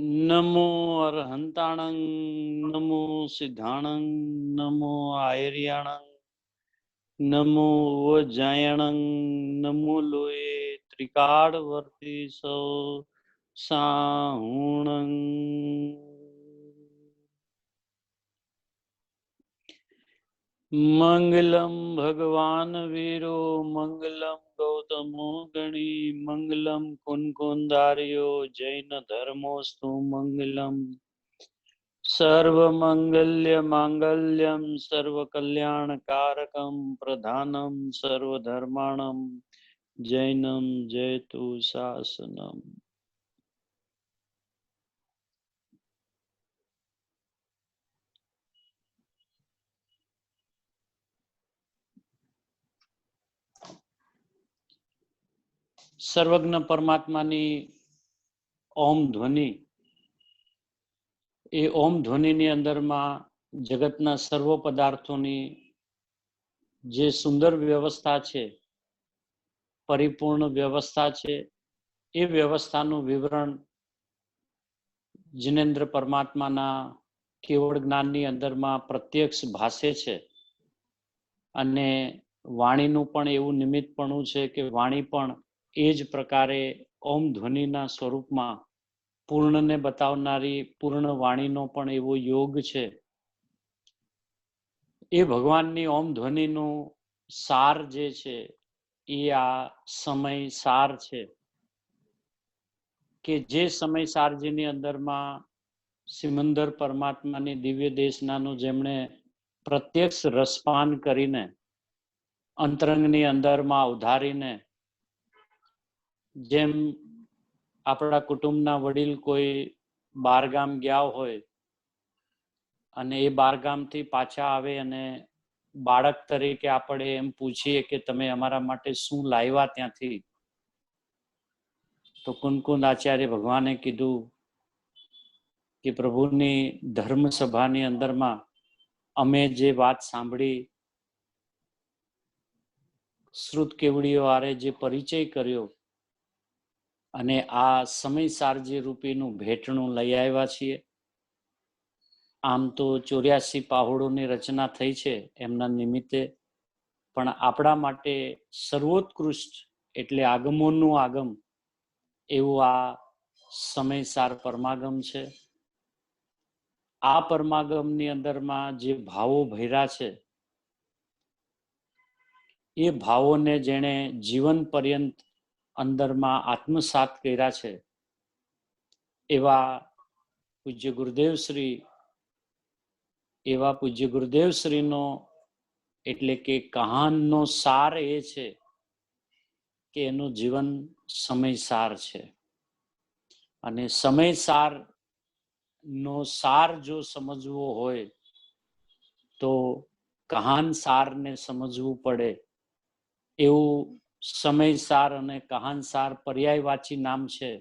નમો અરહંતાણં, નમો સિદ્ધાણં, નમો આયર્યાણં, નમો વજાયણં, નમો લોએ ત્રિકાળવર્તી સૌ સાહુણં. મંગલમ ભગવાન વીરો, મંગલમ ગૌતમો ગણી, મંગલમ કુનકુંદાર્યો, જૈન ધર્મોસ્તુ મંગલમ. સર્વમંગલ્ય માંગલ્યમ સર્વકલ્યાણકારકમ પ્રધાનમ સર્વધર્માણમ જૈનમ જયતુ શાસનમ. સર્વજ્ઞ પરમાત્માની ઓમ ધ્વનિ, એ ઓમ ધ્વનિની અંદરમાં જગતના સર્વ પદાર્થોની જે સુંદર વ્યવસ્થા છે, પરિપૂર્ણ વ્યવસ્થા છે, એ વ્યવસ્થાનું વિવરણ જિનેન્દ્ર પરમાત્માના કેવળ જ્ઞાનની અંદરમાં પ્રત્યક્ષ ભાષે છે. અને વાણીનું પણ એવું નિમિત્તપણું છે કે વાણી પણ એ જ પ્રકારે ઓમ ધ્વનિના સ્વરૂપમાં પૂર્ણને બતાવનારી પૂર્ણ વાણીનો પણ એવો યોગ છે. એ ભગવાનની ઓમ ધ્વનિનું સાર જે છે એ આ સમય સાર છે, કે જે સમય સારજીની અંદરમાં સિમંદર પરમાત્માની દિવ્ય દેશનાનું જેમણે પ્રત્યક્ષ રસપાન કરીને અંતરંગની અંદરમાં ઉધારીને, જેમ આપણા કુટુંબના વડીલ કોઈ બહારગામ ગયા હોય અને એ બહારગામથી પાછા આવે અને બાળક તરીકે આપણે એમ પૂછીએ કે તમે અમારા માટે શું લાવ્યા ત્યાંથી, તો કુનકુંદ આચાર્ય ભગવાને કીધું કે પ્રભુની ધર્મ સભાની અંદરમાં અમે જે વાત સાંભળી, શ્રુત કેવડીઓ આરે જે પરિચય કર્યો, અને આ સમય સારજી રૂપીનું ભેટણું લઈ આવ્યા છીએ. આમ તો 84 પાહોડોની રચના થઈ છે એમના નિમિત્તે, પણ આપણા માટે સર્વોત્કૃષ્ટ એટલે આગમોનું આગમ એવું આ સમયસાર પરમાગમ છે. આ પરમાગમની અંદરમાં જે ભાવો ભર્યા છે, એ ભાવોને જેણે જીવન પર્યંત અંદરમાં આત્મસાત કર્યા છે, એવા પૂજ્ય ગુરુદેવશ્રીનો એટલે કે કહાનનો સાર એ છે કે એનું જીવન સમયસાર છે. અને સમયસાર નો સાર જો સમજવો હોય તો કહાન સારને સમજવું પડે. એવું સમયસાર અને કહાનસાર પર્યાયવાચી નામ છે.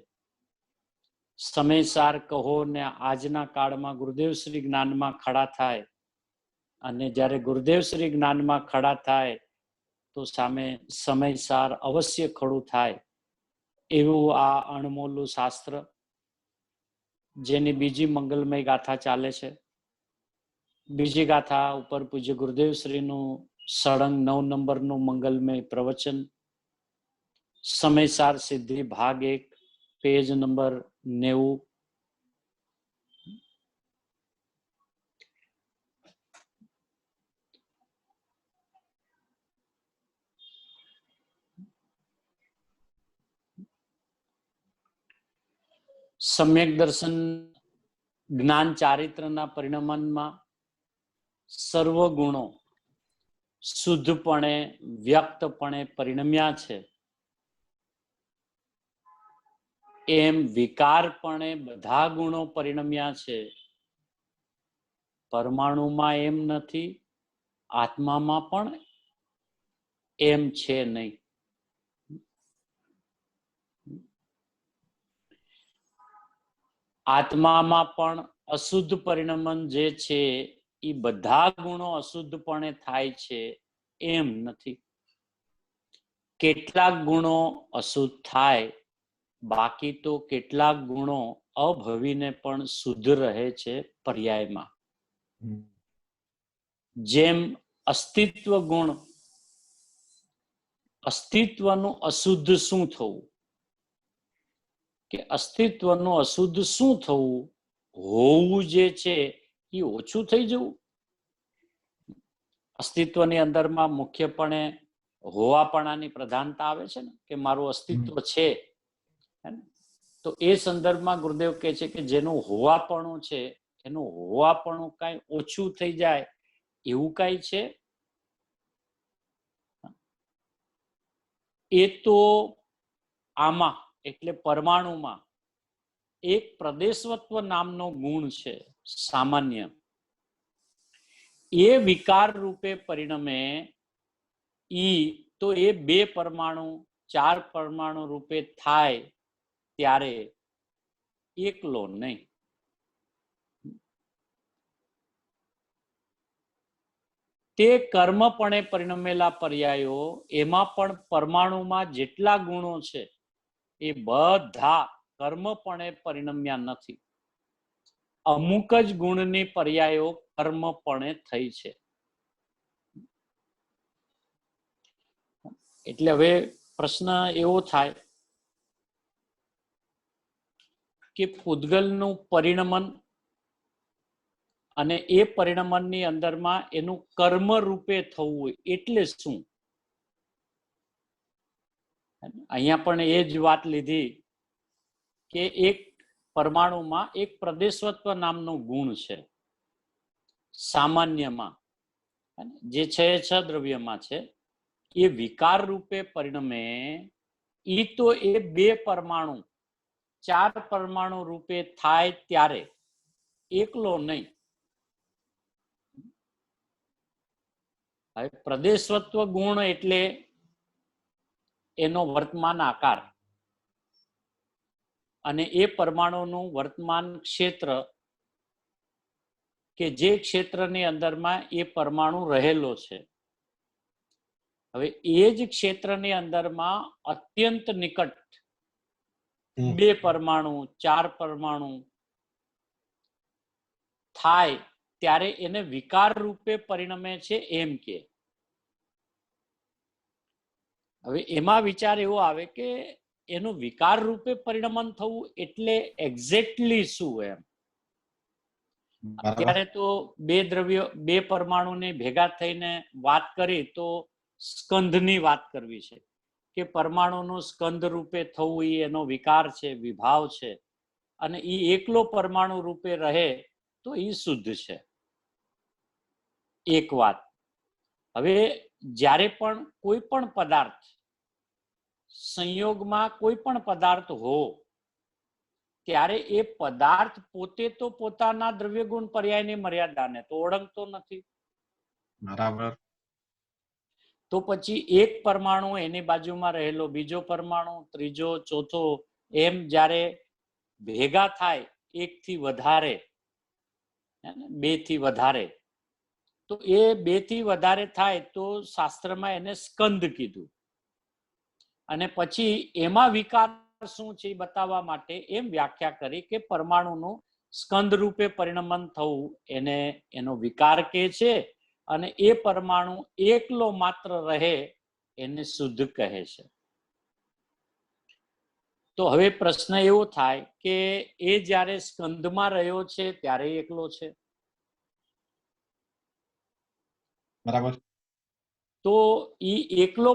સમયસાર કહો ને આજના કાળમાં ગુરુદેવ શ્રી જ્ઞાનમાં ખડા થાય, અને જ્યારે ગુરુદેવ શ્રી જ્ઞાનમાં ખડા થાય તો સામે સમયસાર અવશ્ય ખડું થાય. એવું આ અણમોલું શાસ્ત્ર, જેની બીજી મંગલમય ગાથા ચાલે છે. બીજી ગાથા ઉપર પૂજ્ય ગુરુદેવ શ્રીનું સળંગ 9 નંબરનું મંગલમય પ્રવચન, સમયસાર સિદ્ધિ ભાગ 1, પેજ નંબર 90. સમ્યક દર્શન જ્ઞાન ચારિત્રના પરિણમનમાં સર્વ ગુણો શુદ્ધપણે વ્યક્તપણે પરિણમ્યા છે, એમ વિકારપણે બધા ગુણો પરિણમ્યા છે. પરમાણુમાં એમ નથી, આત્મામાં પણ એમ છે નહીં. આત્મામાં પણ અશુદ્ધ પરિણમન જે છે એ બધા ગુણો અશુદ્ધપણે થાય છે એમ નથી. કેટલાક ગુણો અશુદ્ધ થાય, બાકી તો કેટલાક ગુણો અભવીને પણ શુદ્ધ રહે છે પર્યાયમાં. જેમ અસ્તિત્વ ગુણ, અસ્તિત્વનું અશુદ્ધ શું થવું, કે અસ્તિત્વનું અશુદ્ધ શું થવું, હોવું જે છે એ ઓછું થઈ જવું. અસ્તિત્વની અંદરમાં મુખ્યપણે હોવાપણાની પ્રધાનતા આવે છે ને, કે મારું અસ્તિત્વ છે. તો એ સંદર્ભમાં ગુરુદેવ કહે છે કે જેનું હોવાપણું છે એનું હોવાપણું કાંઈ ઓછું થઈ જાય એવું કાંઈ છે? એ તો આમાં એટલે પરમાણુમાં એક પ્રદેશવત્વ નામનો ગુણ છે સામાન્ય. એ વિકાર રૂપે પરિણમે. તો એ 2 પરમાણુ 4 પરમાણુ રૂપે થાય ત્યારે એકલો નહીં. તે કર્મપણે પરિણમેલા પર્યાયો એમાં પણ પરમાણુમાં જેટલા ગુણો છે એ બધા કર્મપણે પરિણમ્યા નથી. અમુક જ ગુણની પર્યાયો કર્મપણે થઈ છે. એટલે હવે પ્રશ્ન એવો થાય કે પૂતગલનું પરિણમન અને એ પરિણમનની અંદરમાં એનું કર્મ રૂપે થવું એટલે શું? અહીંયા પણ એ જ વાત લીધી કે એક પરમાણુમાં એક પ્રદેશવત્વ નામનો ગુણ છે સામાન્યમાં, જે 6 દ્રવ્યમાં છે. એ વિકાર રૂપે પરિણમે. તો એ 2 પરમાણુ 4 પરમાણુ રૂપે થાય ત્યારે એકલો નહીં. હવે પ્રદેશવત્વ ગુણ એટલે એનો વર્તમાન આકાર અને એ પરમાણુનું વર્તમાન ક્ષેત્ર, કે જે ક્ષેત્રની અંદરમાં એ પરમાણુ રહેલો છે. હવે એ જ ક્ષેત્રની અંદરમાં અત્યંત નિકટ 2 પરમાણુ 4 પરમાણુ થાય ત્યારે એને વિકાર રૂપે પરિણમે છે એમ કે. હવે એમાં વિચાર એવો આવે કે એનું વિકાર રૂપે પરિણમન થવું એટલે એક્ઝેક્ટલી શું એમ. અત્યારે તો 2 દ્રવ્યો 2 પરમાણુને ભેગા થઈને વાત કરી તો સ્કંધની વાત કરવી છે કે પરમાણુનું સ્કંધ રૂપે થવું એ એનો વિકાર છે, વિભાવ છે, અને એ એકલો પરમાણુ રૂપે રહે તો એ શુદ્ધ છે. એક વાત. હવે જ્યારે પણ કોઈ પણ પદાર્થ સંયોગમાં કોઈ પણ પદાર્થ હો ત્યારે એ પદાર્થ પોતે તો પોતાના દ્રવ્ય ગુણ પર્યાયની મર્યાદાને તો ઓળંગતો નથી. બરાબર. તો પછી એક પરમાણુ એની બાજુમાં રહેલો બીજો પરમાણુ, ત્રીજો, ચોથો, એમ જ્યારે ભેગા થાય 1 થી વધારે, 2 થી વધારે, તો એ 2 થી વધારે થાય તો શાસ્ત્રમાં એને સ્કંદ કીધું. અને પછી એમાં વિકાર શું છે એ બતાવવા માટે એમ વ્યાખ્યા કરી કે પરમાણુનું સ્કંદ રૂપે પરિણમન થવું એને એનો વિકાર કહે છે, અને એ પરમાણુ એકલો માત્ર રહે એને શુદ્ધ કહે છે. તો હવે પ્રશ્ન એવો થાય કે એ જ્યારે સ્કંદમાં રહ્યો છે ત્યારે એકલો છે. બરાબર. તો ઈ એકલો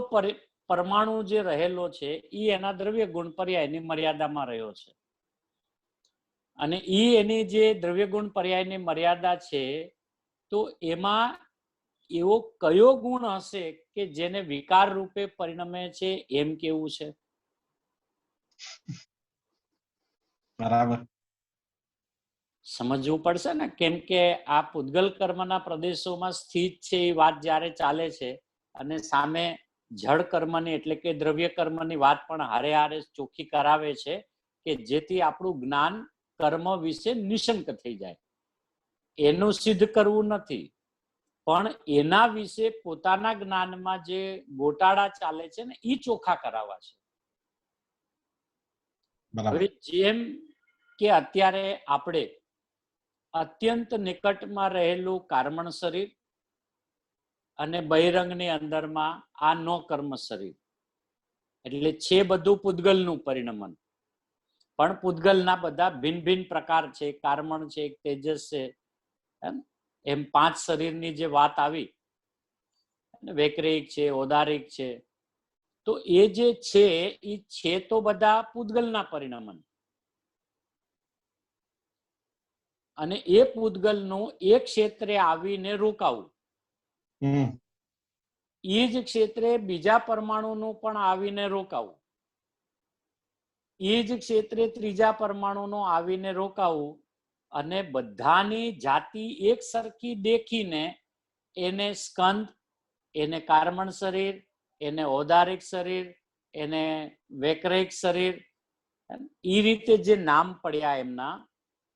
પરમાણુ જે રહેલો છે એ એના દ્રવ્ય ગુણ પર્યાયની મર્યાદામાં રહ્યો છે. અને એની જે દ્રવ્ય ગુણ પર્યાયની મર્યાદા છે તો એમાં એવો કયો ગુણ હશે કે જેને વિકાર રૂપે પરિણમે છે એમ કેવું છે? બરાબર. સમજવું પડશે ને, કેમ કે આ પૂતગલ કર્મના પ્રદેશોમાં સ્થિત છે એ વાત જ્યારે ચાલે છે અને સામે જળ કર્મની એટલે કે દ્રવ્ય કર્મની વાત પણ હારે હારે ચોખ્ખી કરાવે છે કે જેથી આપણું જ્ઞાન કર્મ વિશે નિશંક થઈ જાય. એનું સિદ્ધ કરવું નથી, પણ એના વિશે પોતાના જ્ઞાનમાં જે ગોટાળા ચાલે છે ને એ ચોખ્ખા કરાવવા છે. હવે જેમ કે અત્યારે આપણે અત્યંત નિકટમાં રહેલું કાર્મણ શરીર અને બહિરંગની અંદરમાં આ નો કર્મ શરીર, એટલે છે બધું પૂતગલનું પરિણમન. પણ પૂતગલના બધા ભિન્ન ભિન્ન પ્રકાર છે. કાર્મણ છે, તેજસ છે, એમ 5 શરીરની જે વાત આવી, વૈક્રિક છે, ઔદારિક છે, તો એ જે છે તો બધા પૂતગલના પરિણમન. અને એ પૂતગલનું એક ક્ષેત્રે આવીને રોકાવું, એ જ ક્ષેત્રે બીજા પરમાણુનું પણ આવીને રોકાવું, એ જ ક્ષેત્રે ત્રીજા પરમાણુનું આવીને રોકાવું, અને બધાની જાતિ એક સરખી દેખીને એને સ્કંદ, એને કાર્મણ શરીર, એને ઔદારિક શરીર, એને વૈક્રિક શરીર, એ રીતે જે નામ પડ્યા એમના,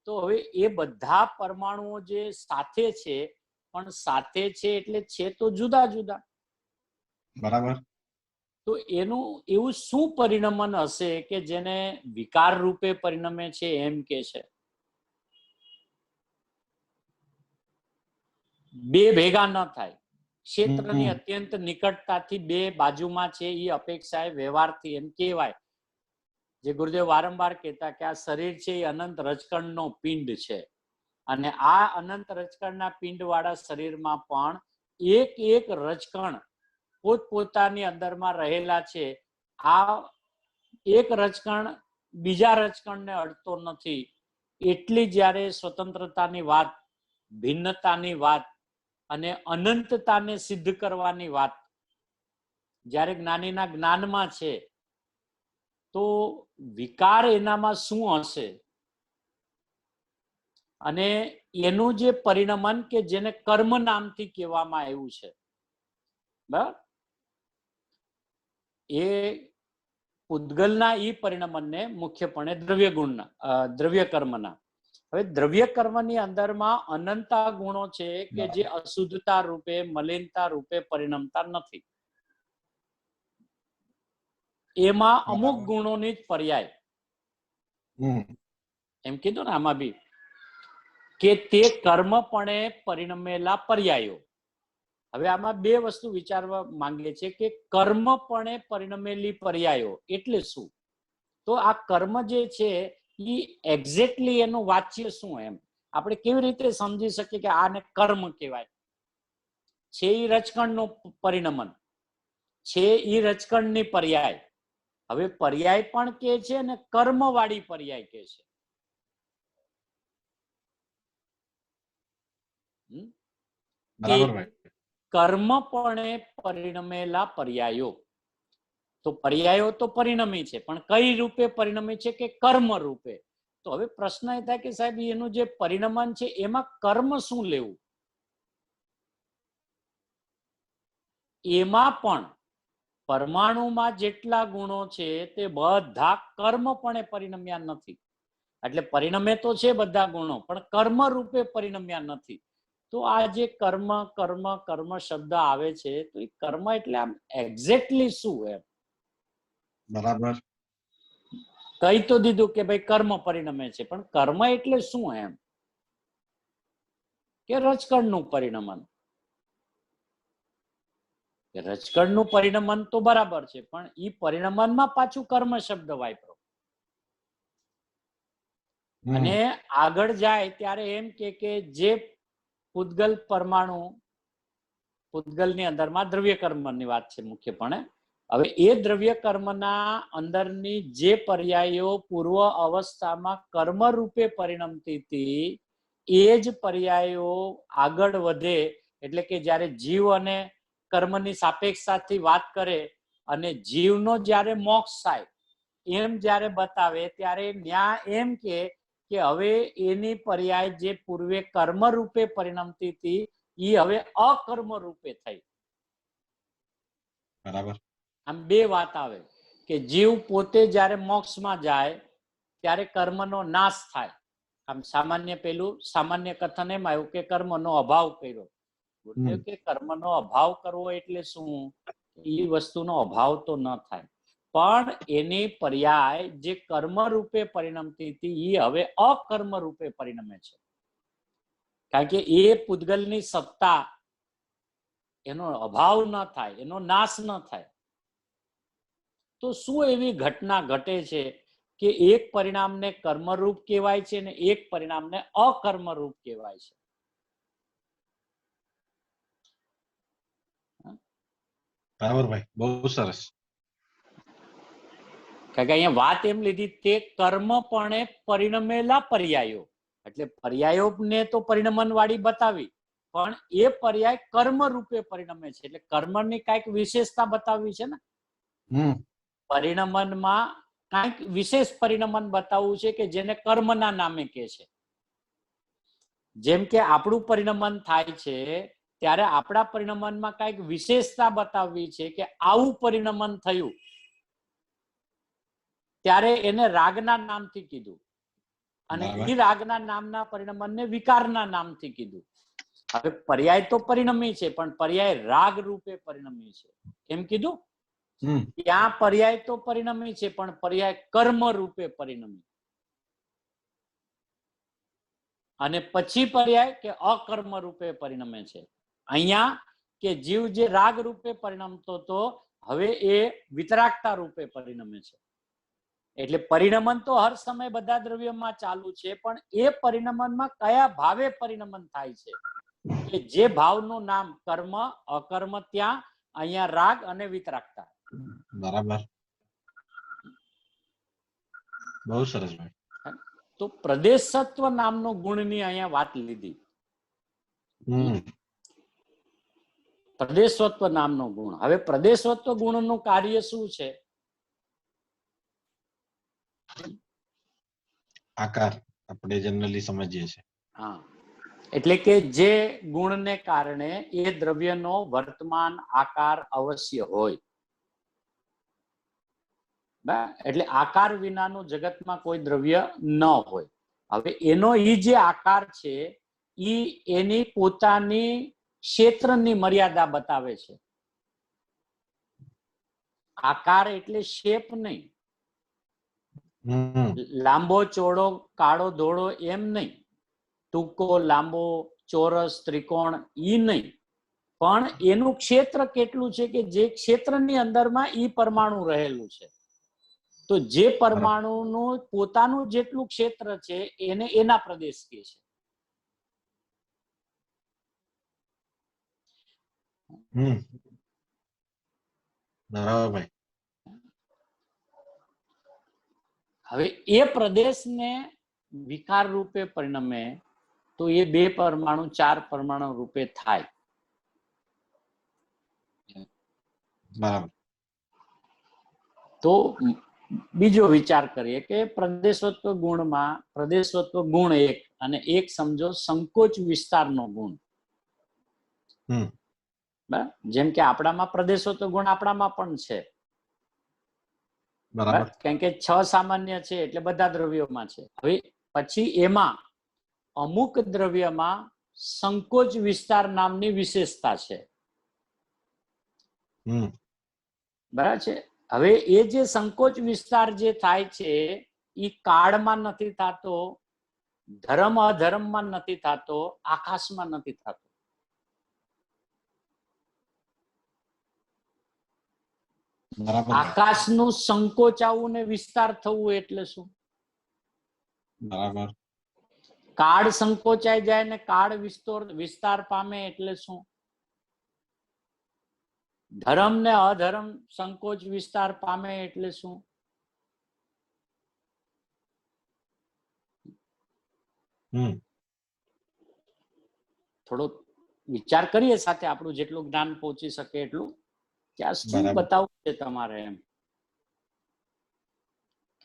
તો હવે એ બધા પરમાણુઓ જે સાથે છે, પણ સાથે છે એટલે છે તો જુદા જુદા. બરાબર. તો એનું એવું શું પરિણમન હશે કે જેને વિકાર રૂપે પરિણમે છે એમ કે છે? બે ભેગા ન થાય. ક્ષેત્રની અત્યંત નિકટતાથી બે બાજુમાં છે એ અપેક્ષાએ વ્યવહારથી એમ કહેવાય. જે ગુરુદેવ વારંવાર કહેતા કે આ શરીર છે એ અનંત રજકણનો પિંડ છે, અને આ અનંત રજકણના પિંડ વાળા શરીરમાં પણ એક એક રજકણ પોતપોતાની અંદરમાં રહેલા છે. આ એક રજકણ બીજા રજકણને અડતો નથી. એટલી જ્યારે સ્વતંત્રતાની વાત, ભિન્નતાની વાત અને અનંતતાને સિદ્ધ કરવાની વાત જ્યારે જ્ઞાનીના જ્ઞાનમાં છે, તો વિકાર એનામાં શું હશે? અને એનું જે પરિણમન કે જેને કર્મ નામથી કહેવામાં આવ્યું છે, બરાબર, એ પૂતગલના ઈ પરિણમનને મુખ્યપણે દ્રવ્ય ગુણના, દ્રવ્ય કર્મના. હવે દ્રવ્ય કર્મની અંદરમાં અનંતા ગુણો છે કે જે અશુદ્ધતા રૂપે, મલિનતા રૂપે પરિણમતા નથી. એમાં અમુક ગુણોની જ પર્યાય, એમ કીધું ને આમાં બી, કે તે કર્મપણે પરિણમેલા પર્યાયો. હવે આમાં બે વસ્તુ વિચારવા માંગે છે કે કર્મપણે પરિણમેલી પર્યાયો એટલે શું? તો આ કર્મ જે છે એ એક્ઝેક્ટલી એનું વાચ્ય શું? એમ આપણે કેવી રીતે સમજી શકીએ કે આને કર્મ કહેવાય? છે એ રજકણનું પરિણમન, છે એ રજકણની પર્યાય. હવે પર્યાય પણ કે છે અને કર્મવાળી પર્યાય કે છે. કર્મપણે પરિણમેલા પર્યાયો. તો પર્યાયો તો પરિણમી છે, પણ કઈ રૂપે પરિણમી છે? કે કર્મ રૂપે. તો હવે પ્રશ્ન એ થાય કે સાહેબ એનું જે પરિણમન છે એમાં કર્મ શું લેવું? એમાં પણ પરમાણુમાં જેટલા ગુણો છે તે બધા કર્મપણે પરિણમ્યા નથી. એટલે પરિણમે તો છે બધા ગુણો, પણ કર્મ રૂપે પરિણમ્યા નથી. તો આ જે કર્મ કર્મ કર્મ શબ્દ આવે છે, તો એ કર્મ એટલે આમ એક્ઝેક્ટલી શું? એમ બરાબર. કહી તો દીધું કે ભાઈ કર્મ પરિણમે છે, પણ કર્મ એટલે શું? એમ કે રજકણનું પરિણમન. રજકણનું પરિણમન તો બરાબર છે, પણ એ પરિણમનમાં પાછું કર્મ શબ્દ વાપરો. અને આગળ જાય ત્યારે એમ કે જે પૂતગલ પરમાણુ, પૂતગલની અંદરમાં દ્રવ્ય કર્મની વાત છે મુખ્યપણે. હવે એ દ્રવ્ય કર્મના અંદરની જે પર્યાયો પૂર્વ અવસ્થામાં કર્મ રૂપે પરિણમતી હતી, એ જ પર્યાયો આગળ વધે, એટલે કે જ્યારે જીવ અને કર્મની સાપેક્ષતાથી વાત કરે અને જીવનો જ્યારે મોક્ષ થાય એમ જ્યારે બતાવે, ત્યારે ન્યા એમ કે હવે એની પર્યાય જે પૂર્વે કર્મ રૂપે પરિણમતી હતી એ હવે અકર્મ રૂપે થઈ. બરાબર. આમ બે વાત આવે કે જીવ પોતે જ્યારે મોક્ષમાં જાય ત્યારે કર્મનો નાશ થાય. આમ સામાન્ય પેલું સામાન્ય કથન એમ આવ્યું કે કર્મનો અભાવ કર્યો. ગુરુદેવ કે કર્મનો અભાવ કરવો એટલે શું? એ વસ્તુનો અભાવ તો ન થાય. પણ એની પર્યાય જે કર્મ રૂપે પરિણમતી હતી એ હવે અકર્મ રૂપે પરિણમે છે. કારણ કે એ પૂતગલની સત્તા એનો અભાવ ન થાય, એનો નાશ ન થાય. તો શું એવી ઘટના ઘટે છે કે એક પરિણામને કર્મરૂપ કહેવાય છે અને એક પરિણામને અકર્મરૂપ કહેવાય છે? બરાબર ભાઈ, બહુ સરસ. કારણ કે અહીંયા વાત એમ લીધી તે કર્મપણે પરિણમેલા પર્યાયો, એટલે પર્યાયોને તો પરિણમન વાળી બતાવી, પણ એ પર્યાય કર્મ રૂપે પરિણમે છે. એટલે કર્મની કઈક વિશેષતા બતાવવી છે ને. પરિણમનમાં કઈક વિશેષ પરિણમન બતાવવું છે કે જેને કર્મના નામે કહે છે. જેમ કે આપણું પરિણમન થાય છે ત્યારે આપણા પરિણમનમાં કઈક વિશેષતા બતાવવી છે કે આવું પરિણમન થયું, ત્યારે એને રાગના નામથી કીધું અને એ રાગના નામના પરિણમનને વિકારના નામથી કીધું. હવે પર્યાય તો પરિણમી છે પણ પર્યાય રાગ રૂપે પરિણમી છે. એમ કીધું. ત્યાં પર્યાય તો પરિણમી છે પણ પર્યાય કર્મ રૂપે પરિણમી, અને પછી પર્યાય કે અકર્મ રૂપે પરિણમે છે. અહીંયા કે જીવ જે રાગ રૂપે પરિણમતો હતો હવે એ વિતરાગતા રૂપે પરિણમે છે. એટલે પરિણમન તો હર સમય બધા દ્રવ્યોમાં ચાલુ છે, પણ એ પરિણમનમાં કયા ભાવે પરિણમન થાય છે કે જે ભાવનું નામ કર્મ અકર્મ, ત્યાં અહીંયા રાગ અને વિતરાગતા. બરાબર, બહુ સરસ ભાઈ. તો પ્રદેશત્વ નામનો ગુણની અહીંયા વાત લીધી. પ્રદેશત્વ નામનો ગુણ. હવે પ્રદેશત્વ ગુણનું કાર્ય શું છે? આકાર આપણે જનરલી સમજીએ છીએ. હા, એટલે કે જે ગુણને કારણે એ દ્રવ્યનો વર્તમાન આકાર અવશ્ય હોય. એટલે આકાર વિનાનું જગતમાં કોઈ દ્રવ્ય ન હોય. હવે એનો ઈ જે આકાર છે ઈ એની પોતાની ક્ષેત્રની મર્યાદા બતાવે છે. આકાર એટલે શેપ નહીં, લાંબો ચોડો કાળો ધોળો એમ નહીં, ટૂંકો લાંબો ચોરસ ત્રિકોણ ઈ નહીં, પણ એનું ક્ષેત્ર કેટલું છે કે જે ક્ષેત્રની અંદરમાં ઈ પરમાણુ રહેલું છે. તો જે પરમાણુનું પોતાનું જેટલું ક્ષેત્ર છે એને એના પ્રદેશ કહે છે. બરાબર ભાઈ. હવે એ પ્રદેશને વિકાર રૂપે પરિણમે તો એ બે પરમાણુ ચાર પરમાણુ રૂપે થાય. બરાબર. તો બીજો વિચાર કરીએ કે પ્રદેશત્વ ગુણમાં પ્રદેશત્વ ગુણ એક અને એક સમજો સંકોચ વિસ્તારનો ગુણ. જેમ કે આપણામાં પ્રદેશત્વ ગુણ આપણામાં પણ છે. બરાબર. કારણ કે 6 સામાન્ય છે એટલે બધા દ્રવ્યોમાં છે. હવે પછી એમાં અમુક દ્રવ્યમાં સંકોચ વિસ્તાર નામની વિશેષતા છે. બરાબર છે. હવે એ જે સંકોચ વિસ્તાર જે થાય છે એ કાળમાં નથી થતો, ધર્મ અધર્મમાં નથી થતો, આકાશમાં નથી થતો. આકાશનું સંકોચાવું ને વિસ્તાર થવું એટલે શું? બરાબર. કાળ સંકોચાઈ જાય ને કાળ વિસ્તાર પામે એટલે શું? ધર્મ ને અધર્મ સંકોચ વિસ્તાર પામે એટલે શું? થોડો વિચાર કરીએ સાથે, આપણું જેટલું જ્ઞાન પહોંચી શકે એટલું. ત્યાં શું બતાવવું છે તમારે એમ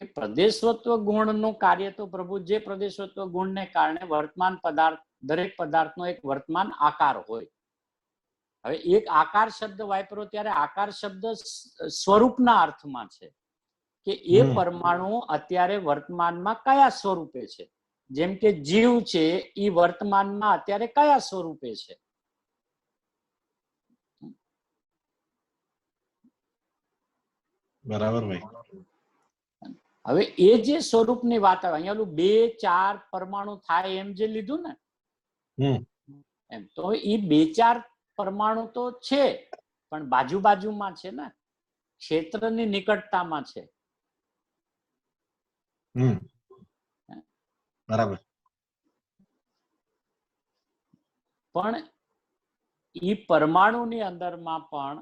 કે પ્રદેશત્વ ગુણનું કાર્ય તો પ્રભુ જે પ્રદેશત્વ ગુણને કારણે વર્તમાન પદાર્થ, દરેક પદાર્થનો એક વર્તમાન આકાર હોય. હવે એક આકાર શબ્દ વાપરો ત્યારે આકાર શબ્દ સ્વરૂપના અર્થમાં છે કે એ પરમાણુ અત્યારે વર્તમાનમાં કયા સ્વરૂપે છે. જેમ કે જીવ છે એ વર્તમાનમાં અત્યારે કયા સ્વરૂપે છે. બરાબર ભાઈ. હવે એ જે સ્વરૂપની વાત આવે અહીંયા ઓલું 2-4 પરમાણુ થાય એમ જે લીધું ને એમ, તો એ 2-4 પરમાણુ તો છે પણ બાજુમાં છે ને, ક્ષેત્રની નિકટતામાં છે. બરાબર. પણ ઈ પરમાણુની અંદરમાં પણ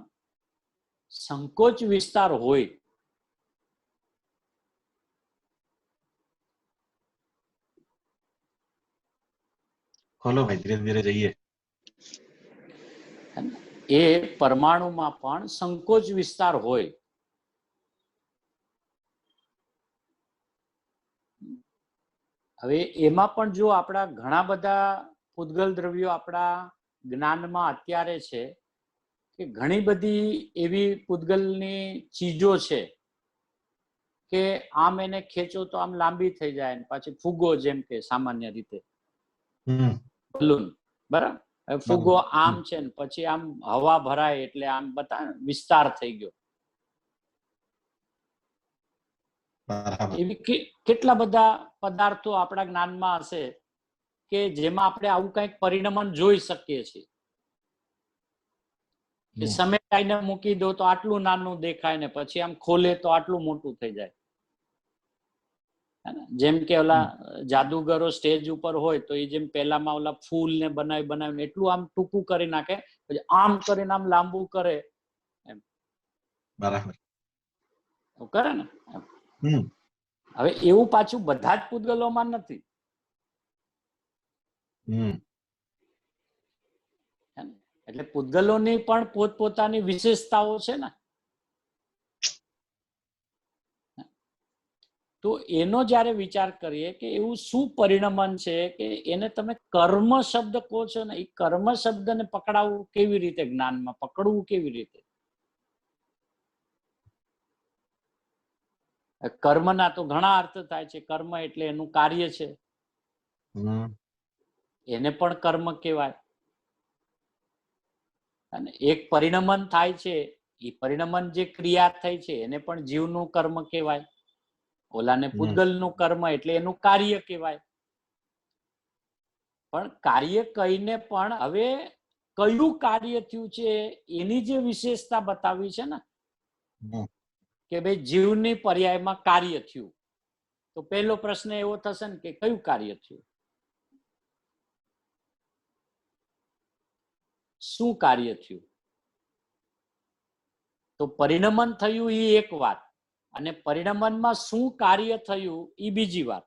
સંકોચ વિસ્તાર હોય. ખોલો ભાઈ, ધીરે ધીરે જઈએ. એ પરમાણુમાં પણ સંકોચ વિસ્તાર હોય. હવે એમાં પણ જો આપણા ઘણા બધા પૂતગલ દ્રવ્યો આપણા જ્ઞાનમાં અત્યારે છે કે ઘણી બધી એવી પૂતગલની ચીજો છે કે આમ એને ખેંચો તો આમ લાંબી થઈ જાય, પાછી ફુગ્ગો, જેમ કે સામાન્ય રીતે બલૂન, બરાબર, ફુગ્ગો આમ છે ને પછી આમ હવા ભરાય એટલે આમ બતા વિસ્તાર થઈ ગયો. એવી કેટલા બધા પદાર્થો આપણા જ્ઞાનમાં હશે કે જેમાં આપણે આવું કંઈક પરિણમન જોઈ શકીએ છીએ. સમેટાઈને મૂકી દો તો આટલું નાનું દેખાય ને પછી આમ ખોલે તો આટલું મોટું થઈ જાય. જેમ કે ઓલા જાદુગરો સ્ટેજ ઉપર હોય તો એ જેમ પેલામાં ઓલા ફૂલ ને બનાવીને એટલું આમ ટૂંકું કરી નાખે, પછી આમ કરીને આમ લાંબુ કરે એમ. બરાબર. કરે ને. હવે એવું પાછું બધા જ પૂતગલોમાં નથી. એટલે પૂતગલોની પણ પોતપોતાની વિશેષતાઓ છે ને. તો એનો જયારે વિચાર કરીએ કે એવું શું પરિણમન છે કે એને તમે કર્મ શબ્દ કહો છો ને, એ કર્મ શબ્દને પકડાવવું કેવી રીતે, જ્ઞાનમાં પકડવું કેવી રીતે? કર્મના તો ઘણા અર્થ થાય છે. કર્મ એટલે એનું કાર્ય છે, એને પણ કર્મ કહેવાય. અને એક પરિણમન થાય છે, એ પરિણમન જે ક્રિયા થઈ છે એને પણ જીવનું કર્મ કહેવાય. ઓલાને પૂતગલનું કર્મ એટલે એનું કાર્ય કહેવાય. પણ કાર્ય કહીને પણ હવે કયું કાર્ય થયું છે એની જે વિશેષતા બતાવી છે ને, કે ભાઈ જીવની પર્યાયમાં કાર્ય થયું, તો પહેલો પ્રશ્ન એવો થશે ને કે કયું કાર્ય થયું, શું કાર્ય થયું? તો પરિણમન થયું એ એક વાત, અને પરિણમનમાં શું કાર્ય થયું એ બીજી વાત.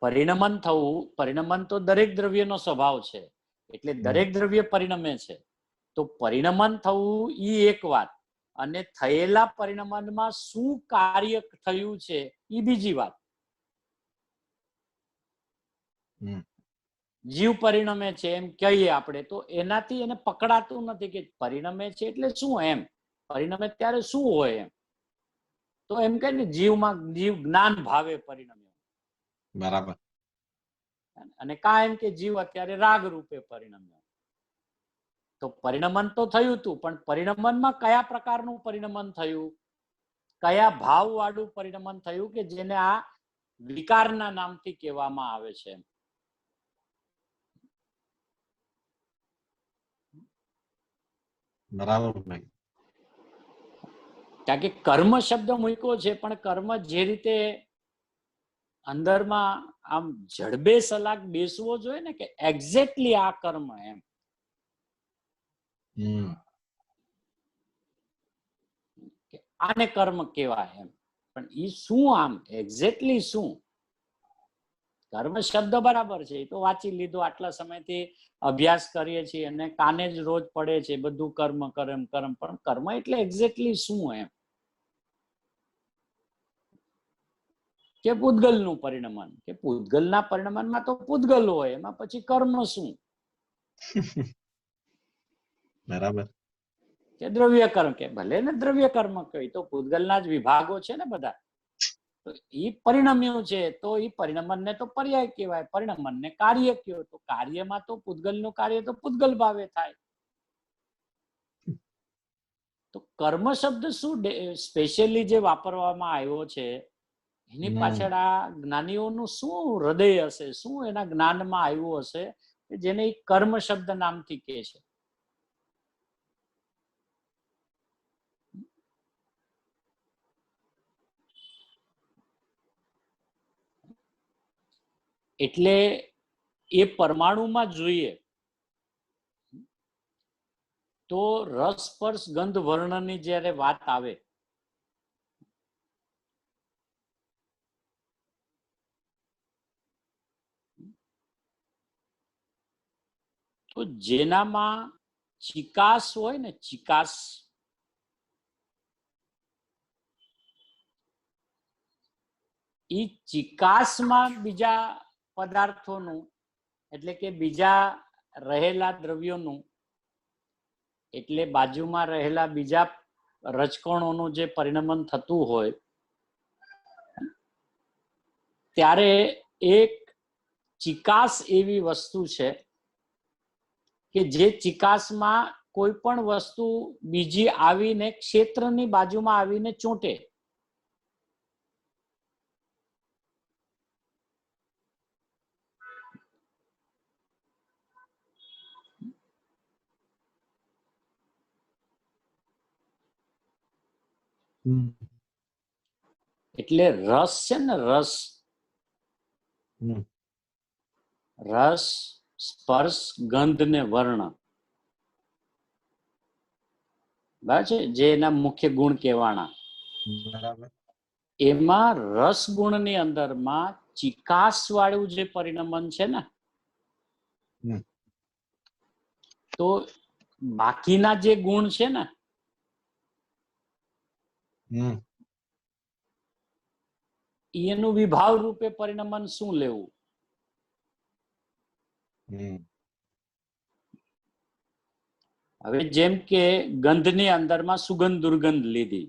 પરિણમન થવું, પરિણમન તો દરેક દ્રવ્યનો સ્વભાવ છે, એટલે દરેક દ્રવ્ય પરિણમે છે. તો પરિણમન થવું એ એક વાત, અને થયેલા પરિણમનમાં શું કાર્ય થયું છે એ બીજી વાત. જીવ પરિણમે છે એમ કહીએ આપણે, તો એનાથી એને પકડાતું નથી કે પરિણમે છે એટલે શું, એમ પરિણમે ત્યારે શું હોય એમ. તો એમ કહે ને જીવમાં, જીવ જ્ઞાન ભાવે પરિણમે. બરાબર. અને કાયમ કે જીવ અત્યારે રાગ રૂપે પરિણમ્યો. તો પરિણમન તો થયું હતું, પણ પરિણમનમાં કયા પ્રકારનું પરિણમન થયું, કયા ભાવ વાળું પરિણમન થયું કે જેને આ વિકારના નામથી કહેવામાં આવે છે. બરાબર ભાઈ. કારણ કે કર્મ શબ્દ મૂક્યો છે, પણ કર્મ જે રીતે અંદરમાં આમ જડબે સલાક બેસવો જોઈએ ને, કે એક્ઝેક્ટલી આ કર્મ એમ. આને કર્મ કહેવાય એમ, પણ એ શું, આમ એક્ઝેક્ટલી શું? કર્મ શબ્દ બરાબર છે, એ તો વાંચી લીધો, આટલા સમયથી અભ્યાસ કરીએ છીએ અને કાને જ રોજ પડે છે બધું, કર્મ કર્મ કર્મ. પણ કર્મ એટલે એક્ઝેક્ટલી શું એમ? કે પૂતગલનું પરિણમન, કે પૂતગલના પરિણમનમાં તો પૂતગલ હોય, એમાં પછી કર્મ શું? બરાબર. કે દ્રવ્ય કર્મ, કે ભલે ને દ્રવ્ય કર્મ કહી, તો પૂતગલના જ વિભાગો છે ને બધા. તો એ પરિણમ્યું છે, તો એ પરિણમનને તો પર્યાય કહેવાય, પરિણમનને કાર્ય કયો, તો કાર્યમાં તો પૂતગલનું કાર્ય તો પૂતગલ ભાવે થાય. તો કર્મ શબ્દ શું સ્પેશિયલી જે વાપરવામાં આવ્યો છે, એની પાછળ આ જ્ઞાનીઓનું શું હૃદય હશે, શું એના જ્ઞાનમાં આવ્યું હશે જેને કર્મ શબ્દ નામથી કહે છે. એટલે એ પરમાણુમાં જોઈએ તો રસ સ્પર્શ ગંધ વર્ણની જ્યારે વાત આવે તો જેનામાં ચિકાસ હોય ને, ચિકાસ, એ ચિકાસમાં બીજા પદાર્થોનું એટલે કે બીજા રહેલા દ્રવ્યોનું એટલે બાજુમાં રહેલા બીજા રજકણોનું જે પરિણમન થતું હોય ત્યારે એક ચિકાસ એવી વસ્તુ છે કે જે ચિકાસમાં કોઈ પણ વસ્તુ બીજી આવીને ક્ષેત્રની બાજુમાં આવીને ચોંટે. એટલે રસ છે ને, રસ, રસ સ્પર્શ ગંધ ને વર્ણ, બરાબર છે, જે એના મુખ્ય ગુણ કહેવાના. એમાં રસ ગુણની અંદરમાં ચિકાસ વાળું જે પરિણમન છે ને, તો બાકીના જે ગુણ છે ને એનું વિભાવ રૂપે પરિણમન શું લેવું? હવે જેમ કે ગંધની અંદરમાં સુગંધ દુર્ગંધ લીધી,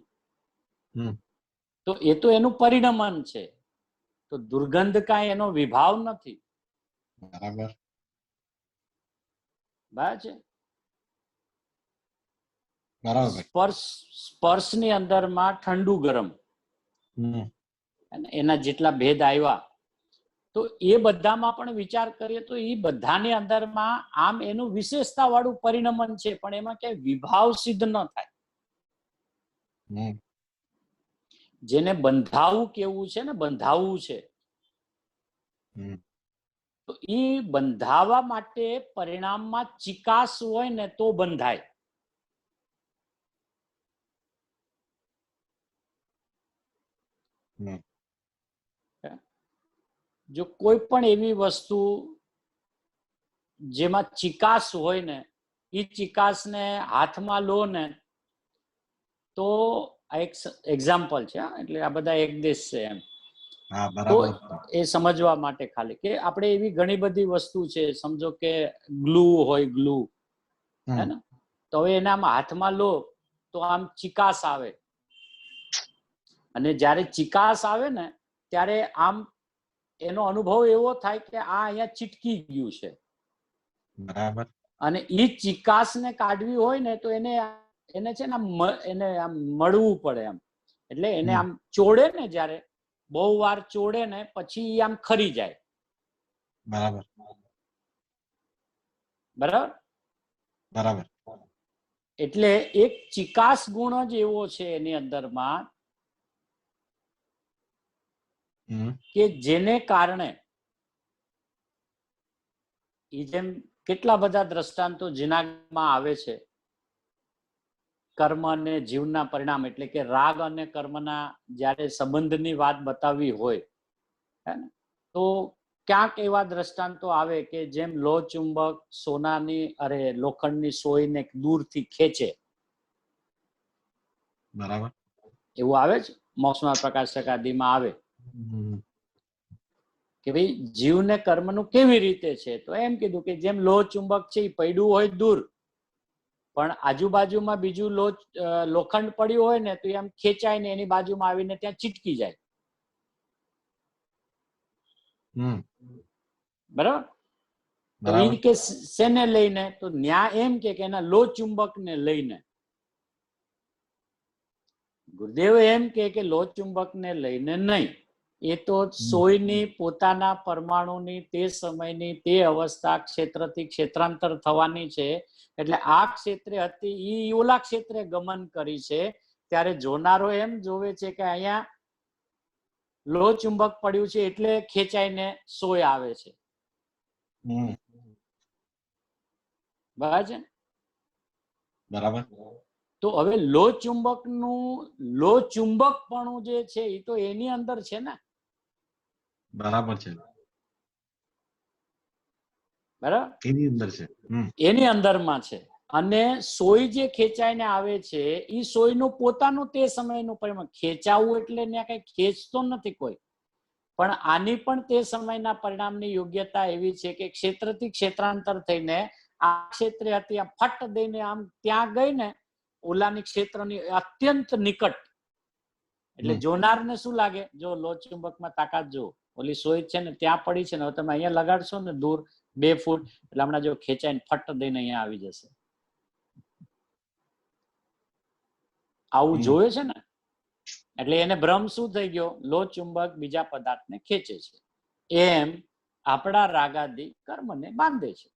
તો એ તો એનું પરિણમન છે, તો દુર્ગંધ કાંઈ એનો વિભાવ નથી. બરાબર. બરાબર છે. બરાબર. સ્પર્શની અંદરમાં ઠંડુ ગરમ એના જેટલા ભેદ આવ્યા, તો એ બધામાં પણ વિચાર કરીએ તો એ બધાની અંદરમાં આમ એનું વિશેષતા વાળું પરિણમન છે, પણ એમાં ક્યાંય વિભાવ સિદ્ધ ન થાય. જેને બંધાવું કેવું છે ને, બંધાવવું છે, તો એ બંધાવા માટે પરિણામમાં ચિકાસ હોય ને તો બંધાય. જો કોઈ પણ એવી વસ્તુ જેમાં ચિકાસ હોય ને, એ ચિકાસને હાથમાં લો ને, તો આ એક એક્ઝામ્પલ છે, એટલે આ બધા એક દેશ છે એમ, તો એ સમજવા માટે ખાલી કે આપણે એવી ઘણી બધી વસ્તુ છે, સમજો કે ગ્લુ હોય, ગ્લુ હે ને, તો હવે એને આમ હાથમાં લો તો આમ ચિકાસ આવે, અને જ્યારે ચિકાસ આવે ને ત્યારે આમ એનો અનુભવ એવો થાય કે આ અહીંયા ચીટકી ગયું છે. બરાબર. અને એ ચિકાસને કાઢવી હોય ને તો એને છે ને એને આમ મળવું પડે એમ, એટલે એને આમ ચોડે ને, જ્યારે બહુ વાર ચોડે ને પછી આમ ખરી જાય. બરાબર. બરાબર. બરાબર. એટલે એક ચિકાસ ગુણ જ એવો છે એની અંદરમાં કે જેને કારણે જેમ કેટલા બધા દ્રષ્ટાંતો જીનામાં આવે છે કર્મ અને જીવના પરિણામ, એટલે કે રાગ અને કર્મના જ્યારે સંબંધની વાત બતાવવી હોય તો ક્યાંક એવા દ્રષ્ટાંતો આવે કે જેમ લોહ ચુંબક સોનાની લોખંડની સોયને દૂરથી ખેંચે. બરાબર. એવું આવે છે મોક્ષમાં પ્રકાશક આદિમાં આવે કે ભાઈ જીવ ને કર્મનું કેવી રીતે છે, તો એમ કીધું કે જેમ લોહ ચુંબક છે એ પડ્યું હોય દૂર, પણ આજુબાજુમાં બીજું લોખંડ પડ્યું હોય ને તો એમ ખેંચાય ને એની બાજુમાં આવીને ત્યાં ચીટકી જાય. હમ બરાબર. તો બરાબર. એ કે શેને લઈને, તો ન્યા એમ કે એના લો ચુંબક ને લઈને. ગુરુદેવ એમ કે લો ચુંબક ને લઈને નહીં, એ તો સોયની પોતાના પરમાણુની તે સમયની તે અવસ્થા ક્ષેત્રથી ક્ષેત્રાંતર થવાની છે. એટલે આ ક્ષેત્રે હતી ઈ ઓલા ક્ષેત્રે ગમન કરી છે. ત્યારે જોનારો એમ જોવે છે કે અહીંયા લો ચુંબક પડ્યું છે એટલે ખેંચાઈને સોય આવે છે. બરાબર છે. બરાબર. તો હવે લો ચુંબકપણું જે છે એ તો એની અંદર છે ને. બરાબર છે. બરાબર, એની અંદર છે. એની અંદરમાં છે. અને સોય જે ખેંચાઈને આવે છે એ સોયનું પોતાનું તે સમયનું પરિમાણ. ખેંચાવું એટલે ને કઈ ખેંચતો નથી કોઈ, પણ આની પણ તે સમયના પરિણામની યોગ્યતા એવી છે કે ક્ષેત્રથી ક્ષેત્રાંતર થઈને આ ક્ષેત્રે હતી આ ફટ દઈને આમ ત્યાં ગઈ ને ઓલાની ક્ષેત્રની અત્યંત નિકટ. એટલે જોનારને શું લાગે, જો લો ચુંબકમાં તાકાત જો ઓલી સોય છે ને ત્યાં પડી છે ને, તમે અહીંયા લગાડશો ને દૂર 2 ફૂટ, એટલે હમણાં જો ખેંચાઈને ફટ દઈને અહીંયા આવી જશે. આવું જોવે છે ને. એટલે એને ભ્રમ શું થઈ ગયો, લો ચુંબક બીજા પદાર્થને ખેંચે છે. એમ આપણા રાગાદિ કર્મને બાંધે છે.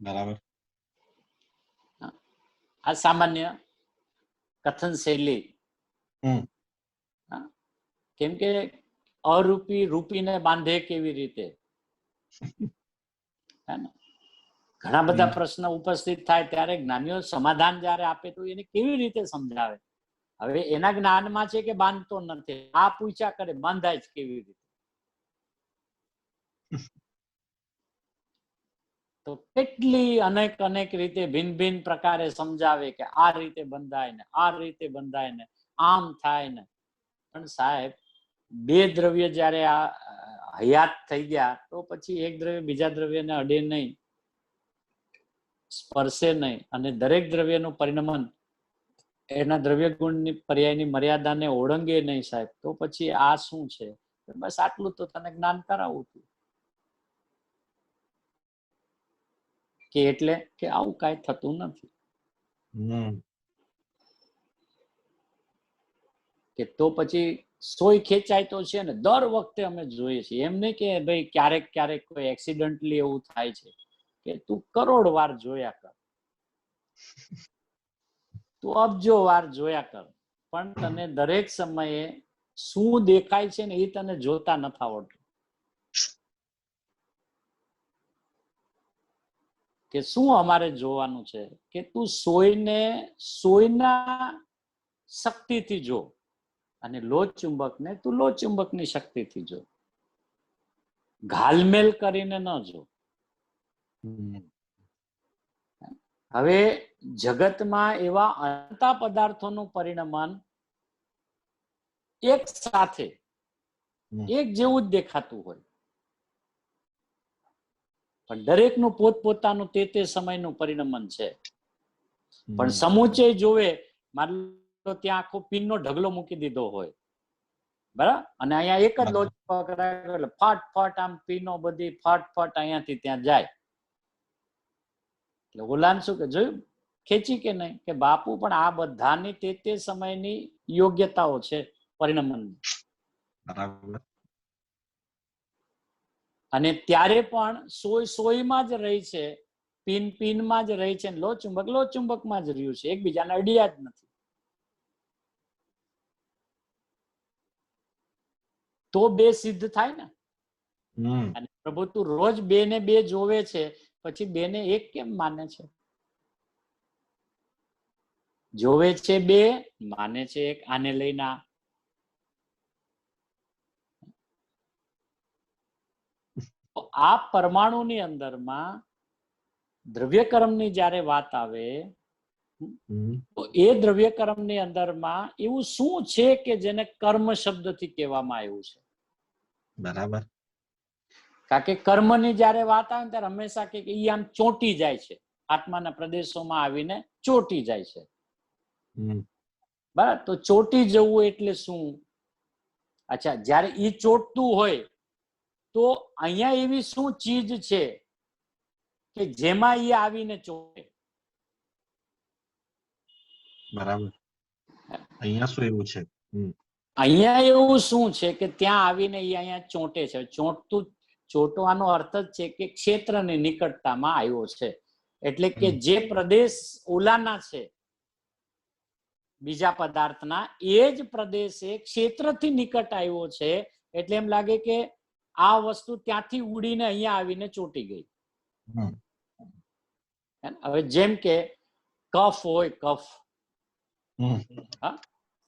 બરાબર. આ સામાન્ય કથન શૈલી. કેમ કે અરૂપી રૂપીને બાંધે કેવી રીતે, ઘણા બધા પ્રશ્ન ઉપસ્થિત થાય ત્યારે જ્ઞાનીઓ સમાધાન જયારે આપે તો એને કેવી રીતે સમજાવે. હવે એના જ્ઞાનમાં છે કે બાંધતો નથી, આ પૂછ્યા કરે બાંધાય જ કેવી રીતે. તો કેટલી અનેક રીતે ભિન્ન ભિન્ન પ્રકારે સમજાવે કે આ રીતે બંધાય ને આ રીતે બંધાય ને આમ થાય ને. પણ સાહેબ, 2 દ્રવ્ય જયારે આ હયાત થઈ ગયા તો પછી એક દ્રવ્ય બીજા દ્રવ્યને અડે નહીં, સ્પર્શે નહીં, અને દરેક દ્રવ્યનું પરિણમન એના દ્રવ્ય ગુણની પર્યાયની મર્યાદાને ઓળંગે નહીં સાહેબ. તો પછી આ શું છે? બસ આટલું તો તને જ્ઞાન કરાવું હતું કે એટલે કે આવું કઈ થતું નથી. કે તો પછી સોય ખેંચાય તો છે ને, દર વખતે અમે જોઈએ છીએ. એમ નહીં કે ભાઈ ક્યારેક ક્યારેક કોઈ એક્સિડન્ટલી એવું થાય છે કે તું કરોડ વાર જોયા કર, તું અબજો વાર જોયા કર, પણ તને દરેક સમયે શું દેખાય છે ને એ તને જોતા નથી આવડતું. કે શું અમારે જોવાનું છે કે તું સોયના શક્તિથી જો, અને લો ચુંબકને તું લો ચુંબકની શક્તિથી જો, ઘાલમેલ કરીને ન જો. હવે જગતમાં એવા અનંત પદાર્થોનું પરિણમન એક સાથે એક જેવું જ દેખાતું હોય, પણ દરેકનું પોતપોતાનું તે સમયનું પરિણમન છે. પણ સમુચય જોવે, માન લો ત્યાં આખો પિનનો ઢગલો મૂકી દીધો હોય, બરાબર, અને અહીંયા એક જ લો ચુંબક એટલે ફટ ફટ આમ પીનો બધી ફટ અહીંયાથી ત્યાં જાય. એટલે ઓલાન શું કે જોયું ખેંચી કે નહીં, કે બાપુ પણ આ બધાની તે સમયની યોગ્યતાઓ છે પરિણમન. અને ત્યારે પણ સોયમાં જ રહી છે, પિનમાં જ રહી છે, લો ચુંબકમાં જ રહ્યું છે, એકબીજાને અડિયા જ નથી. તો 2 સિદ્ધ થાય ને. અને પ્રભુ તું રોજ 2 ને 2 જોવે છે, પછી 2 ને 1 કેમ માને છે? જોવે છે 2, માને છે 1. આને લઈને આ પરમાણુની અંદરમાં દ્રવ્યકર્મની જયારે વાત આવે તો એ દ્રવ્યકર્મની અંદરમાં એવું શું છે કે જેને કર્મ શબ્દથી કહેવામાં આવ્યું છે? બરાબર. કારણ કે કર્મની જયારે વાત આવે ત્યારે હંમેશા કે ઈ આમ ચોંટી જાય છે, આત્માના પ્રદેશોમાં આવીને ચોંટી જાય છે. બરાબર, તો ચોંટી જવું એટલે શું? અચ્છા, જ્યારે ઈ ચોટતું હોય તો અહીંયા એવી શું ચીજ છે કે જેમાં ઈ આવીને ચોટે? બરાબર. અહીંયા શું એવું છે? અહીંયા એવું શું છે કે ત્યાં આવીને ઈ અહીંયા ચોંટે છે? ચોંટવાનો અર્થ જ છે કે ક્ષેત્રની નિકટતામાં આવ્યો છે. એટલે કે જે પ્રદેશ ઓલાના છે બીજા પદાર્થના, એ જ પ્રદેશે ક્ષેત્રથી નિકટ આવ્યો છે. એટલે એમ લાગે કે આ વસ્તુ ત્યાંથી ઉડીને અહીંયા આવીને ચોંટી ગઈ. હવે જેમ કે કફ હોય, કફ,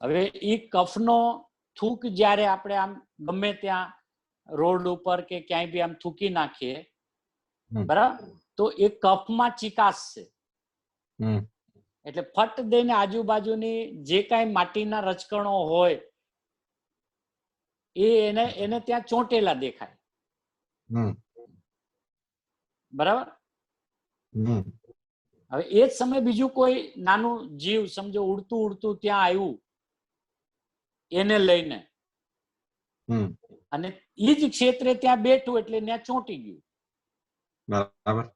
હવે ઈ કફનો થૂક જ્યારે આપણે આમ ગમે ત્યાં રોડ ઉપર કે ક્યાંય બી આમ થૂકી નાખીએ, બરાબર, તો એ કફમાં ચિકાસ છે. એટલે ફટ દઈને આજુબાજુની જે કાંઈ માટીના રચકણો હોય એ એને ત્યાં ચોંટેલા દેખાય. બરાબર. હવે એ જ સમય બીજું કોઈ નાનું જીવ સમજો ઉડતું ઉડતું ત્યાં આવ્યું એને લઈને, અને ઈ જ ક્ષેત્રે ત્યાં બેઠું એટલે ત્યાં ચોંટી ગયું. બરાબર.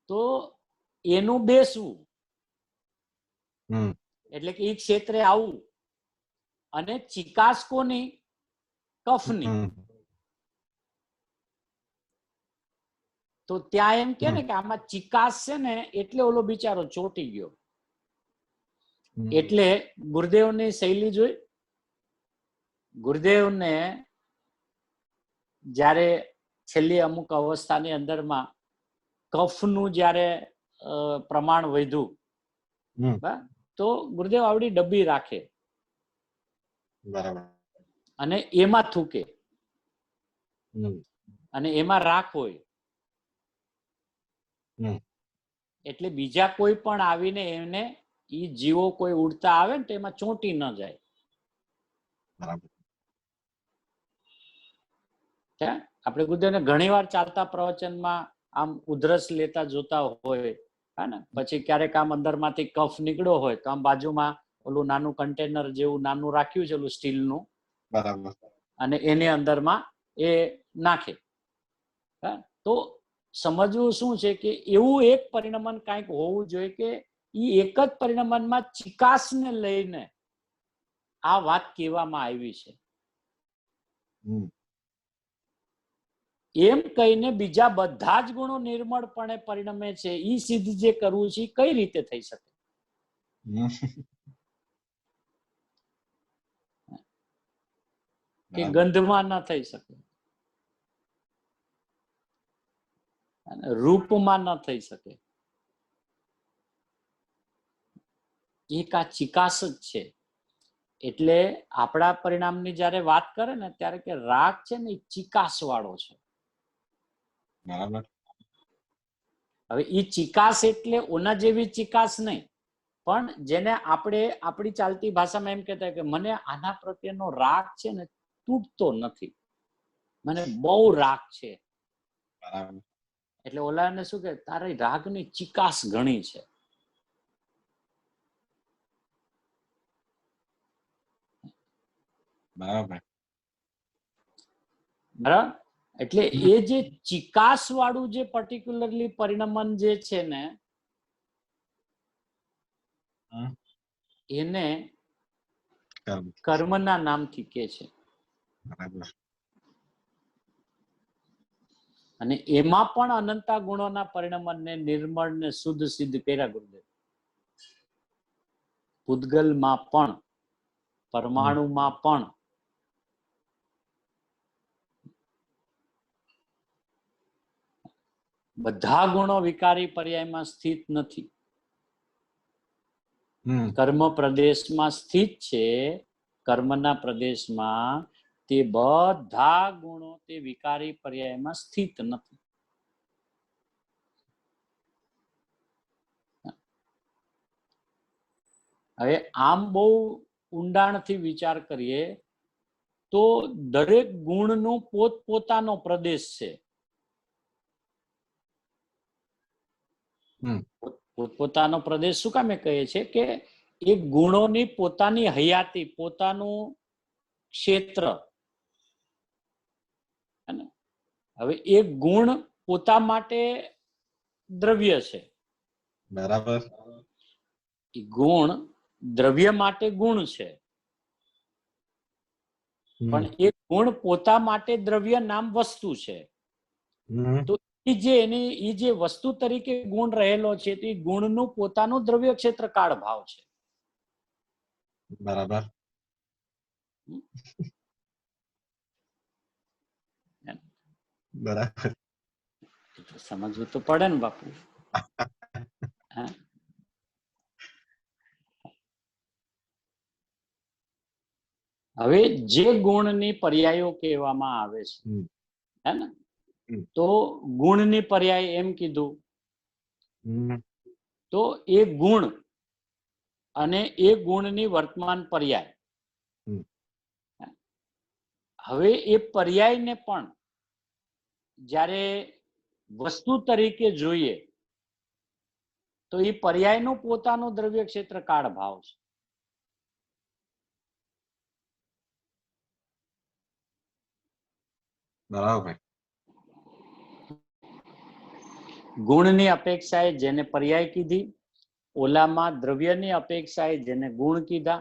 તો એનું બેસવું એટલે કે ઈ ક્ષેત્રે આવવું, અને ચિકાસ કોની? કફની. તો ત્યાં એમ કે ને કે આમાં ચિકાસ છે ને એટલે ઓલો બિચારો ચોંટી ગયો. એટલે ગુરુદેવની શૈલી જોઈ. ગુરુદેવને જ્યારે છેલ્લી અમુક અવસ્થાની અંદરમાં કફનું જ્યારે પ્રમાણ વધ્યું, તો ગુરુદેવ આવડી ડબ્બી રાખે અને એમાં થૂકે, અને એમાં રાખ હોય. એટલે બીજા કોઈ પણ આવીને એને ઈ જીવો કોઈ ઉડતા આવે ને તો એમાં ચોંટી ન જાય. આપણે ગુરુદેવને ઘણી વાર ચાલતા પ્રવચનમાં આમ ઉધરસ લેતા જોતા હોય, હા ને, પછી ક્યારેક આમ અંદરમાંથી કફ નીકળ્યો હોય તો આમ બાજુમાં ઓલું નાનું કન્ટેનર જેવું નાનું રાખ્યું છે, ઓલું સ્ટીલનું, બરાબર, અને એની અંદરમાં એ નાખે. તો સમજવું શું છે કે એવું એક પરિણમન કાંઈક હોવું જોઈએ કે ઈ એક જ પરિણમનમાં ચિકાસને લઈને આ વાત કહેવામાં આવી છે. એમ કહીને બીજા બધા જ ગુણો નિર્મળપણે પરિણમે છે, ઈ સિદ્ધ જે કરવું છે કઈ રીતે થઈ શકે? કે ગંધમાં ન થઈ શકે, રૂપમાં ન થઈ શકે. એક આ ચિકાસ જ છે. એટલે આપણા પરિણામની જયારે વાત કરે ને ત્યારે કે રાગ છે ને એ ચિકાસ વાળો છે. બરાબર. હવે ઈ ચિકાસ એટલે ઓના જેવી ચિકાસ નહીં, પણ જેને આપણે આપણી ચાલતી ભાષામાં એમ કહેતા કે મને આના પ્રત્યેનો રાગ છે ને તૂટતો નથી, મને બહુ રાગ છે. એટલે ઓલાને શું કે તારી રાગની ચિકાસ ઘણી છે. બરાબર. બરાબર. એટલે એ જે ચિકાસ વાળું જે પર્ટિક્યુલરલી પરિણમન જે છે ને એને કર્મના નામથી કે છે. અને એમાં પણ અનંતા ગુણોના પરિણમનને નિર્મળ ને શુદ્ધ સિદ્ધ કર્યા ગુરુદેવ. પૂતગલમાં પણ, પરમાણુમાં પણ, બધા ગુણો વિકારી પર્યાયમાં સ્થિત નથી. કર્મ પ્રદેશમાં સ્થિત છે. કર્મના પ્રદેશમાં તે બધા ગુણો તે વિકારી પર્યાયમાં સ્થિત નથી. હવે આમ બહુ ઊંડાણથી વિચાર કરીએ તો દરેક ગુણનો પોતપોતાનો પ્રદેશ છે. પોતપોતાનો પ્રદેશ શું કામે કહે છે કે એ ગુણોની પોતાની હયાતી, પોતાનું ક્ષેત્ર. હવે એ ગુણ પોતા માટે દ્રવ્ય છે. બરાબર. એ ગુણ દ્રવ્ય માટે ગુણ છે, પણ એ ગુણ પોતા માટે દ્રવ્ય નામ વસ્તુ છે. તો એ જે વસ્તુ તરીકે ગુણ રહેલો છે તે ગુણનું પોતાનું દ્રવ્ય ક્ષેત્ર કાળ ભાવ છે. બરાબર. બરાબર. સમજવું તો પડે ને બાપુ. હવે જે ગુણની પર્યાયો કહેવામાં આવે છે, હે ને, તો ગુણની પર્યાય એમ કીધું તો એ ગુણ અને એ ગુણની વર્તમાન પર્યાય. હવે એ પર્યાયને પણ જ્યારે વસ્તુ તરીકે જોઈએ તો એ પર્યાયનું પોતાનું દ્રવ્ય ક્ષેત્ર કાળ ભાવ છે. બરાબર. ગુણની અપેક્ષાએ જેને પર્યાય કીધી, ઓલામાં દ્રવ્યની અપેક્ષાએ જેને ગુણ કીધા.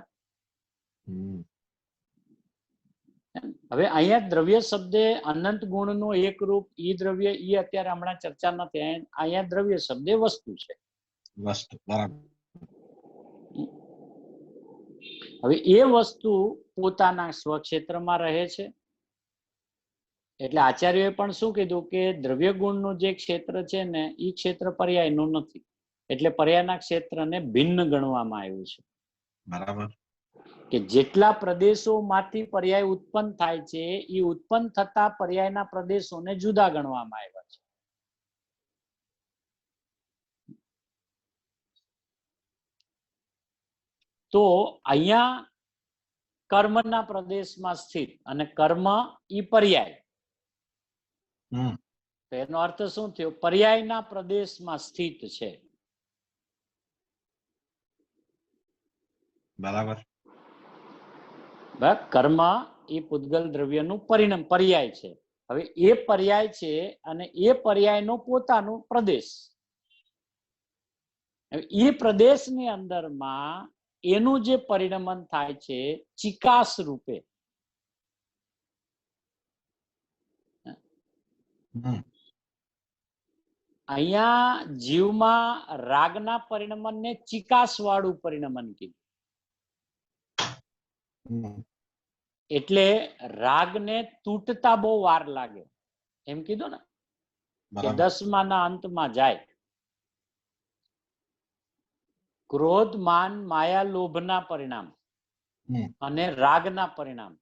હવે અહીંયા દ્રવ્ય શબ્દે અનંત ગુણનું એક રૂપ ઈ દ્રવ્ય, ઈ અત્યારે હમણાં ચર્ચા નથી. અહીંયા દ્રવ્ય શબ્દે વસ્તુ છે. વસ્તુ. બરાબર. હવે એ વસ્તુ પોતાના સ્વક્ષેત્રમાં રહે છે. એટલે આચાર્યોએ પણ શું કીધું કે દ્રવ્ય ગુણનું જે ક્ષેત્ર છે ને એ ક્ષેત્ર પર્યાયનું નથી, એટલે પર્યાયના ક્ષેત્રને ભિન્ન ગણવામાં આવ્યું છે. બરાબર. કે જેટલા પ્રદેશોમાંથી પર્યાય ઉત્પન્ન થાય છે એ ઉત્પન્ન થતા પર્યાયના પ્રદેશોને જુદા ગણવામાં આવ્યા છે. તો અહીંયા કર્મના પ્રદેશમાં સ્થિત, અને કર્મ ઈ પર્યાય. તો એનો અર્થ શું થયો? પર્યાયના પ્રદેશમાં સ્થિત છે. બરાબર. કર્મ એ પૂતગલ દ્રવ્યનું પરિણામ પર્યાય છે. હવે એ પર્યાય છે અને એ પર્યાયનો પોતાનું પ્રદેશ. એ પ્રદેશની અંદરમાં એનું જે પરિણમન થાય છે ચિકાસ રૂપે. અહીંયા જીવમાં રાગના પરિણમનને ચિકાસ વાળું પરિણમન કીધું. એટલે રાગને તૂટતા બહુ વાર લાગે એમ કીધું ને, કે 10માના અંતમાં જાય. ક્રોધ, માન, માયા, લોભના પરિણામ અને રાગના પરિણામ.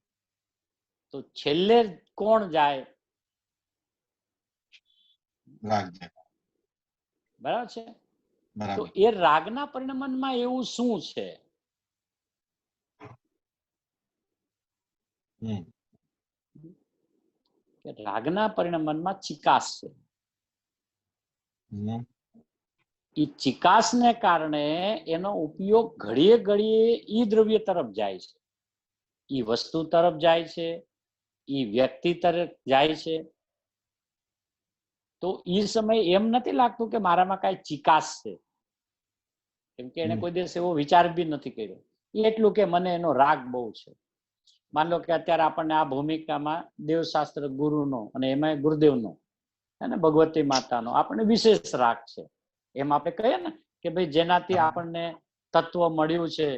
તો છેલ્લે કોણ જાય? બરાબર છે. તો એ રાગના પરિણમનમાં એવું શું છે? કે રાગના પરિણમનમાં ચિકાસ છે. એ ચિકાસને કારણે એનો ઉપયોગ ઘડીએ ઘડીએ ઈ દ્રવ્ય તરફ જાય છે, ઈ વસ્તુ તરફ જાય છે, ઈ વ્યક્તિ તરફ જાય છે. તો એ સમય એમ નથી લાગતું કે મારામાં કઈ ચિકાસ છે, કેમ કે એને કોઈ દિવસ એવો વિચાર બી નથી કર્યો. એટલું કે મને એનો રાગ બહુ છે. માન લો કે અત્યારે આપણને આ ભૂમિકામાં દેવશાસ્ત્ર ગુરુનો અને એમાં ગુરુદેવનો અને ભગવતી માતાનો આપણને વિશેષ રાગ છે. એમ આપણે કહીએ ને કે ભાઈ જેનાથી આપણને તત્વ મળ્યું છે,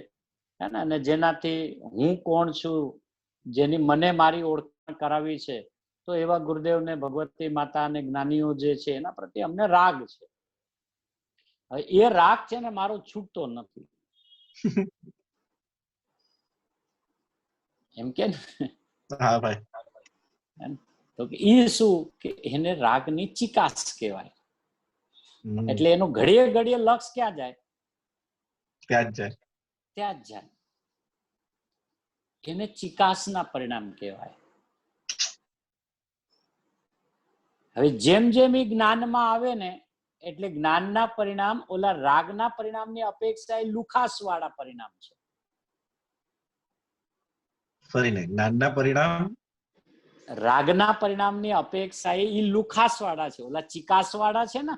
અને જેનાથી હું કોણ છું, જેની મને મારી ઓળખાણ કરાવી છે, તો એવા ગુરુદેવ ને ભગવતી માતા અને જ્ઞાનીઓ જે છે એના પ્રત્યે અમને રાગ છે. હવે એ રાગ છે ને મારો છૂટતો નથી. એમ કે તો એ શું કે એને રાગની ચિકાસ કહેવાય. એટલે એનું ઘડીએ ઘડીએ લક્ષ ક્યાં જાય? ત્યાં જ જાય. એને ચિકાસના પરિણામ કહેવાય. હવે જેમ જેમ એ જ્ઞાનમાં આવે ને એટલે જ્ઞાનના પરિણામ ઓલા રાગના પરિણામની અપેક્ષા એ લુખાસ વાળા પરિણામ છે. ફરીને જ્ઞાનના પરિણામ રાગના પરિણામની અપેક્ષા એ લુખાસ વાળા છે, ઓલા ચિકાસ વાળા છે ને,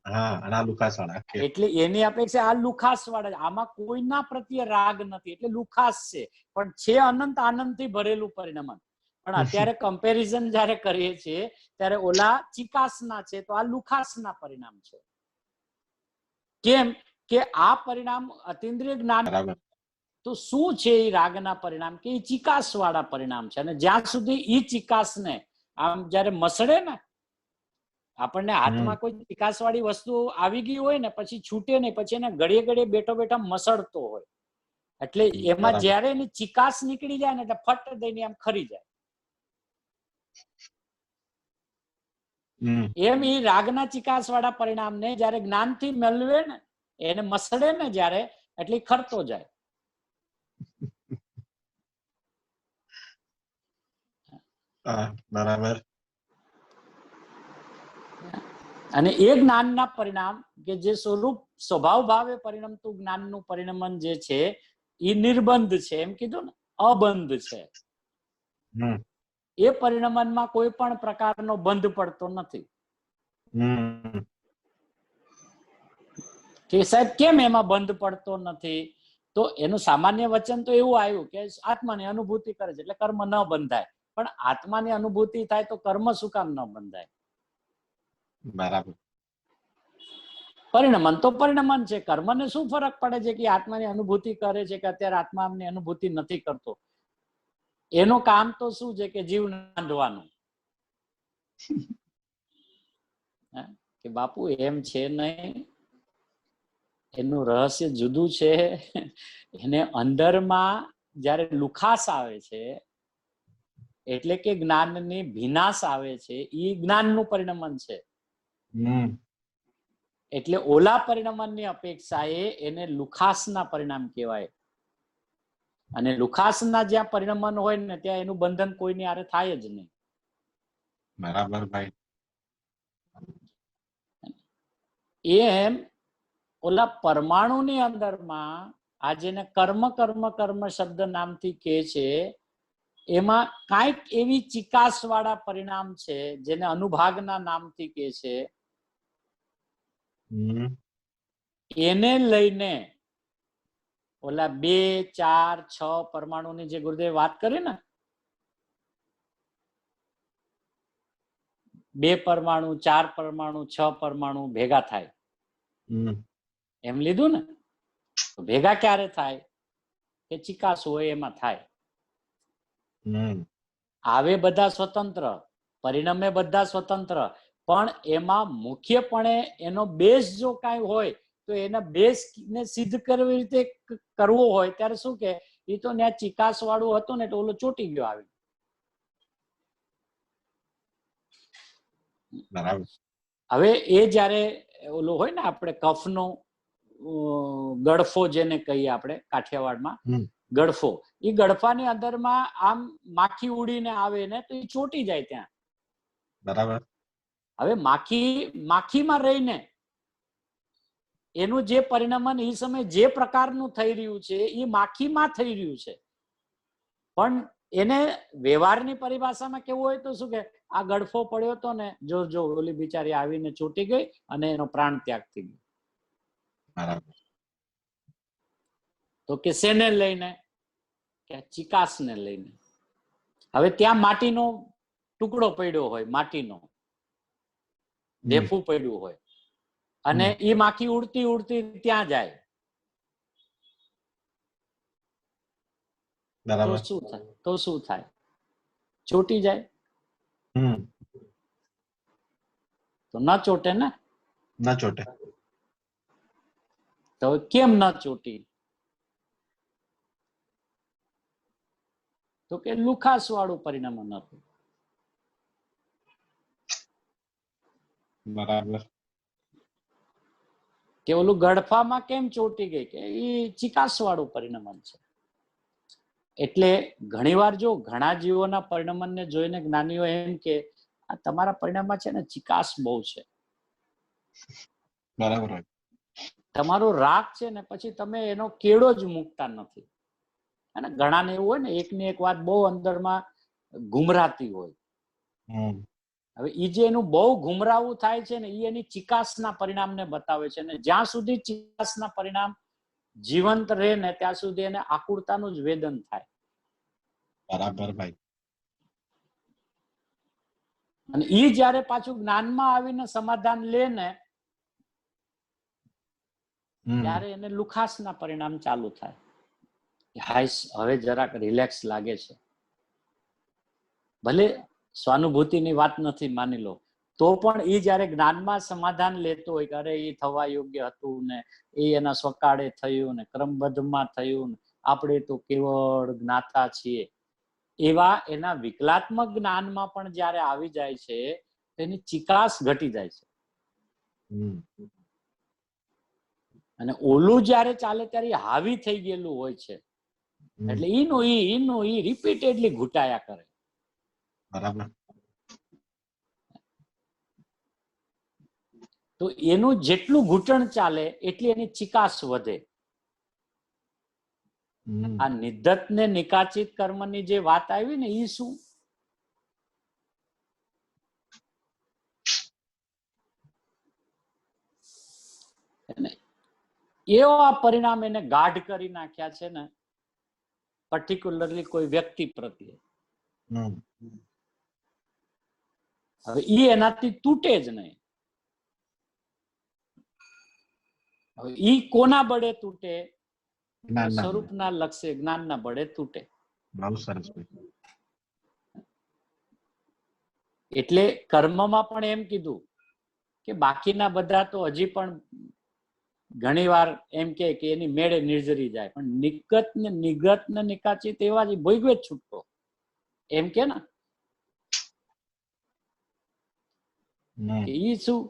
હા અને આ લુકાસવાળા કે એટલે એની અપેક્ષા આ લુખાસ વાળા છે. આમાં કોઈના પ્રત્યે રાગ નથી, એટલે લુખાસ છે, પણ છે અનંત આનંદથી ભરેલું પરિણમન. પણ અત્યારે કમ્પેરિઝન જયારે કરીએ છીએ ત્યારે ઓલા ચિકાસના છે તો આ લુખાસના પરિણામ છે. કેમ કે આ પરિણામ અતિન્દ્રિય જ્ઞાન બરાબર તો શું છે એ રાગના પરિણામ કે એ ચિકાસ વાળા પરિણામ છે. અને જ્યાં સુધી એ ચિકાસને આમ જયારે મસળે ને, આપણને હાથમાં કોઈ ચિકાસ વાળી વસ્તુ આવી ગઈ હોય ને પછી છૂટે નહીં, પછી એને ઘડીએ ઘડીએ બેઠો બેઠા મસળતો હોય, એટલે એમાં બરાબર જયારે એની ચિકાસ નીકળી જાય ને એટલે ફટ દઈને આમ ખરી જાય. એમ એ રાગના ચિકાસ વાળા પરિણામને જયારે જ્ઞાનથી મેળવે ને, એને મસળે ને જયારે, એટલે ખરતો જાય. બરાબર અને એ જ્ઞાનના પરિણામ કે જે સ્વભાવ ભાવે પરિણમતું જ્ઞાનનું પરિણમન જે છે એ નિર્બંધ છે, એમ કીધું ને, અબંધ છે. એ પરિણમનમાં કોઈ પણ પ્રકારનો બંધ પડતો નથી. કે સાહેબ કેમ એમાં બંધ પડતો નથી? તો એનું સામાન્ય વચન તો એવું આવ્યું કે આત્માની અનુભૂતિ કરે છે એટલે કર્મ ન બંધાય. પણ આત્માની અનુભૂતિ થાય તો કર્મ શું કામ ન બંધાય? બરાબર પરિણમન તો પરિણમન છે. કર્મને શું ફરક પડે છે કે આત્માની અનુભૂતિ કરે છે કે અત્યારે આત્માની અનુભૂતિ નથી કરતો? એનું કામ તો શું છે કે જીવ નાંધવાનું. કે બાપુ એમ છે નહીં, એનું રહસ્ય જુદું છે. એને અંદરમાં જયારે લુખાસ આવે છે એટલે કે જ્ઞાનની ભીનાશ આવે છે, એ જ્ઞાનનું પરિણમન છે. એટલે ઓલા પરિણમનની અપેક્ષાએ એને લુખાસના પરિણામ કહેવાય. અને લુખાસના જ્યાં પરિણમન હોય ને ત્યાં એનું બંધન કોઈની હારે થાય જ નહીં. બરાબર ભાઈ. એમ ઓલા પરમાણુની અંદરમાં આ જેને કર્મ કર્મ કર્મ શબ્દ નામથી કહે છે, એમાં કાંઈક એવી ચિકાસ વાળા પરિણામ છે જેને અનુભાગના નામથી કહે છે. એને લઈને ઓલા 2, 4, 6 પરમાણુની જે ગુરુદેવ વાત કરી ને, 2 પરમાણુ, 4 પરમાણુ, 6 પરમાણુ ભેગા થાય એમ લીધું ને. ભેગા ક્યારે થાય? કે ચિકાસ હોય એમાં થાય. આવે બધા સ્વતંત્ર, પરિણમે બધા સ્વતંત્ર, પણ એમાં મુખ્યપણે એનો બેઝ જો કાંઈ હોય તો એના બેઝ ને સિદ્ધ કરવી રીતે કરવો હોય ત્યારે શું કે એ તો ત્યાં ચિકાસ વાળું હતું ને તો ઓલો ચોટી ગયો આવી. હવે એ જયારે ઓલો હોય ને આપણે કફનો ગળફો જેને કહીએ આપણે કાઠિયાવાડમાં, ગળફો, એ ગળફાની અંદરમાં આમ માખી ઉડીને આવે ને તો એ ચોટી જાય ત્યાં. બરાબર. હવે માખીમાં રહીને એનું જે પરિણમન એ સમય જે પ્રકારનું થઈ રહ્યું છે એ માખીમાં થઈ રહ્યું છે. પણ એને વ્યવહારની પરિભાષામાં કેવું હોય તો શું કે આ ગળફો પડ્યો હતો ને, જો ઓલી બિચારી આવીને ચોટી ગઈ અને એનો પ્રાણ ત્યાગ થઈ ગયો. તો કે શેને લઈને? કે ચિકાસને લઈને. હવે ત્યાં માટીનો ટુકડો પડ્યો હોય, માટીનો ઢેફું પડ્યું હોય, અને એ માખી ઉડતી ઉડતી ત્યાં જાય તો શું થાય? ચોટી જાય. તો ના ચોટે ને? ના ચોટે. તો કેમ ના ચોટી? તો કે લુખાસ વાળું પરિણમન હતું. બરાબર. કે ઓલું ગળફામાં કેમ ચોટી ગઈ? કે એ ચિકાસ વાળું પરિણમન છે. એટલે ઘણીવાર જો ઘણા જીવોના પરિણમનને જોઈને જ્ઞાનીઓ એમ કે આ તમારા પરિણામમાં છે ને ચિકાસ બહુ છે. બરાબર. તમારો રાગ છે ને પછી તમે એનો કેળો જ મૂકતા નથી. અને ઘણાને એવું હોય ને, એકની એક વાત બહુ અંદરમાં ગુમરાતી હોય. હવે એ જે એનું બહુ ગુમરાવું થાય છે ને, એ એની ચિકાસના પરિણામને બતાવે છે. અને જ્યાં સુધી ચિકાસના પરિણામ જીવંત રહે ને ત્યાં સુધી એને આકુળતાનું જ વેદન થાય. બરાબર ભાઈ. અને એ જયારે પાછું જ્ઞાનમાં આવીને સમાધાન લે ને ત્યારે એને લુખાસના પરિણામ ચાલુ થાય. હાઈસ, હવે જરાક રિલેક્સ લાગે છે. ભલે સ્વાનુભૂતિની વાત નથી, માની લો, તો પણ એ જયારે જ્ઞાનમાં સમાધાન લેતો હોય કે અરે એ થવા યોગ્ય હતું ને, એ એના સ્વકાળે થયું ને, ક્રમબદ્ધમાં થયું ને, આપણે તો કેવળ જ્ઞાતા છીએ, એવા એના વિકલાત્મક જ્ઞાનમાં પણ જયારે આવી જાય છે તેની ચિકાસ ઘટી જાય છે. અને ઓલું જયારે ચાલે ત્યારે હાવી થઈ ગયેલું હોય છે, એટલે ઈનું રિપીટેડલી ઘૂંટાયા કરે. બરાબર. તો એનું જેટલું ઘૂંટણ ચાલે એટલી એની ચિકાસ વધે. આ નિધત ને નિકાચિત કર્મની જે વાત આવી ને, એ શું? એવા પરિણામ એને ગાઢ કરી નાખ્યા છે ને, પર્ટિક્યુલરલી કોઈ વ્યક્તિ પ્રત્યે. હવે એ એનાથી તૂટે જ નહીં. હવે ઈ કોના બળે તૂટે? સ્વરૂપના લક્ષ્ય જ્ઞાનના બળે તૂટે. બહુ સરસ. એટલે કર્મમાં પણ એમ કીધું કે બાકીના બધા તો હજી પણ ઘણી વાર એમ કે એની મેળે નિર્જરી જાય, પણ નિગત ને નિકાચિત એવા જ ભોગવે જ છૂટતો એમ કે ને. ઈ શું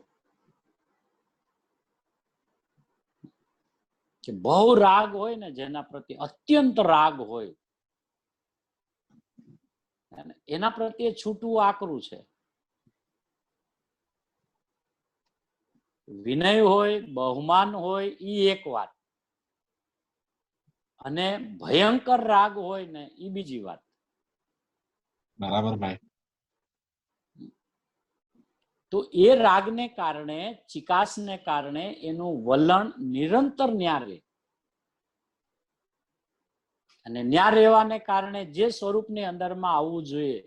કે બહુ રાગ હોય ને, જેના પ્રત્યે અત્યંત રાગ હોય, એના પ્રત્યે છૂટવું આકરું છે. વિનય હોય, બહુમાન હોય, ઈ એક વાત, અને ભયંકર રાગ હોય ને, ઈ બીજી વાત. બરાબર ભાઈ. તો એ રાગને કારણે, ચિકાસને કારણે એનું વલણ નિરંતર ન્યા રહે. અને ન્યા રહેવાને કારણે જે સ્વરૂપની અંદરમાં આવવું જોઈએ,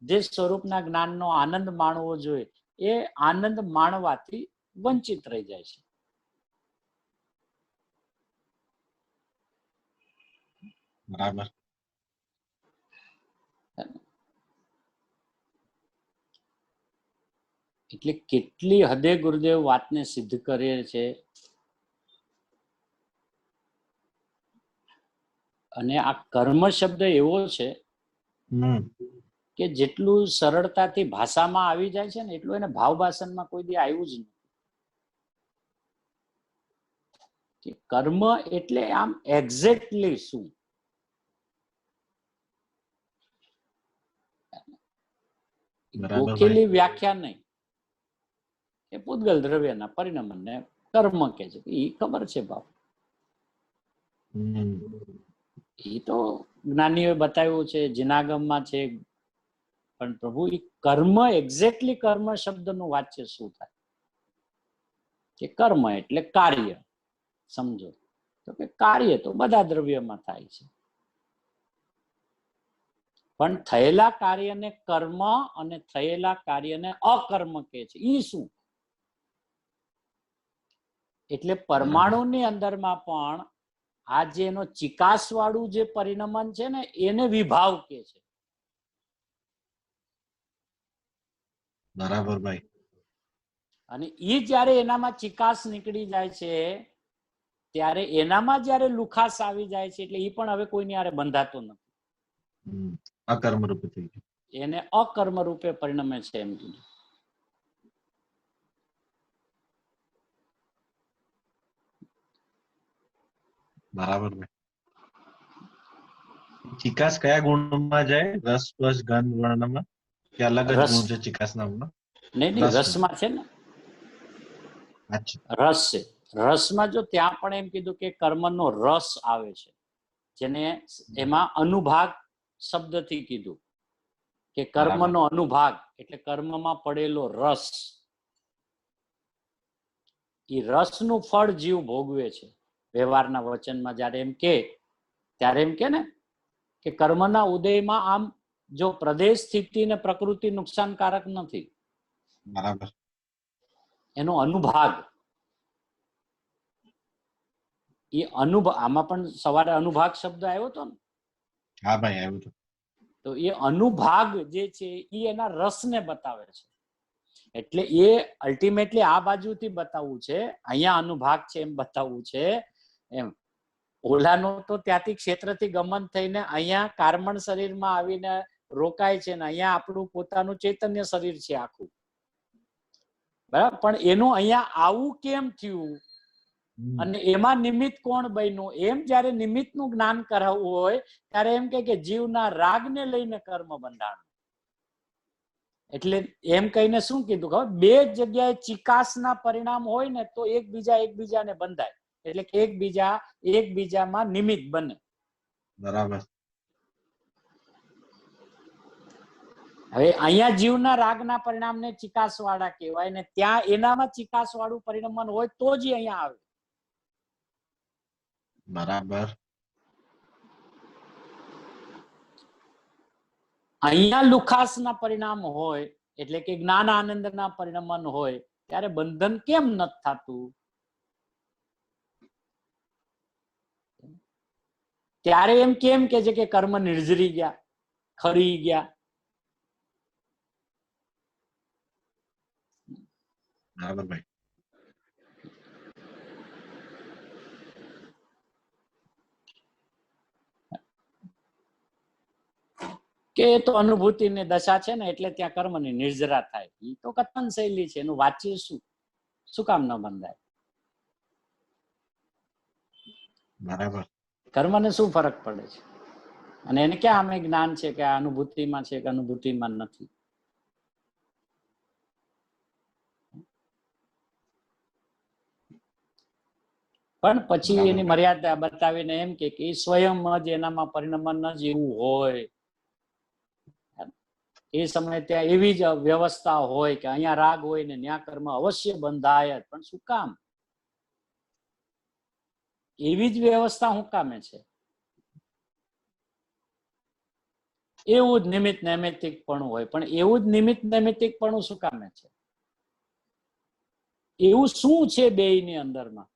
જે સ્વરૂપના જ્ઞાનનો આનંદ માણવો જોઈએ, એ આનંદ માણવાથી વંચિત રહી જાય છે. બરાબર. એટલે કેટલી હદે ગુરુદેવ વાતને સિદ્ધ કરે છે. અને આ કર્મ શબ્દ એવો છે કે જેટલું સરળતાથી ભાષામાં આવી જાય છે ને, એટલું એને ભાવભાષણમાં કોઈ દી આવ્યું જ નથી. કે કર્મ એટલે આમ એક્ઝેક્ટલી શું? ગોખેલી વ્યાખ્યા નહીં. એ પૂતગલ દ્રવ્યના પરિણમને કર્મ કે છે, એ ખબર છે ભાવ. એ તો જ્ઞાનીઓએ બતાવ્યું છે, જીનાગમમાં છે. પણ પ્રભુ, એ કર્મ એક્ઝેક્ટલી કર્મ શબ્દનું વાચ્ય શું થાય? કે કર્મ એટલે કાર્ય. સમજો તો કે કાર્ય તો બધા દ્રવ્યમાં થાય છે, પણ થયેલા કાર્યને કર્મ અને થયેલા કાર્યને અકર્મ કે છે. ઈ શું? એટલે પરમાણુની અંદરમાં પણ આ જે એનો ચિકાસ વાળું જે પરિણમન છે ને, એને વિભાવ કે છે. બરાબર ભાઈ. અને ઈ જયારે એનામાં ચિકાસ નીકળી જાય છે, ત્યારે એનામાં જયારે લુખાસ આવી જાય છે, એટલે એ પણ હવે કોઈની હારે બંધાતો નથી. અકર્મ રૂપે થઈ ગયું. એને અકર્મ રૂપે પરિણમે છે એમ કીધું. બરાબર. ચિકાસ કયા ગુણમાં જાય? રસ, સ્પર્શ, ગંધ, વર્ણમાં કે અલગ જ ગુણ છે ચિકાસના ગુણ? નહીં, રસમાં છે ને. રસ છે. રસમાં જો ત્યાં પણ એમ કીધું કે કર્મનો રસ આવે છે. જેને એમાં અનુભાગ શબ્દથી કીધું કે કર્મનો અનુભાગ એટલે કર્મમાં પડેલો રસ. એ રસનું ફળ જીવ ભોગવે છે. વ્યવહારના વચનમાં જયારે એમ કે ત્યારે એમ કે ને કે કર્મના ઉદયમાં આમ જો પ્રદેશ સ્થિતિ ને પ્રકૃતિ નુકસાનકારક નથી. બરાબર. એનો અનુભાગ એ આમાં પણ સવારે અનુભાગ શબ્દ આવ્યો હતો ને. હા ભાઈ, આવ્યું હતું. તો એ અનુભાગ જે છે એ એના રસને બતાવે છે. એટલે એ અલ્ટિમેટલી આ બાજુથી બતાવવું છે, અહીંયા અનુભાગ છે એમ બતાવવું છે. એમ ઓલાનો તો ત્યાંથી ક્ષેત્રથી ગમન થઈને અહીંયા કાર્મણ શરીરમાં આવીને રોકાય છે ને અહીંયા આપણું પોતાનું ચૈતન્ય શરીર છે આખું. બરાબર, પણ એનું અહીંયા આવું કેમ થયું અને એમાં નિમિત્ત કોણ બન્યું, એમ જયારે નિમિત્તનું જ્ઞાન કરાવવું હોય ત્યારે એમ કે જીવના રાગને લઈને કર્મ બંધાણ. એટલે એમ કહીને શું કીધું ખબર, બે જગ્યાએ ચિકાસના પરિણામ હોય ને તો એકબીજાને બંધાય, એટલે કે એકબીજામાં નિમિત્ત બને. બરાબર. હવે અહીંયા જીવના રાગના પરિણામને ચિકાસ વાળા કહેવાય ને ત્યાં એનામાં ચિકાસ વાળું પરિણામ હોય તો જ અહીંયા આવે. બરાબર. અહીંયા લુખાસના પરિણામ હોય એટલે કે જ્ઞાન આનંદના પરિણામ હોય ત્યારે બંધન કેમ નથી થતું? ત્યારે એમ કેમ કે છે કે કર્મ નિર્જરી ગયા, ખરી ગયા. બરાબર ભાઈ. કે એ તો અનુભૂતિની દશા છે ને એટલે ત્યાં કર્મની નિર્જરા થાય. એ તો કથન શૈલી છે, એનું વાંચીએ શું કામ ન બંધાય? બરાબર. કર્મને શું ફરક પડે છે? અને એને ક્યાં અમે જ્ઞાન છે કે આ અનુભૂતિમાં છે કે અનુભૂતિમાં નથી? પણ પછી એની મર્યાદા બતાવીને એમ કે સ્વયં જ એનામાં પરિણમન જ એવું હોય. એ સમયે ત્યાં એવી જ વ્યવસ્થા હોય કે અહીંયા રાગ હોય ને ત્યાં કર્મ અવશ્ય બંધાય. પણ શું કામ? એવી જ વ્યવસ્થા શું કામે છે? એવું જ નિમિત્ત નૈમિત્તિકપણું હોય, પણ એવું જ નિમિત્ત નૈમિત્તિકપણું શું કામે છે? એવું શું છે બેયની અંદરમાં?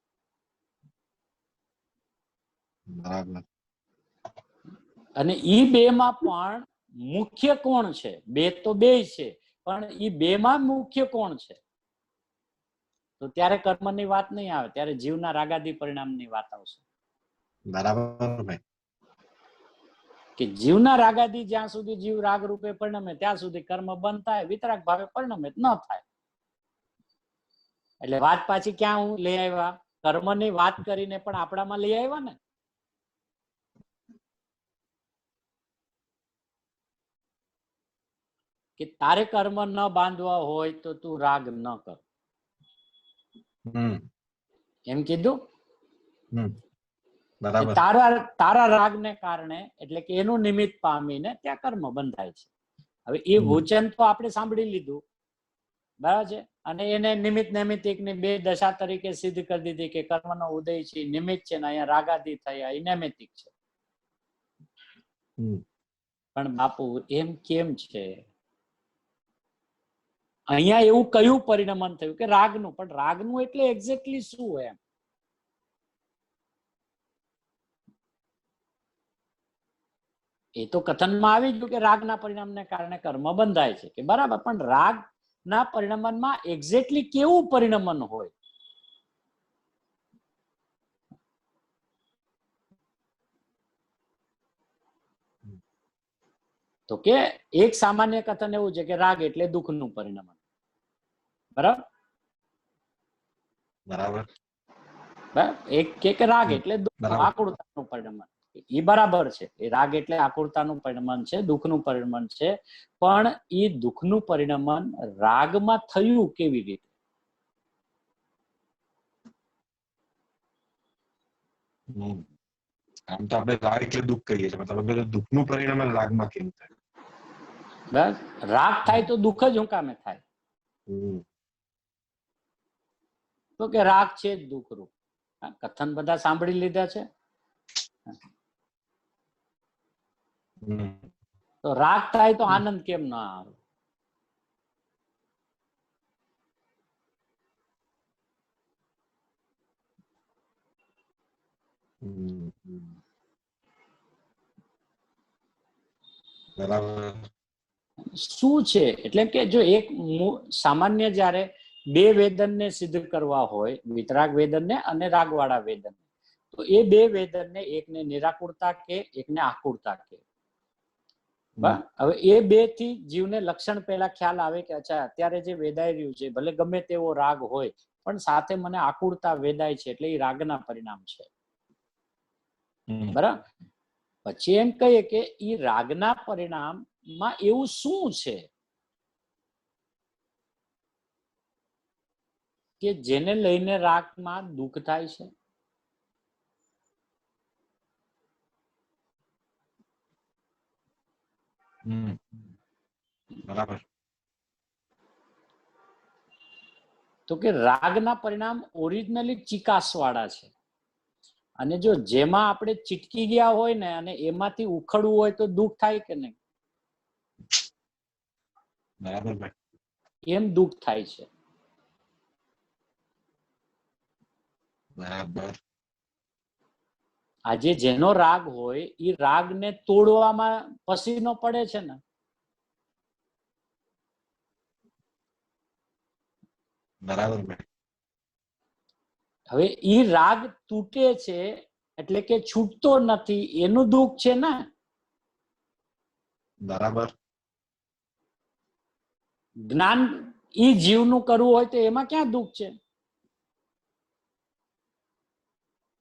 બરાબર. અને ઈ બે માં પણ મુખ્ય કોણ છે? બે તો બે છે, પણ ઈ બે માં મુખ્ય કોણ છે? તો ત્યારે કર્મની વાત નહીં આવે, ત્યારે જીવના રાગાદી પરિણામની વાત આવશે. બરાબર ભાઈ. કે જીવના રાગાદી જ્યાં સુધી જીવ રાગ રૂપે પરિણમે ત્યાં સુધી કર્મ બંધ થાય, વિતરાગ ભાવે પરિણમે ન થાય. એટલે વાત પાછી ક્યાં હું લઈ આવ્યા? કર્મની વાત કરીને પણ આપણામાં લઈ આવ્યા ને. કે તારે કર્મ ન બાંધવા હોય તો તું રાગ ન કર, એમ કીધું. બરાબર. તારા રાગને કારણે એટલે કે એનું નિમિત્ત પામીને ત્યાં કર્મ બંધાય છે. હવે એ વચન તો આપણે સાંભળી લીધું, બરાબર છે. અને એને નિમિત્ત નૈમિત્તિકની બે દશા તરીકે સિદ્ધ કરી દીધી કે કર્મનો ઉદય છે નિમિત્ત છે ને અહીંયા રાગાદી થયા એ નૈમિત્તિક છે. પણ બાપુ એમ કેમ છે? અહીંયા એવું કયું પરિણમન થયું કે રાગનું? પણ રાગનું એટલે એક્ઝેક્ટલી શું એમ? એ તો કથનમાં આવી ગયું કે રાગના પરિણામને કારણે કર્મ બંધાય છે, કે બરાબર. પણ રાગના પરિણમનમાં એક્ઝેક્ટલી કેવું પરિણમન હોય? તો કે એક સામાન્ય કથન એવું છે કે રાગ એટલે દુઃખનું પરિણમન. બરાબર બરાબર. એક કે રાગ એટલે આકુળતાનું પરિણમન. એ બરાબર છે, એ રાગ એટલે આકુળતાનું પરિણમન છે, દુઃખનું પરિણમન છે. પણ એ દુઃખનું પરિણમન રાગમાં થયું કેવી રીતે? આમ તો આપણે રાગ એટલે દુઃખ કહીએ છીએ, મતલબ આપણે દુઃખનું પરિણામ રાગમાં કેમ થાય? બસ રાગ થાય તો દુઃખ જ હું કામે થાય? તો કે રાગ છે જ દુઃખરૂપ. કથન બધા સાંભળી લીધા છે. તો રાગ થાય તો આનંદ કેમ ના આવે? બરાબર. શું છે એટલે કે જો એક સામાન્ય જ્યારે બે વેદનને સિદ્ધ કરવા હોય, વિતરાગ વેદનને અને રાગવાળા વેદન, તો એ બે વેદનને એકને નિરાકુરતા કે એકને આકુરતા કે. હવે એ બે થી જીવને લક્ષણ પહેલા ખ્યાલ આવે કે અચ્છા અત્યારે જે વેદાઈ રહ્યું છે ભલે ગમે તેવો રાગ હોય પણ સાથે મને આકુરતા વેદાય છે એટલે એ રાગના પરિણામ છે. બરાબર. પછી એમ કહીએ કે એ રાગના પરિણામમાં એવું શું છે કે જેને લઈને રાગમાં દુઃખ થાય છે? બરાબર. તો કે રાગના પરિણામ ઓરિજિનલી ચિકાસ વાળા છે, અને જો જેમાં આપણે ચીટકી ગયા હોય ને અને એમાંથી ઉખડવું હોય તો દુઃખ થાય કે નહીં? બરાબર ભાઈ. એમ દુઃખ થાય છે. બરાબર. આજે જેનો રાગ હોય એ રાગને તોડવામાં પસીનો પડે છે ને. બરાબર ભાઈ. હવે એ રાગ તૂટે છે એટલે કે છૂટતો નથી એનું દુઃખ છે ને. બરાબર. જ્ઞાન ઈ જીવનું કરવું હોય તો એમાં ક્યાં દુઃખ છે?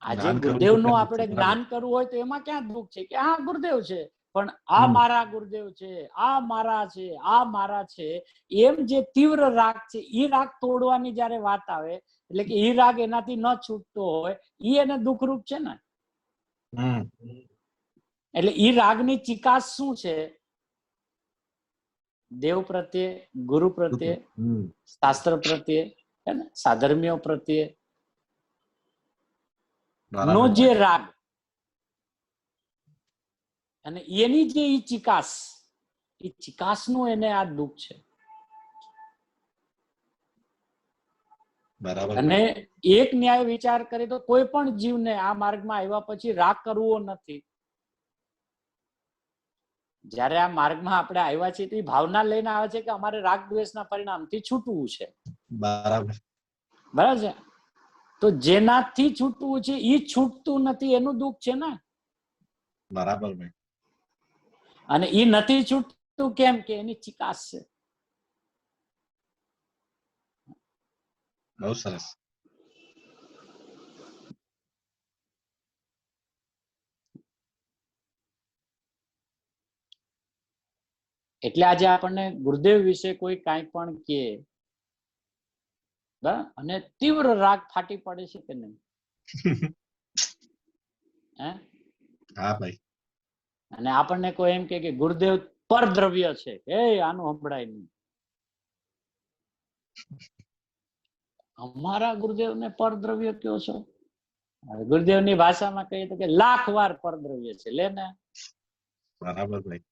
આજે ગુરુદેવનું આપણે જ્ઞાન કરવું હોય તો એમાં ક્યાં દુઃખ છે? કે હા ગુરુદેવ છે પણ આ મારા ગુરુદેવ છે, આ મારા છે, આ મારા છે, એમ જે તીવ્ર રાગ છે એ રાગ તોડવાની જયારે વાત આવે એટલે કે એ રાગ એનાથી ન છૂટતો હોય એ એને દુઃખરૂપ છે ને. એટલે ઈ રાગની ચિકાસ શું છે? દેવ પ્રત્યે, ગુરુ પ્રત્યે, શાસ્ત્ર પ્રત્યે, સાધર્મીઓ પ્રત્યે નો જે રાગ અને એની જે ઈ ચિકાસ નું એને આ દુઃખ છે. અને એક ન્યાય વિચાર કરે તો કોઈ પણ જીવને આ માર્ગમાં આવ્યા પછી રાગ કરવો નથી. જયારે આ માર્ગમાં આપણે આવ્યા છીએ તો એ ભાવના લઈને આવે છે કે અમારે રાગ દ્વેષના પરિણામથી છૂટવું છે. બરાબર. બરાબર છે. તો જેનાથી છૂટવું છે એ છૂટતું નથી એનું દુઃખ છે ને. બરાબર ભાઈ. અને એ નથી છૂટતું કેમ? કે એની ચિકાસ છે. બહુ સરસ. એટલે આજે આપણને ગુરુદેવ વિશે કોઈ કાંઈ પણ કે અને તીવ્ર રાગ ફાટી પડે છે કે નહીં? હા ભાઈ. અને આપણને કોઈ એમ કે ગુરુદેવ પરદ્રવ્ય છે, એ આનું સંભળાય નહીં. અમારા ગુરુદેવને પરદ્રવ્ય કયો છો? ગુરુદેવની ભાષામાં કહીએ તો કે લાખ વાર પરદ્રવ્ય છે. લે ને. બરાબર ભાઈ.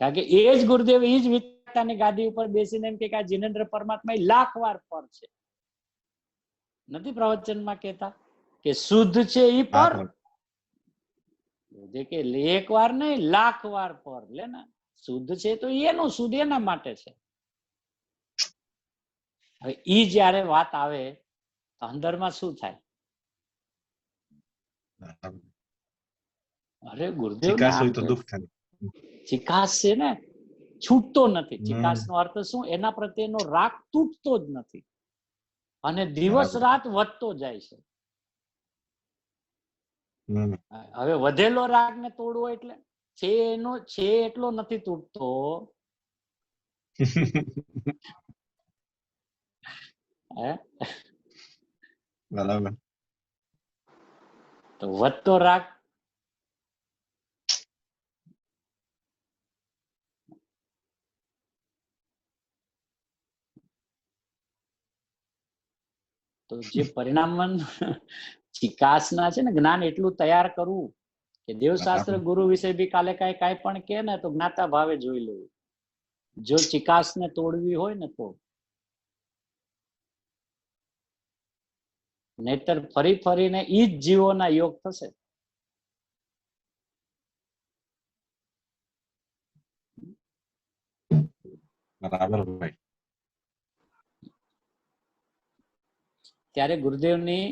કારણ કે એ જ ગુરુદેવ એ જ વિચારતાની ગાદી ઉપર બેસીને એમ કે આ જીનેન્દ્ર પરમાત્મા લાખ વાર પર છે. નથી પ્રવચનમાં કહેતા કે શુદ્ધ છે ઈ પર? કે એક વાર નહીં લાખ વાર પર. લે ને. શુદ્ધ છે તો એનું શુદ્ધ એના માટે છે. હવે ઈ જયારે વાત આવે તો અંદરમાં શું થાય? અરે ગુરુદેવ ચિકાસ છે ને, છૂટતો નથી. ચિકાસ નો અર્થ શું? એના પ્રત્યેનો રાગ તૂટતો જ નથી અને દિવસ રાત વધતો જાય છે. હવે વધેલો રાગ ને તોડવો એટલે છે એનો છે એટલો નથી તૂટતો. બરાબર. તો વધતો રાગ તો જે પરિણામન ચિકાસના છે ને જ્ઞાન એટલું તૈયાર કરવું કે દેવશાસ્ત્ર ગુરુ વિશે બી કાલે કાંઈ પણ કે ને તો જ્ઞાતા ભાવે જોઈ લેવું. જો ચિકાસને તોડવી હોય ને તો, નહીતર ફરી ફરીને ઈ જ જીવોના યોગ થશે. બરાબર ભાઈ. ત્યારે ગુરુદેવની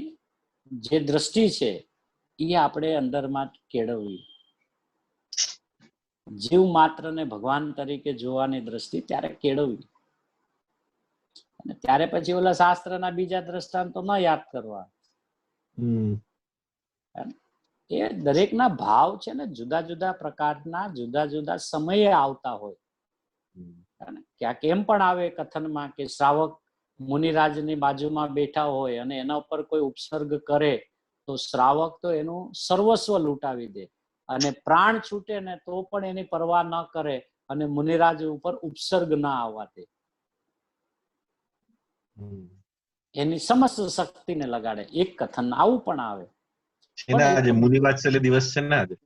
જે દ્રષ્ટિ છે એ આપણે અંદરમાં કેળવવી. જીવ માત્રને ભગવાન તરીકે જોવાની દ્રષ્ટિ ત્યારે કેળવવી. અને ત્યારે પછી ઓલા શાસ્ત્રના બીજા દ્રષ્ટાંતો ન યાદ કરવા. એ દરેકના ભાવ છે ને જુદા જુદા પ્રકારના જુદા જુદા સમયે આવતા હોય. ક્યાંક એમ પણ આવે કથનમાં કે શ્રાવક મુનિરાજની બાજુમાં બેઠા હોય અને એના ઉપર કોઈ ઉપસર્ગ કરે તો શ્રાવક તો એનું સર્વસ્વ લૂંટાવી દે અને પ્રાણ છૂટે ને તો પણ એની પરવા ન કરે અને મુનિરાજ ઉપર ઉપસર્ગ ના આવવા દે. એની સમસ્ત શક્તિને લગાડે. એક કથન આવું પણ આવે. આજે મુનિ વાત્સલ્ય દિવસ છે ને આજે.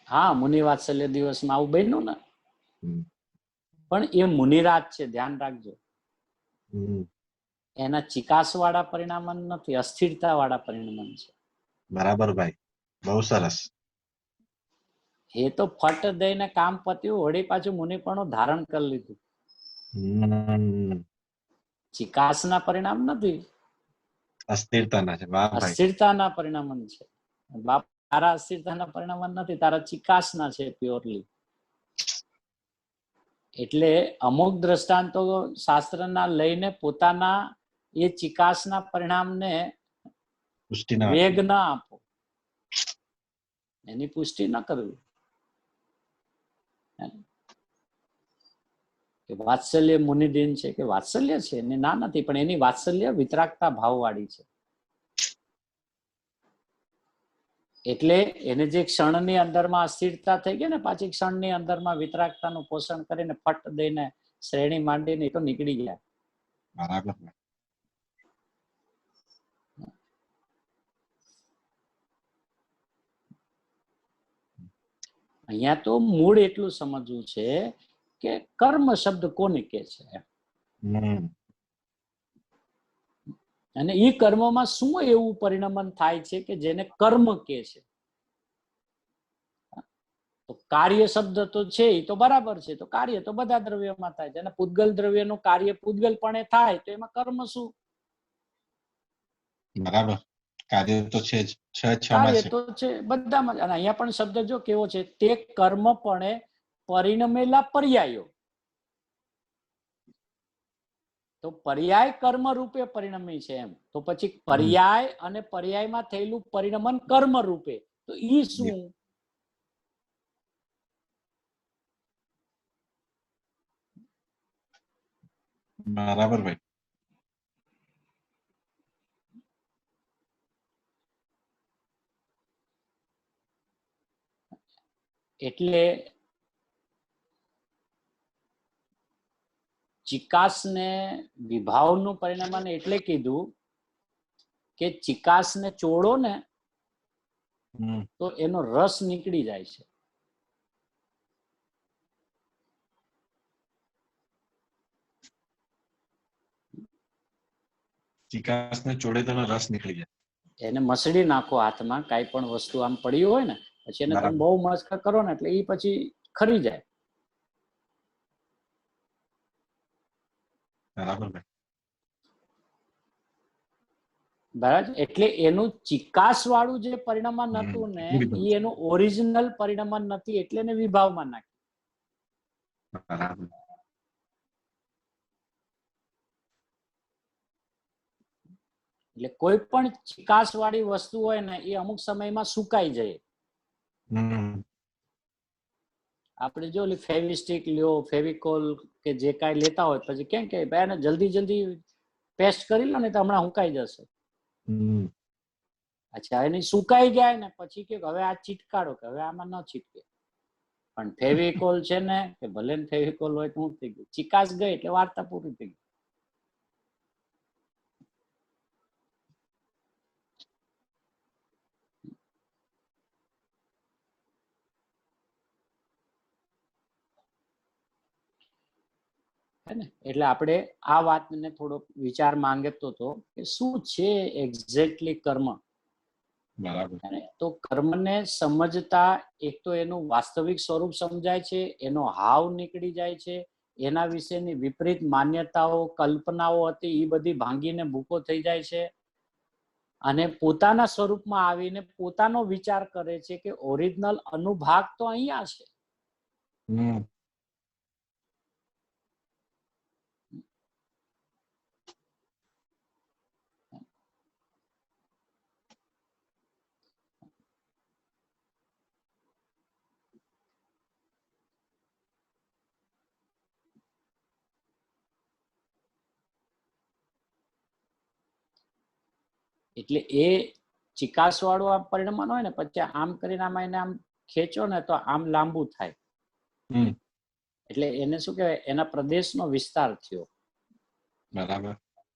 હા, મુનિ વાત્સલ્ય દિવસમાં આવું બન્યું ને. પણ એ મુનિરાજ છે, ધ્યાન રાખજો. એના ચિકાસ વાળા પરિણામન નથી, અસ્થિરતા વાળા પરિણામન છે. બરાબર ભાઈ, બહુ સરસ. એ તો ફટ દઈને કામ પત્યું, વળી પાછું મુનિપણું ધારણ કરી લીધું. ચિકાસના પરિણામ નથી, અસ્થિરતાના છે. વાહ ભાઈ. અસ્થિરતાના પરિણામન છે. બાપ, તારા અસ્થિરતાના પરિણામન નથી, તારા ચિકાસના છે પ્યોરલી. એટલે અમુક દ્રષ્ટાંતો શાસ્ત્રના લઈને પોતાના એ ચિકાસના પરિણામને વેગ ના આપો, એની પુષ્ટિ ન કરવી. કે વાત્સલ્ય મુનિદિન છે કે વાત્સલ્ય છે એને ના નથી, પણ એની વાત્સલ્ય વિતરાગતા ભાવવાળી છે. એટલે એને જે ક્ષણની અંદરમાં અસ્થિરતા થઈ ગઈ ને, પાછી ક્ષણની અંદરમાં વિતરાગતાનું પોષણ કરીને ફટ દઈને શ્રેણી માંડીને એ તો નીકળી ગયા. બરાબર. અહીંયા તો મૂળ એટલું સમજવું છે કે કર્મ શબ્દ કોને કે છે, અને એ કર્મમાં શું એવું પરિણમન થાય છે કે જેને કર્મ કે છે. તો કાર્ય શબ્દ તો છે એ તો બરાબર છે, તો કાર્ય તો બધા દ્રવ્યોમાં થાય છે, અને પૂતગલ દ્રવ્યનું કાર્ય પૂતગલપણે થાય તો એમાં કર્મ શું? બરાબર, કાર્ય તો છે જ, કાર્ય તો છે બધામાં. અને અહીંયા પણ શબ્દ જો કેવો છે, તે કર્મપણે પરિણમેલા પર્યાયો. તો પર્યાય કર્મ રૂપે પરિણમી છે એમ. તો પછી પર્યાય અને પર્યાયમાં થયેલું પરિણમન કર્મ રૂપે, તો ઈ શું? બરાબર ભાઈ. એટલે ચિકાસને વિભાવનું પરિણામન એટલે કીધું કે ચિકાસને ચોળો ને તો એનો રસ નીકળી જાય છે. ચિકાસને ચોળે તો રસ નીકળી જાય. એને મસળી નાખો હાથમાં, કાંઈ પણ વસ્તુ આમ પડી હોય ને, પછી એને તમે બહુ મસ્કા કરો ને એટલે એ પછી ખરી જાય. બરાબર. એટલે એનું ચિકાસ વાળું જે પરિણામન હતું ને, એ એનું ઓરિજિનલ પરિણામન નથી, એટલે એને વિભાવમાં નાખ્યું. એટલે કોઈ પણ ચિકાસ વાળી વસ્તુ હોય ને, એ અમુક સમયમાં સુકાઈ જાય. આપણે જો ફેવિસ્ટિક લ્યો, ફેવિકોલ કે જે કાંઈ લેતા હોય, પછી કેમ કે ભાઈ જલ્દી જલ્દી પેસ્ટ કરી લો ને તો હમણાં સુકાઈ જશે. અચ્છા, એની સુકાઈ જાય ને પછી કે હવે આ ચીટકાડો, કે હવે આમાં ન ચીટકે. પણ ફેવિકોલ છે ને, કે ભલે ફેવિકોલ હોય તો શું થઈ ગયું, ચિકાસ ગઈ એટલે વાર્તા પૂરી થઈ ગઈ. હે ને? એટલે આપણે આ વાતને થોડો વિચાર માંગતો હતો કે શું છે એક્ઝેક્ટલી કર્મ. બરાબર. તો કર્મને સમજતા એક તો એનું વાસ્તવિક સ્વરૂપ સમજાય છે, એનો હાવ નીકળી જાય છે, એના વિશેની વિપરીત માન્યતાઓ કલ્પનાઓ હતી એ બધી ભાંગીને ભૂકો થઈ જાય છે, અને પોતાના સ્વરૂપમાં આવીને પોતાનો વિચાર કરે છે કે ઓરિજિનલ અનુભાગ તો અહીંયા છે. એટલે એ ચિકાસ વાળું આ પરિણામ હોય ને, પછી આમ કરીને આમાં એને આમ ખેંચો ને તો આમ લાંબુ થાય. એટલે એને શું કહેવાય, એના પ્રદેશનો વિસ્તાર થયો. બરાબર.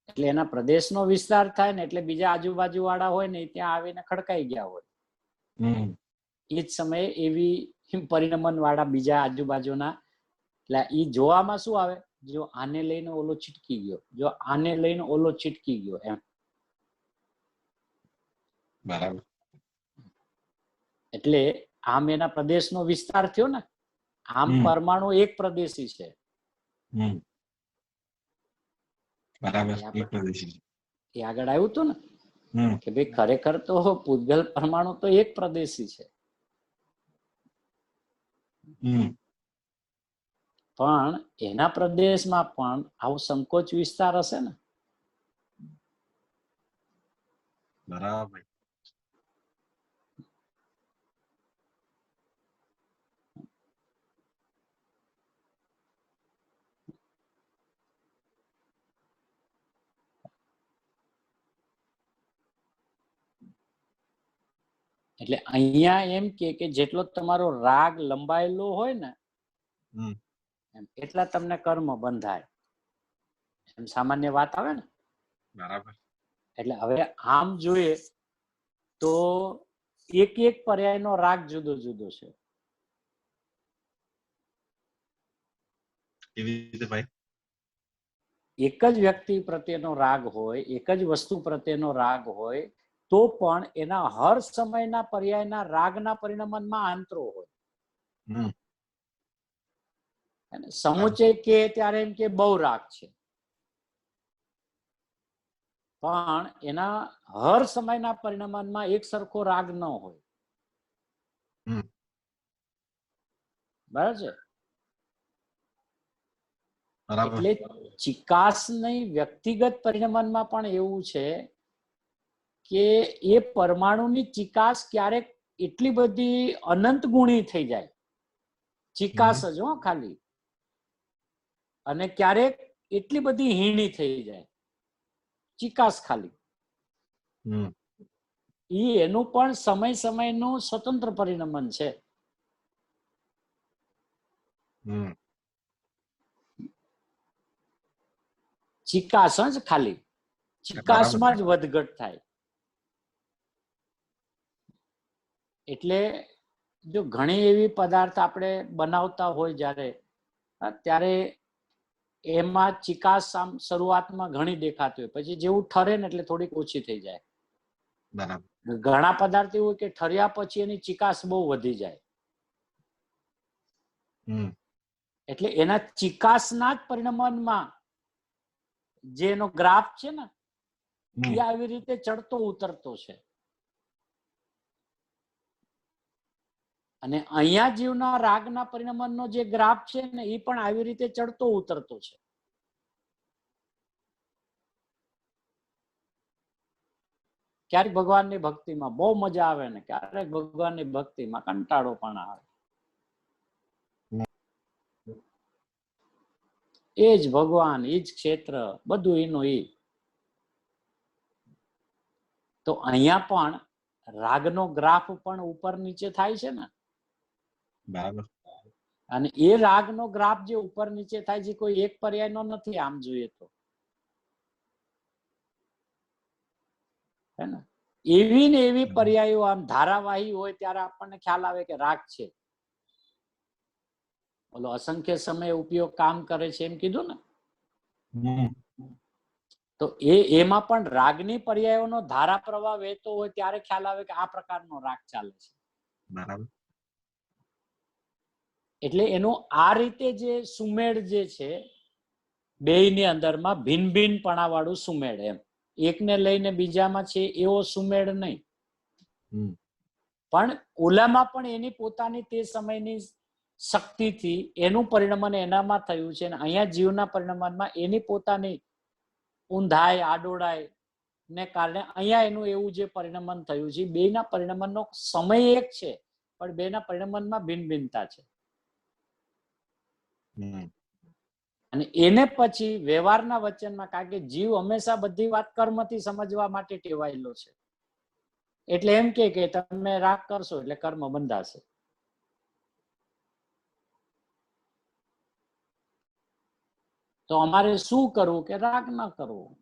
એટલે એના પ્રદેશનો વિસ્તાર થાય ને એટલે બીજા આજુબાજુ વાળા હોય ને ત્યાં આવીને ખડકાઈ ગયા હોય. એ જ સમયે એવી પરિણમન વાળા બીજા આજુબાજુના, એટલે ઈ જોવામાં શું આવે, જો આને લઈને ઓલો છિટકી ગયો, જો આને લઈને ઓલો છિટકી ગયો એમ. બરાબર. એટલે આમ એના પ્રદેશનો વિસ્તાર થયો ને, આમ પરમાણુ એક પ્રદેશી છે. બરાબર. એ આગળ આવ્યું હતું ને કે ભાઈ ખરેખર તો પૂતગલ પરમાણુ તો એક પ્રદેશી છે, પણ એના પ્રદેશમાં પણ આવો સંકોચ વિસ્તાર હશે ને. બરાબર. એટલે અહીંયા એમ કે જેટલો તમારો રાગ લંબાયેલો હોય ને એટલા તમને કર્મ બંધાય, એમ સામાન્ય વાત આવે ને. બરાબર. એટલે હવે આમ જોઈએ તો એક એક પર્યાયનો રાગ જુદો જુદો છે. કેવી રીતે ભાઈ? એક જ વ્યક્તિ પ્રત્યેનો રાગ હોય, એક જ વસ્તુ પ્રત્યેનો રાગ હોય, તો પણ એના હર સમયના પર્યાયના રાગના પરિણમનમાં આંતરો હોય. સમુચય કે ત્યારે એમ કે બહુ રાગ છે, પણ એના હર સમયના પરિણમનમાં એક સરખો રાગ ન હોય. બરાબર છે. એટલે ચિકાસની વ્યક્તિગત પરિણમનમાં પણ એવું છે કે એ પરમાણુની ચિકાસ ક્યારેક એટલી બધી અનંત ગુણી થઈ જાય, ચિકાસ જ હો ખાલી, અને ક્યારેક એટલી બધી હીણી થઈ જાય, ચિકાસ ખાલી. એનું પણ સમય સમયનું સ્વતંત્ર પરિણમન છે. ચિકાસ જ ખાલી, ચિકાસમાં જ વધઘટ થાય. એટલે જો ઘણી એવી પદાર્થ આપણે બનાવતા હોય જ્યારે, ત્યારે એમાં ચિકાસ આમ શરૂઆતમાં ઘણી દેખાતી હોય, પછી જેવું ઠરે ને એટલે થોડીક ઓછી થઈ જાય. ઘણા પદાર્થ એવું કે ઠર્યા પછી એની ચિકાસ બહુ વધી જાય. એટલે એના ચિકાસના જ પરિણમનમાં જે એનો ગ્રાફ છે ને, એ આવી રીતે ચડતો ઉતરતો છે. અને અહીંયા જીવના રાગના પરિણમનનો જે ગ્રાફ છે ને, એ પણ આવી રીતે ચડતો ઉતરતો છે. ક્યારેક ભગવાનની ભક્તિમાં બહુ મજા આવે ને ક્યારેક ભગવાનની ભક્તિમાં કંટાળો પણ આવે. એ જ ભગવાન, એ જ ક્ષેત્ર, બધું એનું એ. તો અહીંયા પણ રાગનો ગ્રાફ પણ ઉપર નીચે થાય છે ને. બરાબર. અને એ રાગનો ગ્રાફ જે ઉપર નીચે થાય છે કોઈ એક પર્યાયનો નથી આમ જોઈએ તો, હે ને. એવી ને એવી પર્યાયો આમ ધારાવાહી હોય ત્યારે આપણને ખ્યાલ આવે કે રાગ છે. ઓલો અસંખ્ય સમય ઉપયોગ કામ કરે છે એમ કીધું ને, હમ તો એમાં પણ રાગની પર્યાયોનો ધારા પ્રવાહ વહેતો હોય ત્યારે ખ્યાલ આવે કે આ પ્રકારનો રાગ ચાલે છે. બરાબર. એટલે એનો આ રીતે જે સુમેળ જે છે બેયની અંદરમાં ભિન્ન ભિન્ન પણા વાળું સુમેળ, એમ એકને લઈને બીજામાં છે એવો સુમેળ નહીં. પણ ઓલામાં પણ એની પોતાની તે સમયની શક્તિથી એનું પરિણમન એનામાં થયું છે, અને અહીંયા જીવના પરિણમનમાં એની પોતાની ઊંધાઈ આડોડાઈ ને કારણે અહીંયા એનું એવું જે પરિણમન થયું છે. બેના પરિણમનનો સમય એક છે, પણ બેના પરિણમનમાં ભિન્ન ભિન્નતા છે. અને એને પછી વ્યવહારના વચનમાં, કારણ કે જીવ હંમેશા બધી વાત કર્મથી સમજવા માટે ટેવાયેલો છે, એટલે એમ કે તમે રાગ કરશો એટલે કર્મ બંધાશે. તો અમારે શું કરવું કે રાગ ન કરવું,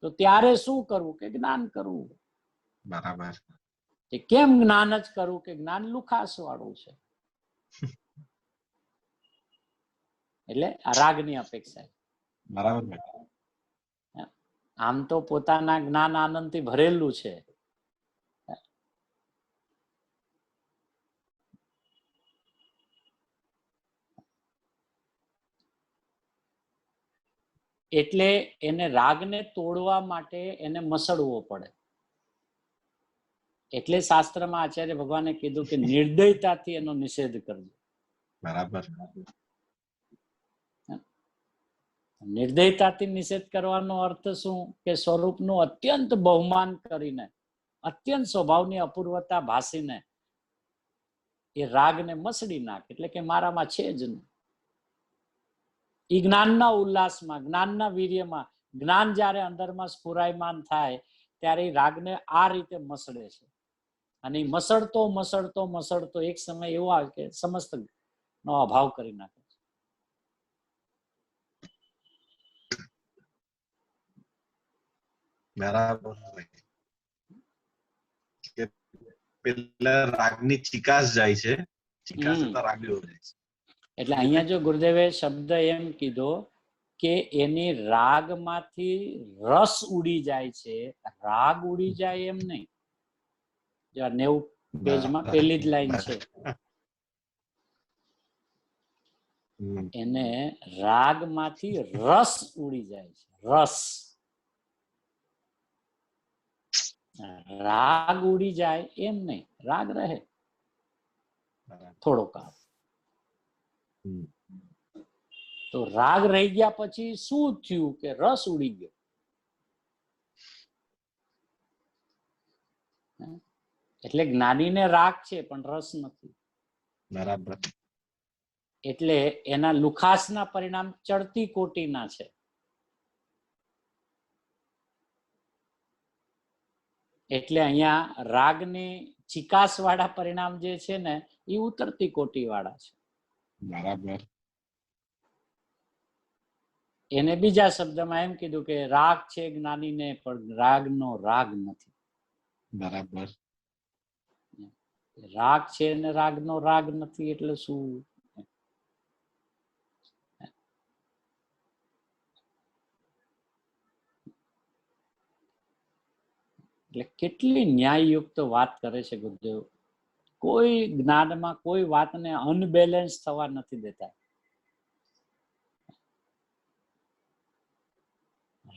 તો ત્યારે શું કરવું કે જ્ઞાન કરવું. બરાબર. કેમ જ્ઞાન જ કરવું કે જ્ઞાન લુખાસ વાળું છે, એટલે રાગની અપેક્ષા. બરાબર. આમ તો પોતાના જ્ઞાન આનંદથી ભરેલું છે, એટલે એને રાગને તોડવા માટે એને મસળવો પડે. એટલે શાસ્ત્રમાં આચાર્ય ભગવાને કીધું કે નિર્દયતાથી એનો નિષેધ કરજો. બરાબર. નિર્દયતાથી નિષેધ કરવાનો અર્થ શું કે સ્વરૂપનું અત્યંત બહુમાન કરીને, અત્યંત સ્વભાવની અપૂર્વતા ભાસીને એ રાગને મસળી નાખે, એટલે કે મારામાં છે જ નહીં. એ જ્ઞાનના ઉલ્લાસમાં, જ્ઞાનના વીર્યમાં, જ્ઞાન જ્યારે અંદરમાં સ્ફુરાયમાન થાય ત્યારે એ રાગને આ રીતે મસળે છે, અને મસળતો મસળતો મસળતો એક સમય એવો આવે કે સમસ્ત નો અભાવ કરી નાખે. બરાબર. પેલા રાગની ચિકાસ જાય છે, ચિકાસ હતા રાગીઓ જાય છે. એટલે અહીંયા જો ગુરુદેવે શબ્દ એમ કીધો કે એની રાગમાંથી રસ ઉડી જાય છે, રાગ ઉડી જાય એમ નહીં. જો 90 પેજમાં પહેલી જ લાઈન છે, એને રાગમાંથી રસ ઉડી જાય છે. રસ, રાગ ઉડી જાય એમ નહીં, રાગ રહે થોડો કાળ. તો રાગ રહી ગયા પછી શું થયું કે રસ ઉડી ગયો. એટલે જ્ઞાનીને રાગ છે પણ રસ નથી. બરાબર. એટલે એના લુખાસના પરિણામ ચડતી કોટીના છે. એટલે અહીંયા રાગની ચિકાસ વાળા પરિણામ જે છે ને એ ઉતરતી કોટી વાળા છે. બરાબર. એને બીજા શબ્દમાં એમ કીધું કે રાગ છે જ્ઞાનીને, પણ રાગનો રાગ નથી. બરાબર. રાગ છે ને રાગનો રાગ નથી એટલે શું? એટલે કેટલી ન્યાયયુક્ત વાત કરે છે ગુરુદેવ. કોઈ જ્ઞાનમાં કોઈ વાતને અનબેલેન્સ થવા નથી દેતા.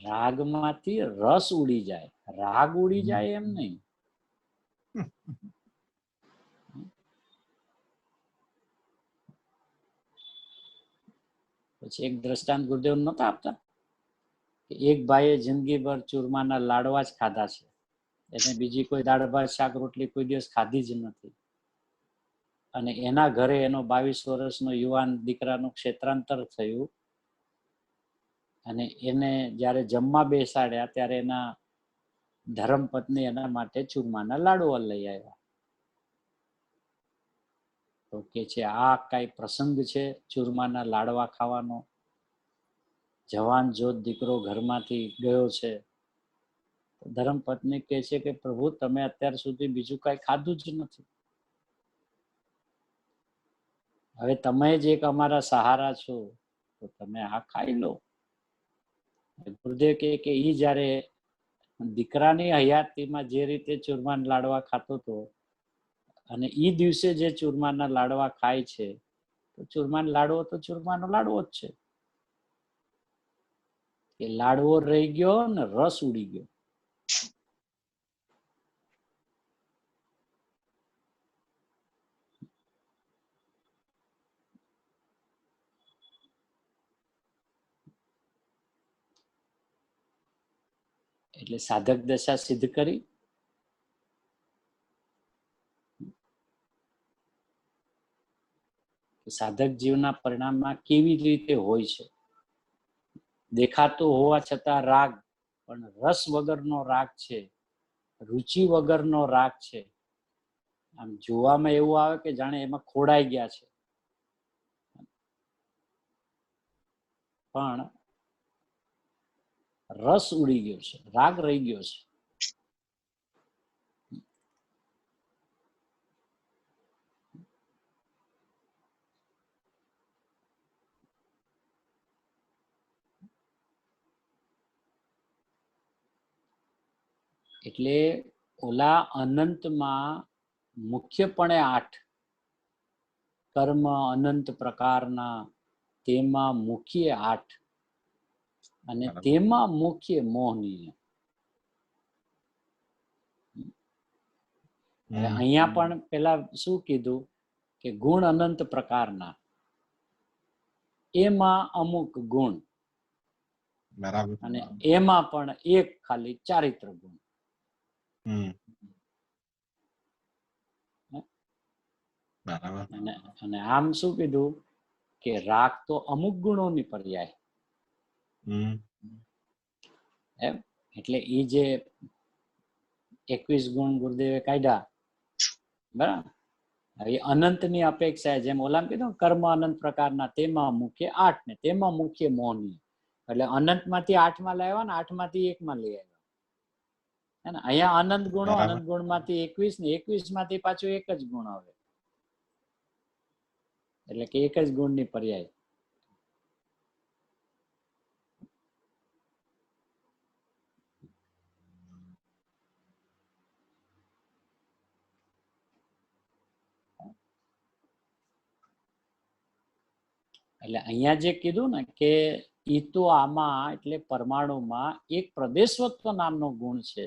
રાગમાંથી રસ ઉડી જાય, રાગ ઉડી જાય એમ નહીં. પછી એક દ્રષ્ટાંત ગુરુદેવ નતા આપતા કે એક ભાઈએ જિંદગીભર ચૂરમાના લાડવા જ ખાધા છે, એને બીજી કોઈ દાળ ભાત શાક રોટલી કોઈ દિવસ ખાધી જ નથી. અને એના ઘરે એનો 22 વર્ષનો યુવાન દીકરાનું ક્ષેત્રાંતર થયું, અને એને જ્યારે જમવા બેસાડ્યા ત્યારે એના ધર્મપત્ની એના માટે ચૂરમાના લાડવા લઈ આવ્યા. તો કે છે આ કઈ પ્રસંગ છે ચૂરમાના લાડવા ખાવાનો? જવાન જોત દીકરો ઘરમાંથી ગયો છે. ધર્મપત્ની કહે છે કે પ્રભુ તમે અત્યાર સુધી બીજું કઈ ખાધું જ નથી, હવે તમે જ એક અમારા સહારા છો, તો તમે આ ખાઈ લો. ગુરુદેવ કે ઈ જયારે દીકરાની હયાતીમાં જે રીતે ચૂરમાન લાડવા ખાતો હતો અને ઈ દિવસે જે ચૂરમાના લાડવા ખાય છે, તો ચૂરમાન લાડવો તો ચૂરમાનો લાડવો જ છે. કે લાડવો રહી ગયો ને રસ ઉડી ગયો. એટલે સાધક દશા સિદ્ધ કરી સાધક જીવના પરિણામમાં કેવી રીતે હોય છે. દેખાતો હોવા છતાં રાગ, પણ રસ વગરનો રાગ છે, રુચિ વગરનો રાગ છે. આમ જોવામાં એવું આવે કે જાણે એમાં ખોડાઈ ગયા છે, પણ રસ ઉડી ગયો છે, રાગ રહી ગયો છે. એટલે ઓલા અનંતમાં મુખ્યપણે 8 કર્મ અનંત પ્રકારના, તેમાં મુખ્ય 8 અને તેમાં મુખ્ય મોહનીય. અહીંયા પણ પેલા શું કીધું કે ગુણ અનંત પ્રકારના, એમાં અમુક ગુણ, બરાબર, અને એમાં પણ એક ખાલી ચારિત્ર ગુણ. અને આમ શું કીધું કે રાગ તો અમુક ગુણોની પર્યાય. એમ એટલે એ જે 21 ગુણ ગુરુદેવે કાઢ્યા, બરાબર, હવે અનંતની અપેક્ષા, જેમ ઓલામ કીધું કર્મ અનંત પ્રકારના, તેમાં મુખ્ય 8 ને તેમાં મુખ્ય મોહની. એટલે અનંતમાંથી 8 માં લાવ્યા ને 8 માંથી 1 માં લઈ આવ્યા. અહીંયા અનંત ગુણો, અનંત ગુણ માંથી 21 ને 21 માંથી પાછું એક જ ગુણ આવે, એટલે કે એક જ ગુણની પર્યાય. એટલે અહીંયા જે કીધું ને કે ઈ તો આમાં એટલે પરમાણુમાં એક પ્રદેશવત્વ નામનો ગુણ છે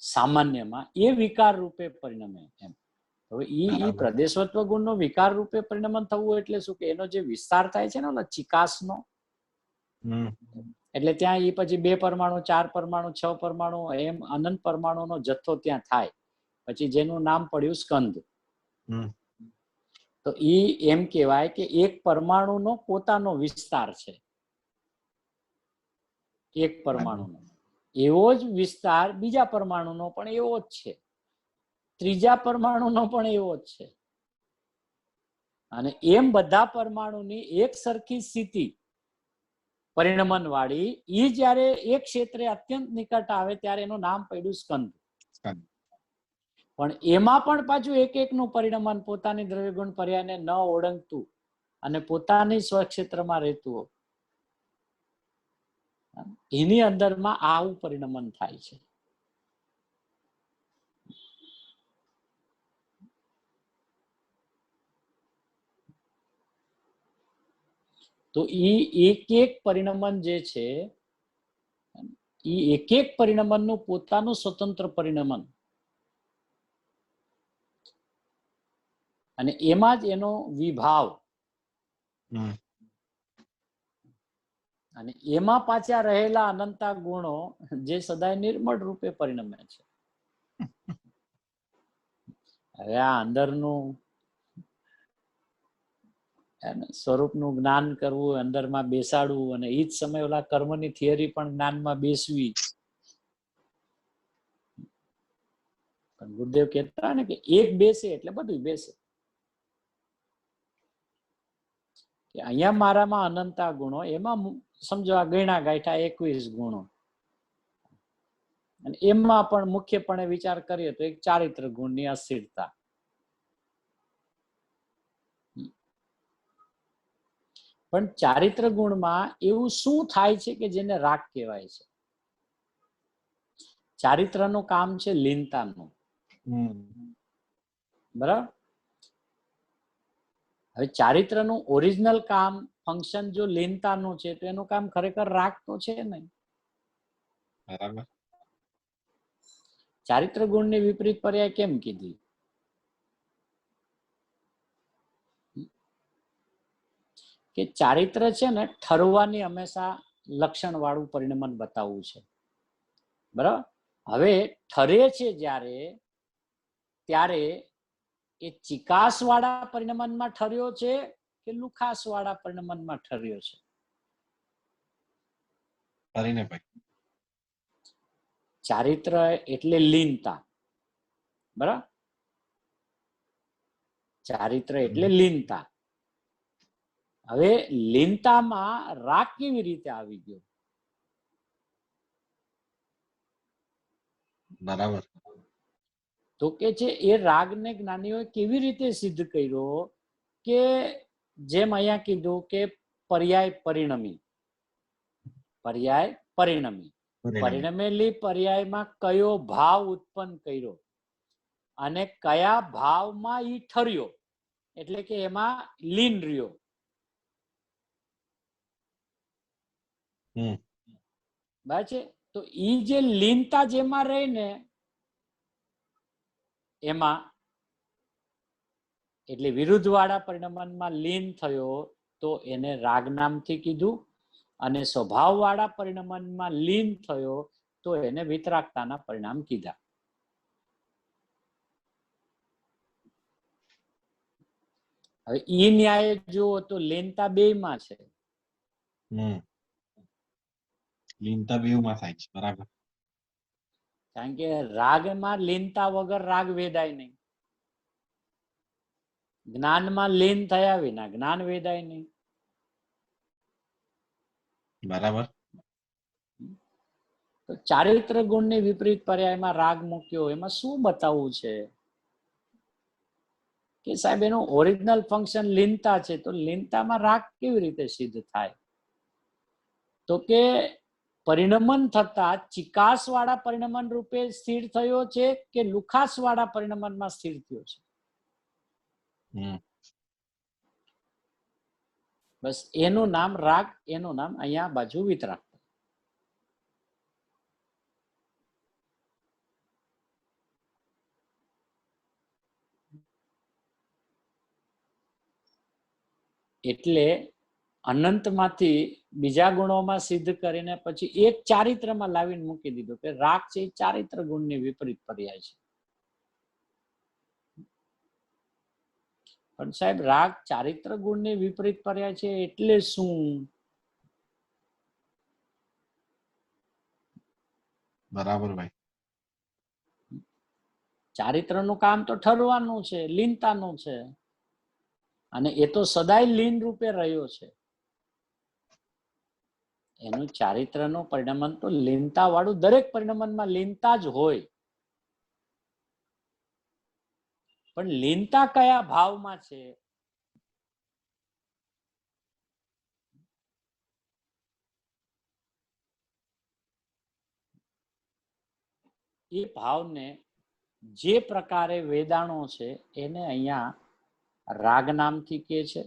સામાન્યમાં, એ વિકાર રૂપે પરિણમે. એમ હવે ઈ પ્રદેશવત્વ ગુણનો વિકાર રૂપે પરિણમન થવું એટલે શું કે એનો જે વિસ્તાર થાય છે ને ઓલા ચિકાસનો, એટલે ત્યાં એ પછી 2 પરમાણુ, 4 પરમાણુ, 6 પરમાણુ, એમ અનંત પરમાણુનો જથ્થો ત્યાં થાય. પછી જેનું નામ પડ્યું સ્કંદ. તો ઈ એમ કહેવાય કે એક પરમાણુનો પોતાનો વિસ્તાર છે, એક પરમાણુનો. એવો જ વિસ્તાર બીજા પરમાણુનો પણ એવો જ છે, ત્રીજા પરમાણુનો પણ એવો જ છે. અને એમ બધા પરમાણુની એક સરખી સ્થિતિ પરિણમન વાળી ઈ જયારે એક ક્ષેત્રે અત્યંત નિકટ આવે ત્યારે એનું નામ પડ્યું સ્કંદ. પણ એમાં પણ પાછું એક એકનું પરિણમન પોતાની દ્રવ્યગુણ પર્યાયને ન ઓળંગતું અને પોતાની સ્વક્ષેત્રમાં રહેતું, એની અંદરમાં આવું પરિણમન થાય છે. તો ઈ એક એક પરિણમન જે છે, ઈ એક એક પરિણમનનું પોતાનું સ્વતંત્ર પરિણમન, અને એમાં જ એનો વિભાવ, અને એમાં પાછા રહેલા અનંતા ગુણો જે સદાય નિર્મળ રૂપે પરિણમે છે. હવે આ અંદરનું સ્વરૂપનું જ્ઞાન કરવું, અંદરમાં બેસાડવું, અને એ જ સમય ઓલા કર્મની થિયરી પણ જ્ઞાનમાં બેસવી. ગુરુદેવ કહેતા ને કે એક બેસે એટલે બધું બેસે. કે અહીંયા મારામાં અનંતા ગુણો, એમાં સમજો આ ગણ્યા ગાંઠા 21 ગુણો, અને એમાં પણ મુખ્યપણે વિચાર કરીએ તો એક ચારિત્ર ગુણની અસ્થિરતા. પણ ચારિત્ર ગુણમાં એવું શું થાય છે કે જેને રાગ કહેવાય છે? ચારિત્રનું કામ છે લીનતાનું, બરાબર? હવે ચારિત્રનું ઓરિજિનલ કામ, ફંક્શન જો લીનતાનું છે તો એનું કામ ખરેખર રાગ તો છે નહીં. બરાબર. ચારિત્ર ગુણની વિપરીત પર્યાય કેમ કીધી? કે ચારિત્ર છે ને ઠરવાની હંમેશા લક્ષણ વાળું પરિણમન બતાવવું છે, બરાબર? હવે ઠરે છે જ્યારે, ત્યારે એ ચિકાસ વાળા પરિણમનમાં ઠર્યો છે કે લુખાસ વાળા પરિણમનમાં ઠર્યો છે? ચારિત્ર એટલે લીનતા, બરાબર? ચારિત્ર એટલે લીનતા. હવે લીનતામાં રાગ કેવી રીતે આવી ગયો? બરાબર. તો કે છે એ રાગને જ્ઞાનીઓએ કેવી રીતે સિદ્ધ કર્યો? કે જેમ અહીંયા કીધું કે પર્યાય પરિણમી, પર્યાય પરિણમી, પરિણમેલી પર્યાયમાં કયો ભાવ ઉત્પન્ન કર્યો અને કયા ભાવમાં ઈ ઠર્યો, એટલે કે એમાં લીન રહ્યો. બરાબર છે? તો ઈ જે લીનતા જેમાં રહી ને એમાં, એટલે વિરુદ્ધ વાળા પરિણમનમાં લીન થયો તો એને રાગ નામથી કીધું, અને સ્વભાવ વાળા પરિણમનમાં લીન થયો તો એને વિતરાગતાના પરિણામ કીધા. હવે ઈ ન્યાય જુઓ તો લીનતા બેયમાં છે. લીનતા બેયમાં થાય છે, બરાબર. કારણ કે રાગમાં લીનતા વગર રાગ વેદાય નહીં, જ્ઞાનમાં લીન થયા વિના જ્ઞાન વેદાય નહીં. બરાબર. તો ચારિત્ર ગુણની વિપરીત પર્યાયમાં રાગ મૂક્યો, એમાં શું બતાવવું છે? કે સાહેબ એનું ઓરિજિનલ ફંક્શન લીનતા છે, તો લીનતામાં રાગ કેવી રીતે સિદ્ધ થાય? તો કે પરિણમન થતા ચિકાસ વાળા પરિણમન રૂપે સ્થિર થયો છે કે લુખાસ વાળા પરિણમનમાં સ્થિર થયો છે? બસ એનું નામ રાગ, એનું નામ અહીંયા બાજુ વિતરાગ. એટલે અનંતમાંથી બીજા ગુણોમાં સિદ્ધ કરીને પછી એક ચારિત્રમાં લાવીને મૂકી દીધું કે રાગ છે એ ચારિત્ર ગુણની વિપરીત પર્યાય છે. પણ સાહેબ રાગ ચારિત્ર ગુણની વિપરીત પર્યાય છે એટલે શું? બરાબર ભાઈ. ચારિત્રનું કામ તો ઠરવાનું છે, લીનતાનું છે, અને એ તો સદાય લીન રૂપે રહ્યો છે. એનું ચારિત્રનું પરિણમન તો લીનતા વાળું, દરેક પરિણમનમાં લીનતા જ હોય. પણ લીનતા કયા ભાવમાં છે? એ ભાવને જે પ્રકારે વેદાણો છે એને અહીંયા રાગ નામથી કહે છે,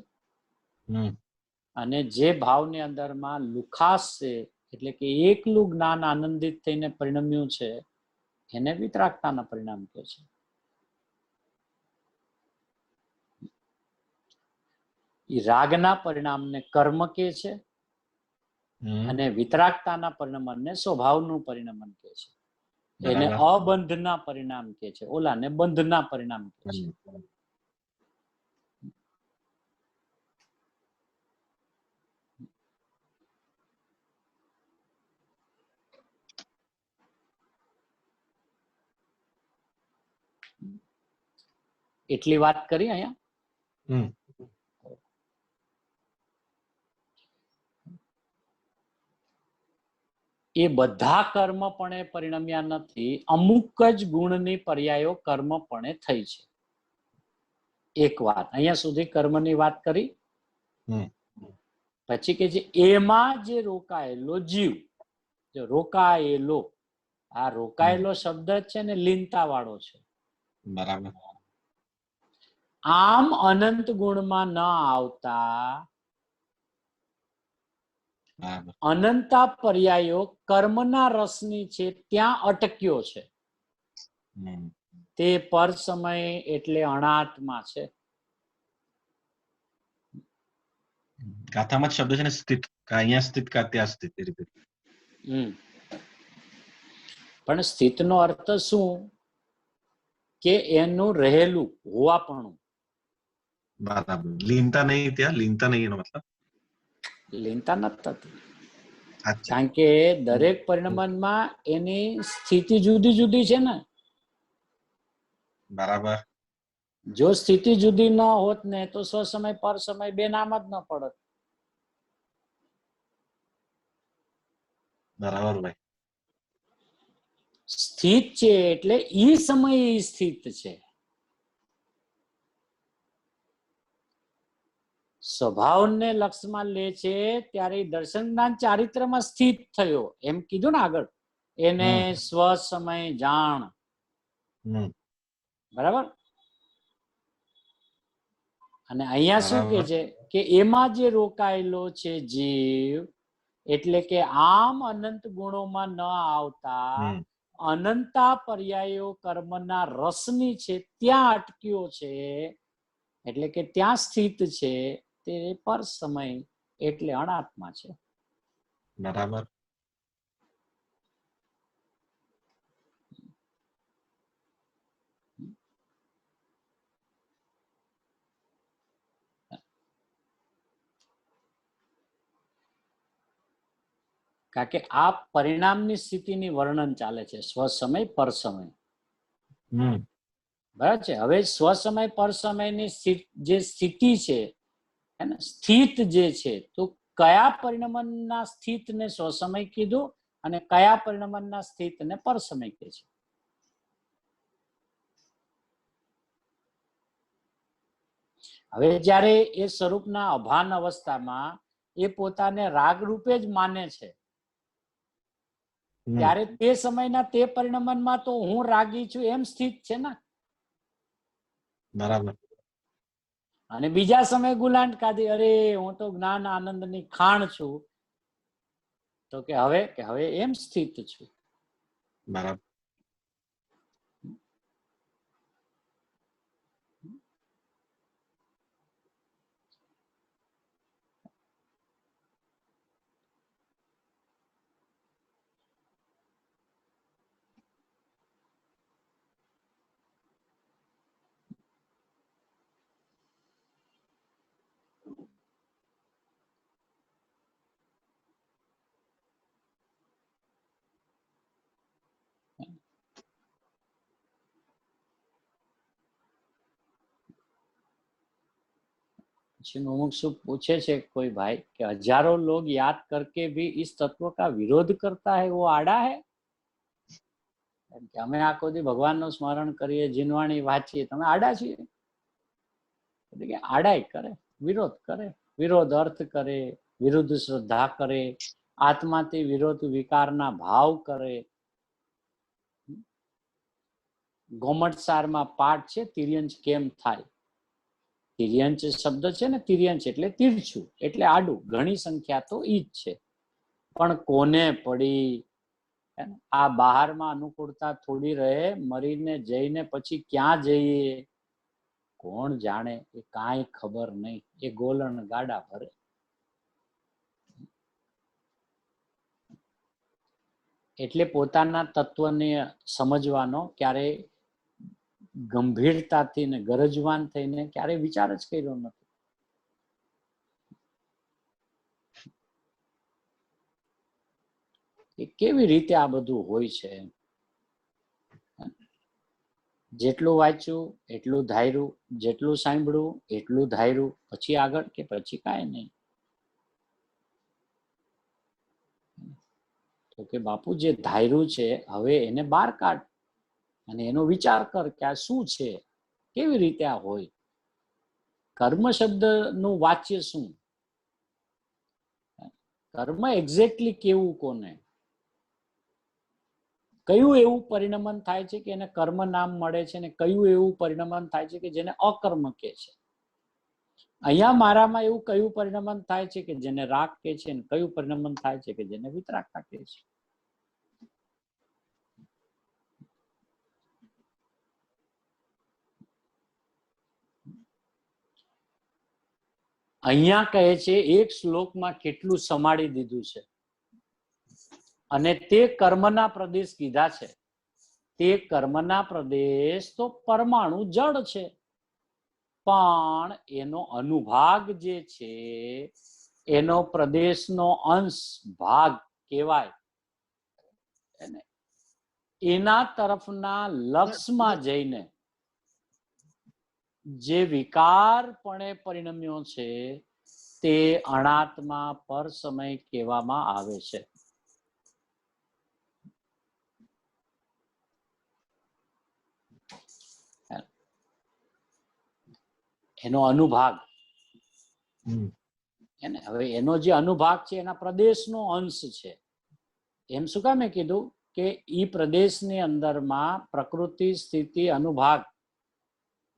અને જે ભાવની અંદરમાં લુખાસ છે, એટલે કે એકલું જ્ઞાન આનંદિત થઈને પરિણમ્યું છે, એને વિતરાગતાના પરિણામ કહે છે. એ રાગના પરિણામને કર્મ કહે છે અને વિતરાગતાના પરિણમને સ્વભાવનું પરિણમન કહે છે. એને અબંધના પરિણામ કહે છે, ઓલાને બંધના પરિણામ કહે છે. એટલી વાત કરી અહીંયા. એ બધા કર્મપણે પરિણમ્યા નથી, અમુક જ ગુણની પર્યાયો કર્મપણે થઈ છે. એક વાત અહીંયા સુધી કર્મની વાત કરી. પછી કે છે એમાં જે રોકાયેલો જીવ, જો રોકાયેલો, આ રોકાયેલો શબ્દ છે ને લીનતા વાળો છે. બરાબર. આમ અનંત ગુણમાં ન આવતા બરાબર. અનંતા પર્યાયો કર્મના રસની છે ત્યાં અટક્યો છે. તે પર સમય એટલે અણાત્મા છે. ગાથામાં જ શબ્દ છે ને સ્થિત, અહીંયા સ્થિત કા ત્યાં સ્થિત, એ રીતે. પણ સ્થિતનો અર્થ શું? કે એનું રહેલું હોવાપણું. બરાબર. લીનતા નહીં, ત્યાં લીનતા નહીં એનો મતલબ. લીનતા નથી થતી, અચ્છા. કારણ કે દરેક પરિણમનમાં એની સ્થિતિ જુદી જુદી છે ને. બરાબર. જો સ્થિતિ જુદી ન હોત ને તો સ્વસમય પર સમય બે નામ જ ન પડત. બરાબર ભાઈ. સ્થિત છે એટલે ઈ સમયે સ્થિત છે. સ્વભાવને લક્ષમાં લે છે ત્યારે દર્શન જ્ઞાન ચારિત્રમાં સ્થિત થયો એમ કીધું ને આગળ. એને સ્વ સમય જાણ. બરાબર. અને અહીંયા શું કે છે કે એમાં જે રોકાયેલો છે જીવ, એટલે કે આમ અનંત ગુણોમાં ન આવતા અનંતા પર્યાયો કર્મના રસની છે ત્યાં અટક્યો છે, એટલે કે ત્યાં સ્થિત છે. તે પર સમય એટલે અણાત્મા છે. બરાબર. કારણ કે આ પરિણામની સ્થિતિની વર્ણન ચાલે છે, સ્વસમય પર સમય. બરાબર છે. હવે સ્વસમય પર સમયની જે સ્થિતિ છે, સ્થિત જે છે, તો કયા પરિણમનના સ્થિતને સ્વસમય કીધું અને કયા પરિણમનના સ્થિતને પર સમય કહે છે? હવે જ્યારે એ સ્વરૂપના અભાન અવસ્થામાં એ પોતાને રાગ રૂપે જ માને છે, ત્યારે તે સમયના તે પરિણમનમાં તો હું રાગી છું એમ સ્થિત છે ને. બરાબર. અને બીજા સમય ગુલાંટ કાઢી, અરે હું તો જ્ઞાન આનંદની ખાણ છું, તો કે હવે એમ સ્થિત છું. બરાબર. પછી मुमुक्षु पूछे છે कोई भाई कि हजारों लोग याद करके भी इस तत्व का विरोध करता है, वो आड़ा है? અમે આખો દી ભગવાનનું સ્મરણ કરીએ, જીનવાણી વાંચીએ, તમે આડા છીએ? એટલે કે આડાઈ કરે, વિરોધ કરે, વિરોધ અર્થ કરે, વિરુદ્ધ શ્રદ્ધા કરે, આત્માથી વિરોધ વિકારના ભાવ કરે. ગોમટસારમાં પાઠ છે તિર્યંચ કેમ થાય. તિર્યંચ શબ્દ છે ને, તિર્યંચ એટલે તીરછું, એટલે આડું. ઘણી સંખ્યા તો ઈ જ છે, પણ કોને પડી? આ બહારમાં અનુકૂળતા થોડી રહે, મરીને જઈને પછી ક્યાં જઈએ કોણ જાણે, એ કાંઈ ખબર નહીં. એ ગોલણ ગાડા ભરે. એટલે પોતાના તત્વને સમજવાનો ક્યારે ગંભીરતાથી ને ગરજવાન થઈને ક્યારે વિચાર જ કર્યો નથી. એ કેવી રીતે આ બધું હોય છે? જેટલું વાંચ્યું એટલું ધાર્યું, જેટલું સાંભળ્યું એટલું ધાર્યું, પછી આગળ કે પછી કાંઈ નહીં. તો કે બાપુ જે ધાર્યું છે હવે એને બહાર કાઢ અને એનો વિચાર કર કે આ શું છે, કેવી રીતે આ હોય. કર્મ શબ્દનું વાચ્ય શું? કર્મ એક્ઝેક્ટલી કેવું, કોને કયું એવું પરિણમન થાય છે કે એને કર્મ નામ મળે છે, અને કયું એવું પરિણમન થાય છે કે જેને અકર્મ કે છે. અહીંયા મારામાં એવું કયું પરિણમન થાય છે કે જેને રાગ કે છે, અને કયું પરિણમન થાય છે કે જેને વિતરાગતા કે છે. અહીંયા કહે છે એક શ્લોકમાં કેટલું સમાડી દીધું છે, અને તે કર્મના પ્રદેશ કીધા છે. તે કર્મના પ્રદેશ તો પરમાણુ જડ છે, પણ એનો અનુભાગ જે છે એનો પ્રદેશનો અંશ ભાગ કહેવાય. એના તરફના લક્ષમાં જઈને જે વિકારપણે પરિણમ્યો છે તે અનાત્મા પર સમય કહેવામાં આવે છે. એનો અનુભાગ, હવે એનો જે અનુભાગ છે એના પ્રદેશનો અંશ છે. એમ શું કામ મેં કીધું કે ઈ પ્રદેશની અંદરમાં પ્રકૃતિ, સ્થિતિ, અનુભાગ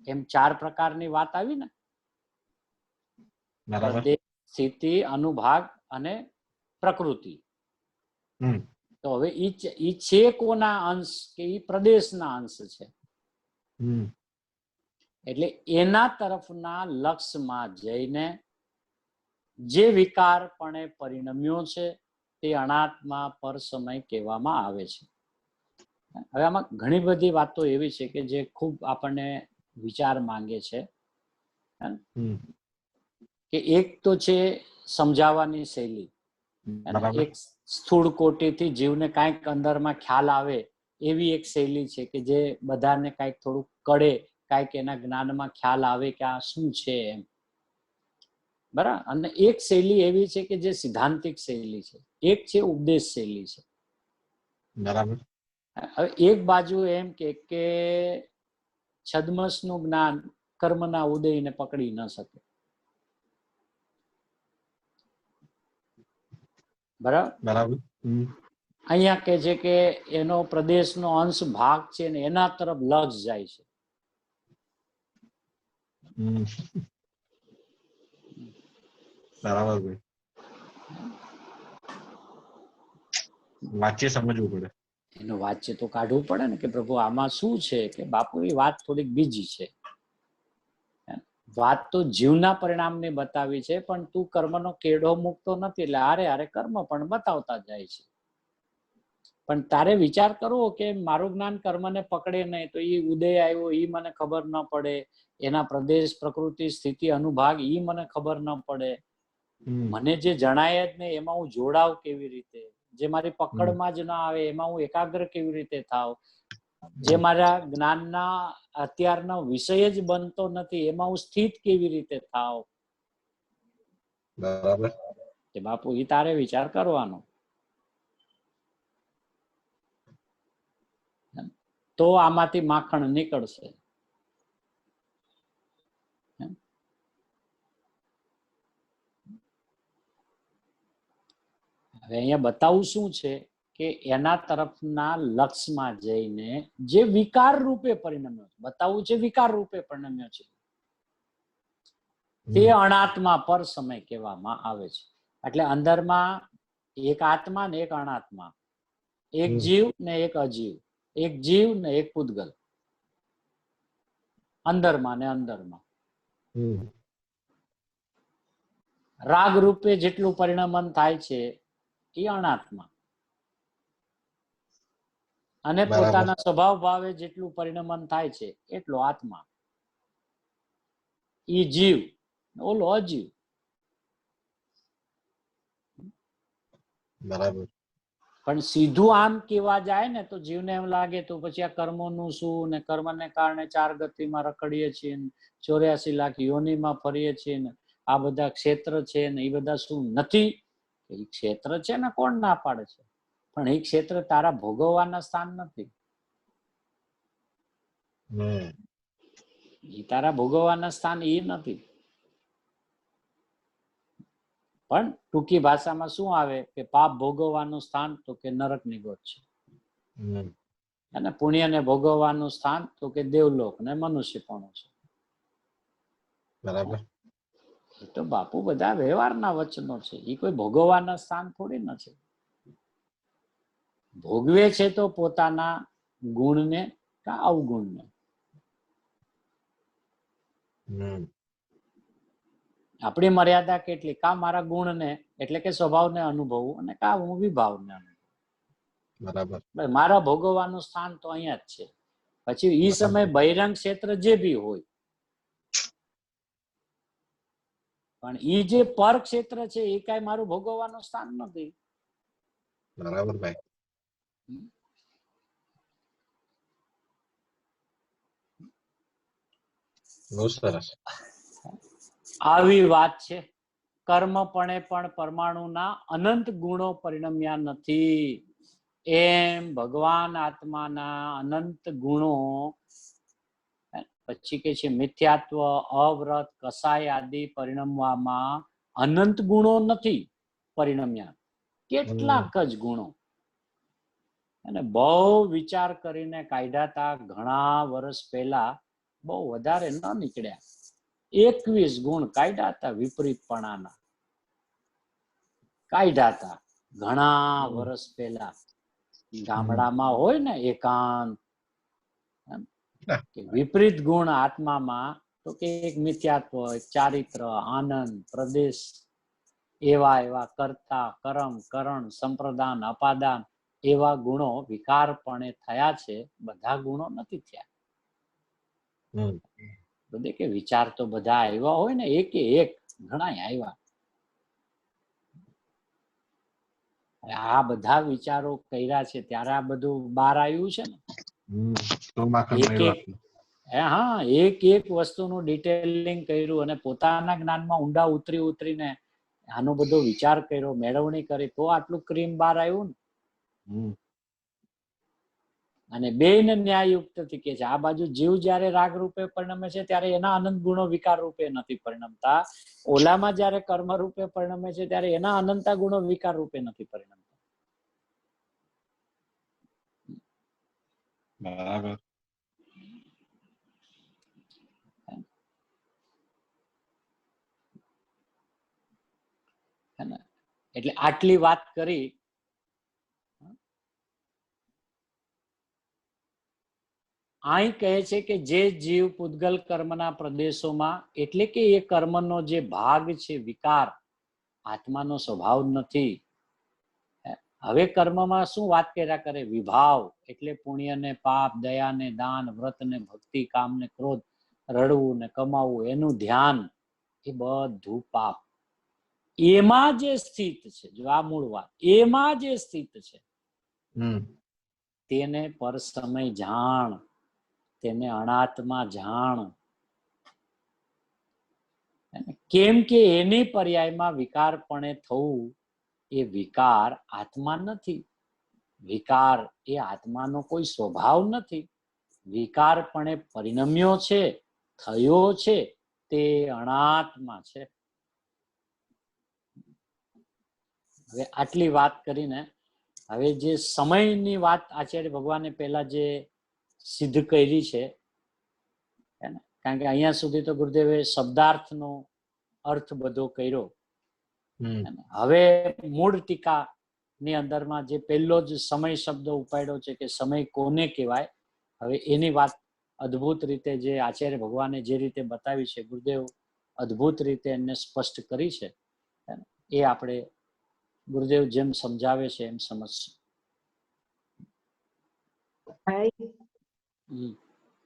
એમ 4 પ્રકારની વાત આવી ને. પ્રદેશ, સ્થિતિ, અનુભાગ અને પ્રકૃતિ. તો હવે ઈ છે કોના અંશ કે ઈ પ્રદેશના અંશ છે. એટલે એના તરફના લક્ષમાં જઈને જે વિકારપણે પરિણમ્યો છે તે અનાત્મા પર સમય કહેવામાં આવે છે. હવે આમાં ઘણી બધી વાતો એવી છે કે જે ખૂબ આપણને વિચાર માંગે છે. કે એક તો છે સમજાવવાની શૈલી, એક સ્થૂળ કોટીથી જીવને કાંઈક અંદરમાં ખ્યાલ આવે એવી એક શૈલી છે કે જે બધાને કાંઈક થોડુંક કળે, કાંઈક એના જ્ઞાનમાં ખ્યાલ આવે કે આ શું છે એમ. બરાબર. અને એક શૈલી એવી છે કે જે સિદ્ધાંતિક શૈલી છે, એક છે ઉપદેશ શૈલી છે. બરાબર. હવે એક બાજુ એમ કે છદ્મસનું જ્ઞાન કર્મના ઉદયને પકડી ન શકે. બરાબર. અહીંયા કે છે કે એનો પ્રદેશનો અંશ ભાગ છે ને એના તરફ લક્ષ જાય છે. બરાબર. વાંચીએ સમજવું પડે. એનું વાચ્ય તો કાઢવું પડે ને કે પ્રભુ આમાં શું છે, કે બાપુ એ વાત થોડીક બીજી છે. વાત તો જીવના પરિણામને બતાવી છે, પણ તું કર્મનો કેડો મૂકતો નથી એટલે હારે હારે કર્મ પણ બતાવતા જાય છે. પણ તારે વિચાર કરવો કે મારું જ્ઞાન કર્મને પકડે નહીં તો એ ઉદય આવ્યો એ મને ખબર ન પડે, એના પ્રદેશ, પ્રકૃતિ, સ્થિતિ, અનુભાગ એ મને ખબર ન પડે. મને જે જણાય જ નહીં એમાં હું જોડાવ કેવી રીતે, જે મારી પકડમાં જ ના આવે એમાં હું એકાગ્ર કેવી રીતે થાવ, જે મારા જ્ઞાનના અત્યારનો વિષય જ બનતો નથી એમાં હું સ્થિત કેવી રીતે થાવ. બરાબર. કે બાપુ એ તારે વિચાર કરવાનો. તો આમાંથી માખણ નીકળશે. હવે અહીંયા બતાવું શું છે કે એના તરફના લક્ષમાં જઈને જે વિકાર રૂપે પરિણમ્યો છે, બતાવવું છે વિકાર રૂપે પરિણમ્યો છે, તે અનાત્મા પર સમય કહેવામાં આવે છે. એટલે અંદરમાં એક આત્મા ને એક અનાત્મા, એક જીવ ને એક અજીવ, એક જીવ ને એક પૂતગલ, અંદરમાં ને અંદરમાં. રાગ રૂપે જેટલું પરિણમન થાય છે એ અનાત્મા, અને પોતાના સ્વભાવ ભાવે જેટલું પરિણમન થાય છે એટલો આત્મા. ઈ જીવ, ઓલો અજીવ. બરાબર. પણ સીધું આમ કેવા જાય ને તો જીવને એમ લાગે તો પછી આ કર્મોનું શું, ને કર્મને કારણે 4 ગતિમાં રખડીએ છીએ, 84 લાખ યોનિમાં ફરીએ છીએ, ને આ બધા ક્ષેત્ર છે ને એ બધા શું નથી? એ ક્ષેત્ર છે ને કોણ ના પાડે છે, પણ એ ક્ષેત્ર તારા ભોગવવાના સ્થાન નથી. એ તારા ભોગવવાના સ્થાન એ નથી. પણ ટૂંકી ભાષામાં શું આવે કે પાપ ભોગવવાનું સ્થાન તો કે નરકની ગોદ છે, અને પુણ્યને ભોગવવાનું સ્થાન તો કે દેવલોક ને મનુષ્યપણું છે. બરાબર. એ તો બાપુ બધા વ્યવહારના વચનો છે, એ કોઈ ભોગવવાના સ્થાન થોડી નથી. ભોગવે છે તો પોતાના ગુણને કે અવગુણને. આપણી મર્યાદા કેટલી? કા મારા ગુણને એટલે કે સ્વભાવને અનુભવવું, અને કા હું વિભાવને અનુભવું. બરાબર. મારા ભોગવવાનું સ્થાન તો અહીંયા જ છે. પછી ઈ સમય બહિરંગ ક્ષેત્ર જે બી હોય, પણ ઈ જે પર ક્ષેત્ર છે એ કઈ મારું ભોગવવાનું સ્થાન નથી. બરાબર ભાઈ. બહુ સરસ. આવી વાત છે. કર્મપણે પણ પરમાણુના અનંત ગુણો પરિણમ્યા નથી. એમ ભગવાન આત્માના અનંત ગુણો, પછી કે છે મિથ્યાત્વ, અવ્રત, કસાય આદિ પરિણમવામાં અનંત ગુણો નથી પરિણમ્યા, કેટલાક જ ગુણો. અને બહુ વિચાર કરીને કાઢ્યા હતા, ઘણા વર્ષ પહેલા, બહુ વધારે ન નીકળ્યા. 21 ગુણ કાઢ્યા હતા વિપરીતપણાના, કાઢ્યા હતા ઘણા વર્ષ પહેલા. ગામડામાં હોય ને એકાંત, વિપરીત ગુણ આત્મામાં તો કે એક મિથ્યાત્વ, એક ચારિત્ર, આનંદ, પ્રદેશ, એવા એવા કર્તા, કરમ, કરણ, સંપ્રદાન, અપાદાન, એવા ગુણો વિકારપણે થયા છે. બધા ગુણો નથી થયા. બધે કે વિચાર તો બધા આવ્યા હોય ને, એક ઘણા આવ્યા. આ બધા વિચારો કર્યા છે ત્યારે આ બધું બહાર આવ્યું છે ને. એક વસ્તુનું ડિટેલિંગ કર્યું અને પોતાના જ્ઞાનમાં ઊંડા ઉતરીને આનો બધો વિચાર કર્યો, મેળવણી કરી, તો આટલું ક્રીમ બહાર આવ્યું ને. અને બેયને ન્યાયયુક્ત થી કે છે, આ બાજુ જીવ જયારે રાગ રૂપે પરિણમે છે ત્યારે એના અનંત ગુણો વિકાર રૂપે નથી પરિણમતા. ઓલામાં જયારે કર્મ રૂપે પરિણમે છે ત્યારે એના અનંતા ગુણો વિકાર રૂપે નથી પરિણમતા. બરાબર. એટલે આટલી વાત કરી. અહીં કહે છે કે જે જીવ પૂતગલ કર્મના પ્રદેશોમાં, એટલે કે એ કર્મનો જે ભાગ છે વિકાર, આત્માનો સ્વભાવ નથી. હવે કર્મમાં શું વાત કર્યા કરે? વિભાવ, એટલે પુણ્ય ને પાપ, દયા ને દાન, વ્રત ને ભક્તિ, કામ ને ક્રોધ, રડવું ને કમાવું, એનું ધ્યાન, એ બધું પાપ. એમાં જે સ્થિત છે, જો આ મૂળ વાત, એમાં જે સ્થિત છે તેને પર સમય જાણ, તેને અનાત્મા જાણ. કેમ કે એની પર્યાયમાં વિકારપણે થવું, એ વિકાર આત્મા નથી. વિકાર એ આત્માનો કોઈ સ્વભાવ નથી. વિકારપણે પરિણમ્યો છે, થયો છે, તે અનાત્મા છે. હવે આટલી વાત કરીને હવે જે સમયની વાત આચાર્ય ભગવાને પહેલા જે સિદ્ધ કરી છે, કારણ કે અહીંયા સુધી તો ગુરુદેવે શબ્દાર્થનો અર્થ બધો કર્યો. હવે મૂળ ટીકા ની અંદરમાં જે પહેલો જ સમય શબ્દ ઉપાડ્યો છે કે સમય કોને કહેવાય, હવે એની વાત અદ્ભુત રીતે જે આચાર્ય ભગવાને જે રીતે બતાવી છે, ગુરુદેવ અદ્ભુત રીતે એને સ્પષ્ટ કરી છે. એ આપણે ગુરુદેવ જેમ સમજાવે છે એમ સમજશું.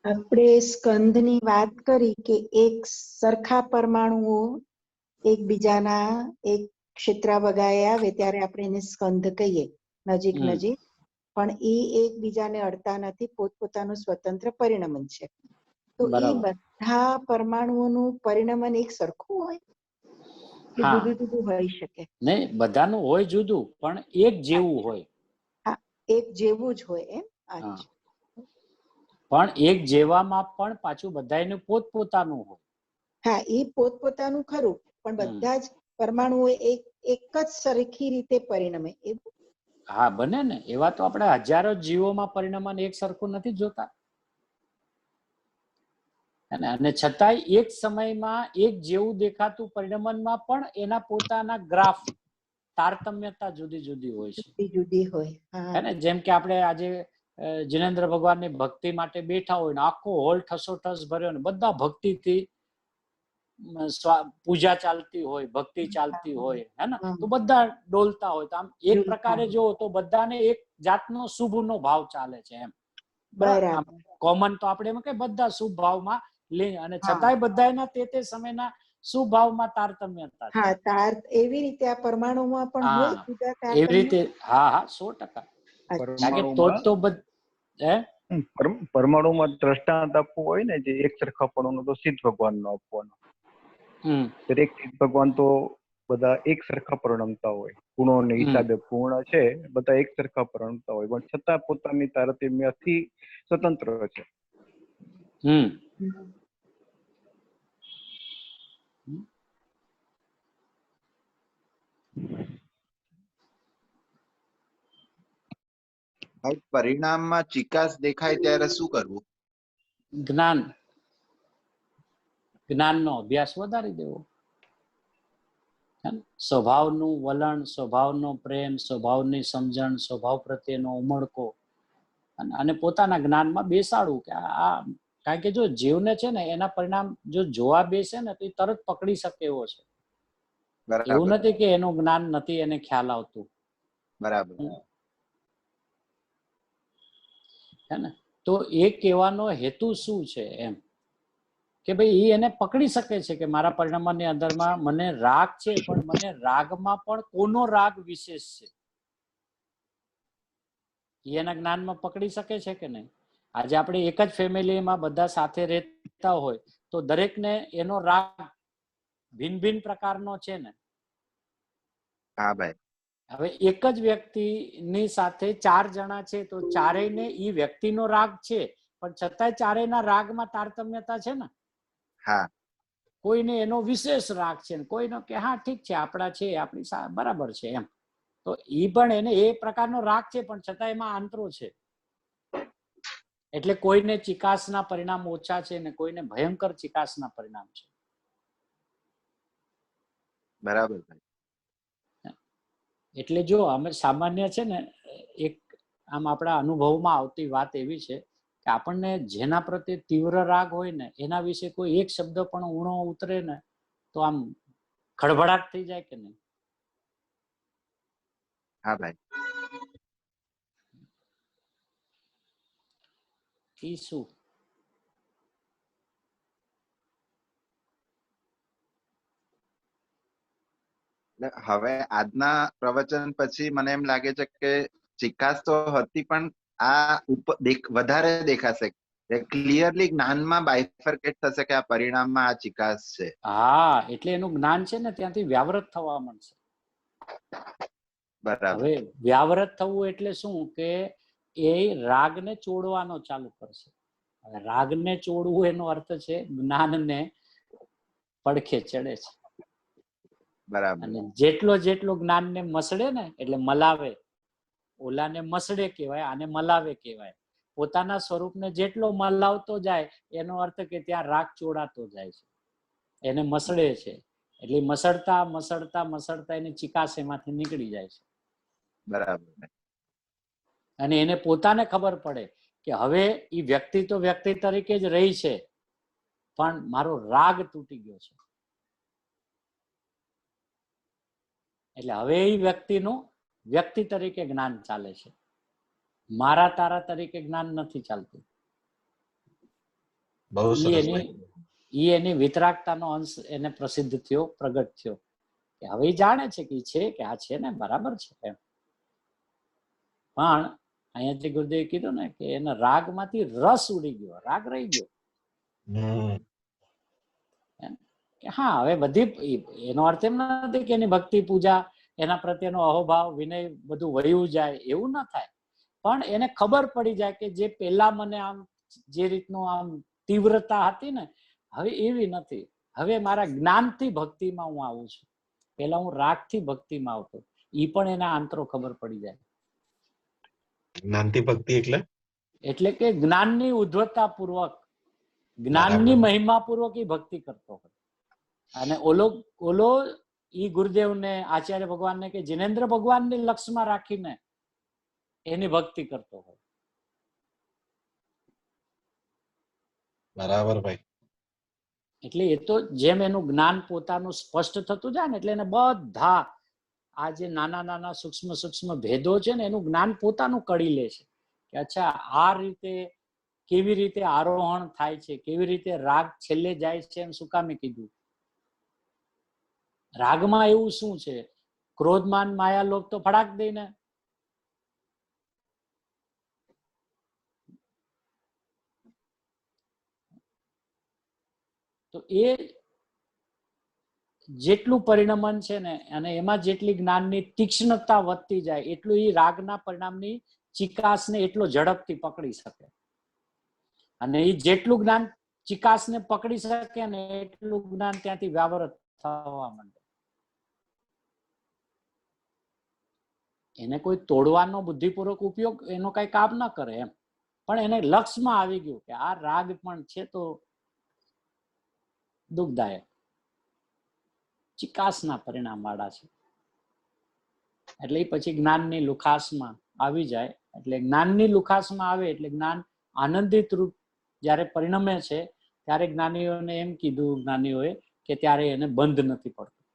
આપણે સ્કંદની વાત કરી કે એક સરખા પરમાણુઓ એકબીજાના એક ક્ષેત્ર વગાએ આવે ત્યારે આપણે એને સ્કંદ કહીએ, નજીક નજીક, પણ એ એકબીજાને અડતા નથી, પોતપોતાનું સ્વતંત્ર પરિણમન છે. તો એ બધા પરમાણુઓનું પરિણમન એક સરખું હોય કે જુદું જુદું હોઈ શકે? નહીં, બધાનું હોય જુદું, પણ એક જેવું હોય. હા, એક જેવું જ હોય એમ. પણ એક જેવામાં પણ પાછું બધાયનું પોતપોતાનું હોય. હા, એ પોતપોતાનું ખરું, પણ બધા જ પરમાણુઓ એક જ સરખી રીતે પરિણમે એવું? હા બને ને, એવા તો આપણે હજારો જીવોમાં પરિણામ એક સરખું નથી જોતા. અને છતાંય એક સમયમાં એક જેવું દેખાતું પરિણમનમાં પણ એના પોતાના ગ્રાફ તારતમ્યતા જુદી જુદી હોય છે. જુદી જુદી હોય. હા. ને જેમ કે આપણે આજે જિનેન્દ્ર ભગવાનની ભક્તિ માટે બેઠા હોય ને આખો હોલ ઠસોઠસ ભર્યો ને બધા ભક્તિથી પૂજા ચાલતી હોય, ભક્તિ ચાલતી હોય, હે ને, તો બધા ડોલતા હોય. તો આમ એક પ્રકારે જો તો બધાને એક જાતનો શુભનો ભાવ ચાલે છે એમ. બરાબર. કોમન તો આપણે એમ કે બધા શુભ ભાવમાં લે, અને છતાંય બધાના તે સમયના શુભ ભાવમાં તારતમ્યતા છે. હા, એવી રીતે આ પરમાણુમાં પણ હોય જુદા એવી તારતમ્ય. રીતે હા 100%. કારણ કે પરમાણુમાં દ્રષ્ટાંત આપવું હોય ને, જે એક સરખાપણું તો સિદ્ધ ભગવાનનો આપવાનો. દરેક સિદ્ધ ભગવાન તો બધા એક સરખા પરિણમતા હોય, ગુણોને હિસાબે પૂર્ણ છે, બધા એક સરખા પરિણમતા હોય, પણ છતાં પોતાની તારતમ્યથી સ્વતંત્ર છે. પરિણામમાં ચિકાસ દેખાય ત્યારે શું કરવું? જ્ઞાનનો અભ્યાસ વધારી દેવો. સ્વભાવનું વલણ, સ્વભાવનો પ્રેમ, સ્વભાવની સમજણ, સ્વભાવ પ્રત્યેનો ઉમળકો અને પોતાના જ્ઞાનમાં બેસાડવું કે આ, કારણ કે જો જીવને છે ને એના પરિણામ જો જોવા બેસે ને તો એ તરત પકડી શકે એવો છે. એવું નથી કે એનું જ્ઞાન નથી, એને ખ્યાલ આવતું. બરાબર. હે ને, તો એ કહેવાનો હેતુ શું છે એમ કે ભાઈ એને પકડી શકે છે કે મારા પરિણામની અંદરમાં મને રાગ છે, પણ મને રાગમાં પણ કોનો રાગ વિશેષ છે એના જ્ઞાનમાં પકડી શકે છે કે નહીં? આજે આપણે એક જ ફેમિલીમાં બધા સાથે રહેતા હોય તો દરેકને એનો રાગ ભિન્ન ભિન્ન પ્રકારનો છે ને. હા ભાઈ. હવે એક જ વ્યક્તિની સાથે 4 જણા છે તો ચારેયને ઈ વ્યક્તિનો રાગ છે, પણ છતાંય ચારેયના રાગમાં તારતમ્યતા છે ને. હા. કોઈને એનો વિશેષ રાગ છે, કોઈનો કે હા ઠીક છે, આપણા છે, આપણી બરાબર છે એમ. તો ઈ પણ એને એ પ્રકારનો રાગ છે, પણ છતાં એમાં આંતરો છે. એટલે કોઈને ચિકાસના પરિણામ ઓછા છે ને કોઈને ભયંકર ચિકાસના પરિણામ છે. બરાબર. એટલે જો અમે સામાન્ય છે ને, એક આમ આપણા અનુભવમાં આવતી વાત એવી છે કે આપણને જેના પ્રત્યે તીવ્ર રાગ હોય ને એના વિશે કોઈ એક શબ્દ પણ ઊણો ઉતરે ને તો આમ ખળભળાટ થઈ જાય કે નહીં? હા ભાઈ. ઈ શું? હવે આજના પ્રવચન પછી મને એમ લાગે છે કે ચિકાસ તો હતી, પણ આ વધારે દેખાશે, ક્લિયરલી જ્ઞાનમાં બાયફર્કેટ થશે કે આ પરિણામમાં આ ચિકાસ છે. હા, એટલે એનું જ્ઞાન છે ને ત્યાંથી વ્યાવૃત થવા માંડશે. બરાબર. હવે વ્યાવૃત થવું એટલે શું કે એ રાગને ચોડવાનો ચાલુ કરશે. હવે રાગને ચોડવું એનો અર્થ છે જ્ઞાનને પડખે ચડે છે. બરાબર. અને જેટલો જ્ઞાનને મસડે ને એટલે મલાવે, ઓલાને મસડે કહેવાય, આને મલાવે કહેવાય. પોતાના સ્વરૂપને જેટલો મલાવતો જાય એનો અર્થ કે ત્યાં રાગ ચોડાતો જાય છે, એને મસડે છે. એટલે મસડતા મસડતા મસડતા એને ચિકાસ એમાંથી નીકળી જાય છે. બરાબર. અને એને પોતાને ખબર પડે કે હવે એ વ્યક્તિ તો વ્યક્તિ તરીકે જ રહી છે, પણ મારો રાગ તૂટી ગયો છે. એટલે હવે એ વ્યક્તિનું વ્યક્તિ તરીકે જ્ઞાન ચાલે છે, મારા તારા તરીકે જ્ઞાન નથી ચાલતું. એની વિતરાગતાનો અંશ એને પ્રસિદ્ધ થયો, પ્રગટ થયો કે હવે એ જાણે છે કે આ છે ને બરાબર છે એમ. પણ અહીંયા જે ગુરુદેવે કીધું ને કે એના રાગમાંથી રસ ઉડી ગયો, રાગ રહી ગયો. હા, હવે બધી એનો અર્થ એમ નથી કે એની ભક્તિ પૂજા એના પ્રત્યેનો અહોભાવ વિનય બધું વળ્યું જાય, એવું ના થાય. પણ એને ખબર પડી જાય કે જે પેલા મને આમ જે રીતનું આમ તીવ્રતા હતી ને હવે એવી નથી. હવે મારા જ્ઞાનથી ભક્તિમાં હું આવું છું. પેલા હું રાગથી ભક્તિમાં આવતો, ઈ પણ એના આંતરો ખબર પડી જાય. જ્ઞાનથી ભક્તિ એટલે કે જ્ઞાનની ઉદ્ધતતા પૂર્વક, જ્ઞાનની મહિમા પૂર્વક એ ભક્તિ કરતો હોય. અને ઓલો ઈ ગુરુદેવને, આચાર્ય ભગવાનને કે જિનેન્દ્ર ભગવાનને લક્ષમાં રાખીને એની ભક્તિ કરતો હોય. બરાબર ભાઈ. એટલે એ તો જેમ એનું જ્ઞાન પોતાનું સ્પષ્ટ થતું જાય ને, એટલે એને બધા આ જે નાના નાના સૂક્ષ્મ ભેદો છે ને, એનું જ્ઞાન પોતાનું કળી લે છે કે અચ્છા આ રીતે કેવી રીતે આરોહણ થાય છે, કેવી રીતે રાગ છેલ્લે જાય છે, એમ શું કામે કીધું. રાગમાં એવું શું છે, ક્રોધમાન માયા લોભ તો ફડાક દઈને. તો એ જેટલું પરિણમન છે ને, અને એમાં જેટલી જ્ઞાનની તીક્ષ્ણતા વધતી જાય, એટલું એ રાગના પરિણામની ચિકાસને એટલો ઝડપથી પકડી શકે. અને એ જેટલું જ્ઞાન ચિકાસને પકડી શકે ને, એટલું જ્ઞાન ત્યાંથી વ્યાવૃત થવા માંડે. એને કોઈ તોડવાનો બુદ્ધિપૂર્વક ઉપયોગ એનો કઈ કામ ન કરે એમ, પણ એને લક્ષમાં આવી ગયું કે આ રાગ પણ છે તો દુઃખદાયક, ચિકાસના પરિણામ વાળા છે. એટલે એ પછી જ્ઞાનની લુખાસમાં આવી જાય. એટલે જ્ઞાનની લુખાસમાં આવે એટલે જ્ઞાન આનંદિત રૂપ જયારે પરિણમે છે, ત્યારે જ્ઞાનીઓને એમ કીધું, જ્ઞાનીઓએ, કે ત્યારે એને બંધ નથી પડતું.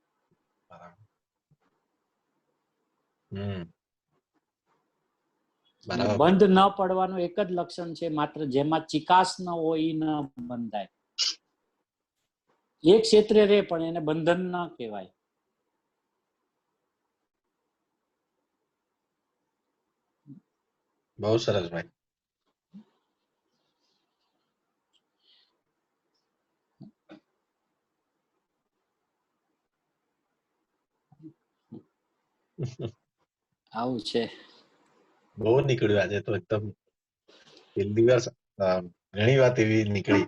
બંધ ન પડવાનું એક જ લક્ષણ છે માત્ર, જેમાં ચિકાસ ન હોય એ ન બંધાય. એક ક્ષેત્રે રે પણ એને બંધન ન કહેવાય. બહુ સરસ ભાઈ. આવું છે. બહુ નીકળ્યું આજે તો, એકદમ પહેલી વાર ઘણી વાત એવી નીકળી.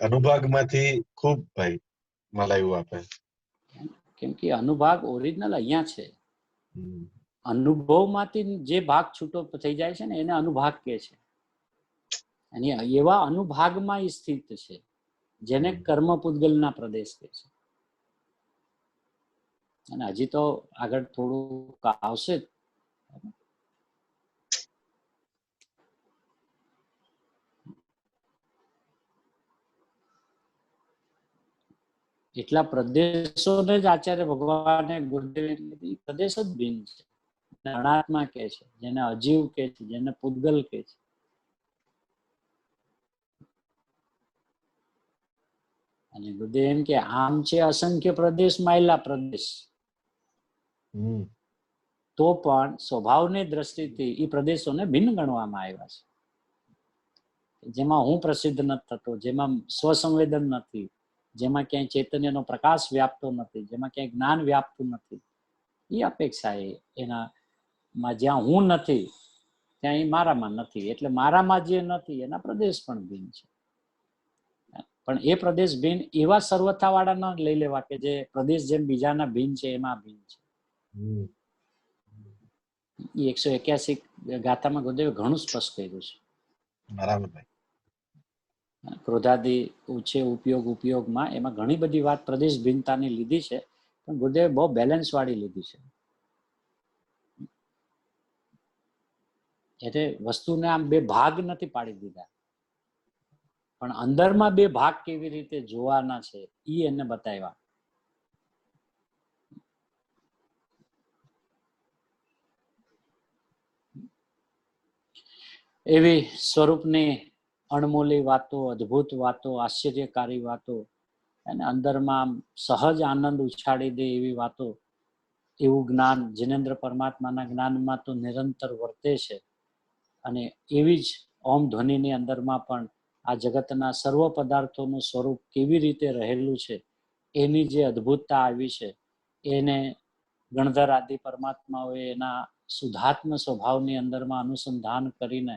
અનુભાગમાંથી ખૂબ ભાઈ મલાયું આપે. કેમ કે અનુભાગ ઓરિજિનલ અહીંયા છે. અનુભવમાંથી જે ભાગ છૂટો થઈ જાય છે ને, એને અનુભાગ કહે છે. અને એવા અનુભાગમાં એ સ્થિત છે, જેને કર્મ પૂદગલના પ્રદેશ કહે છે. અને હજી તો આગળ થોડું આવશે. એટલા પ્રદેશોને જ આચાર્ય ભગવાને ગુરુદેવે પ્રદેશ જ ભિન્ન છે. અનાત્મા કહે છે, જેને અજીવ કહે છે, જેને પૂદગલ કહે છે. અને ગુરુદેવ એમ કે આમ છે અસંખ્ય પ્રદેશ, માયલા પ્રદેશ, તો પણ સ્વભાવની દ્રષ્ટિથી એ પ્રદેશોને ભિન્ન ગણવામાં આવ્યા છે. જેમાં હું પ્રસિદ્ધ નથી થતો, જેમાં સ્વસંવેદન નથી, જેમાં ક્યાંય ચૈતન્યનો પ્રકાશ વ્યાપતો નથી, જેમાં ક્યાંય જ્ઞાન વ્યાપતું નથી, એ અપેક્ષા એનામાં જ્યાં હું નથી ત્યાં એ મારામાં નથી. એટલે મારામાં જે નથી એના પ્રદેશ પણ ભિન્ન છે. પણ એ પ્રદેશ ભિન્ન એવા સર્વથા વાળા ન લઈ લેવા કે જે પ્રદેશ જેમ બીજાના ભિન્ન છે એમાં ભિન્ન છે. એ 181 ગાથામાં ગુરુદેવે ઘણું સ્પષ્ટ કર્યું છે. બરાબર ભાઈ. ક્રોધાદી છે ઉપયોગમાં એમાં ઘણી બધી વાત પ્રદેશ ભિન્નતાની લીધી છે, પણ ગુરુદેવે બહુ બેલેન્સ વાળી લીધી છે. એટલે વસ્તુને આમ બે ભાગ નથી પાડી દીધા, પણ અંદરમાં બે ભાગ કેવી રીતે જોવાના છે એ એને બતાવ્યા. એવી સ્વરૂપની અણમોલી વાતો, અદ્ભુત વાતો, આશ્ચર્યકારી વાતો, અને અંદરમાં સહજ આનંદ ઉછાળી દે એવી વાતો, એવું જ્ઞાન જિનેન્દ્ર પરમાત્માના જ્ઞાનમાં તો નિરંતર વર્તે છે. અને એવી જ ઓમ ધ્વનિની અંદરમાં પણ આ જગતના સર્વ પદાર્થોનું સ્વરૂપ કેવી રીતે રહેલું છે એની જે અદ્ભુતતા આવી છે, એને ગણધર આદિ પરમાત્માઓએ એના શુદ્ધાત્મ સ્વભાવની અંદરમાં અનુસંધાન કરીને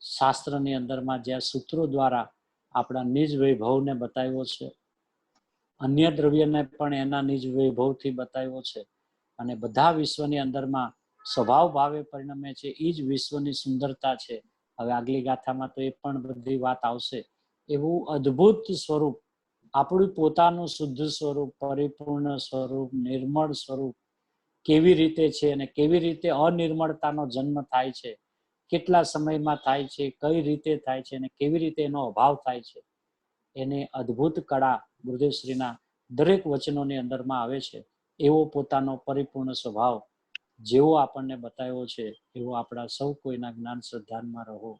શાસ્ત્રની અંદરમાં જ્યાં સૂત્રો દ્વારા આપણા નિજ વૈભવને બતાવ્યો છે, અન્ય દ્રવ્યને પણ એના નિજ વૈભવથી બતાવ્યો છે અને બધા વિશ્વની અંદરમાં સ્વભાવ ભાવે પરિણમે છે. એ જ વિશ્વની સુંદરતા છે. હવે આગલી ગાથામાં તો એ પણ બધી વાત આવશે. એવું અદ્ભુત સ્વરૂપ, આપણું પોતાનું શુદ્ધ સ્વરૂપ, પરિપૂર્ણ સ્વરૂપ, નિર્મળ સ્વરૂપ કેવી રીતે છે અને કેવી રીતે અનિર્મળતાનો જન્મ થાય છે, કેટલા સમયમાં થાય છે, કઈ રીતે થાય છે અને કેવી રીતે એનો અભાવ થાય છે, એને અદ્ભુત કળા ગુરુદેવશ્રીના દરેક વચનોની અંદરમાં આવે છે. એવો પોતાનો પરિપૂર્ણ સ્વભાવ જેવો આપણને બતાવ્યો છે, એવો આપણા સૌ કોઈના જ્ઞાન શ્રદ્ધાનમાં રહો,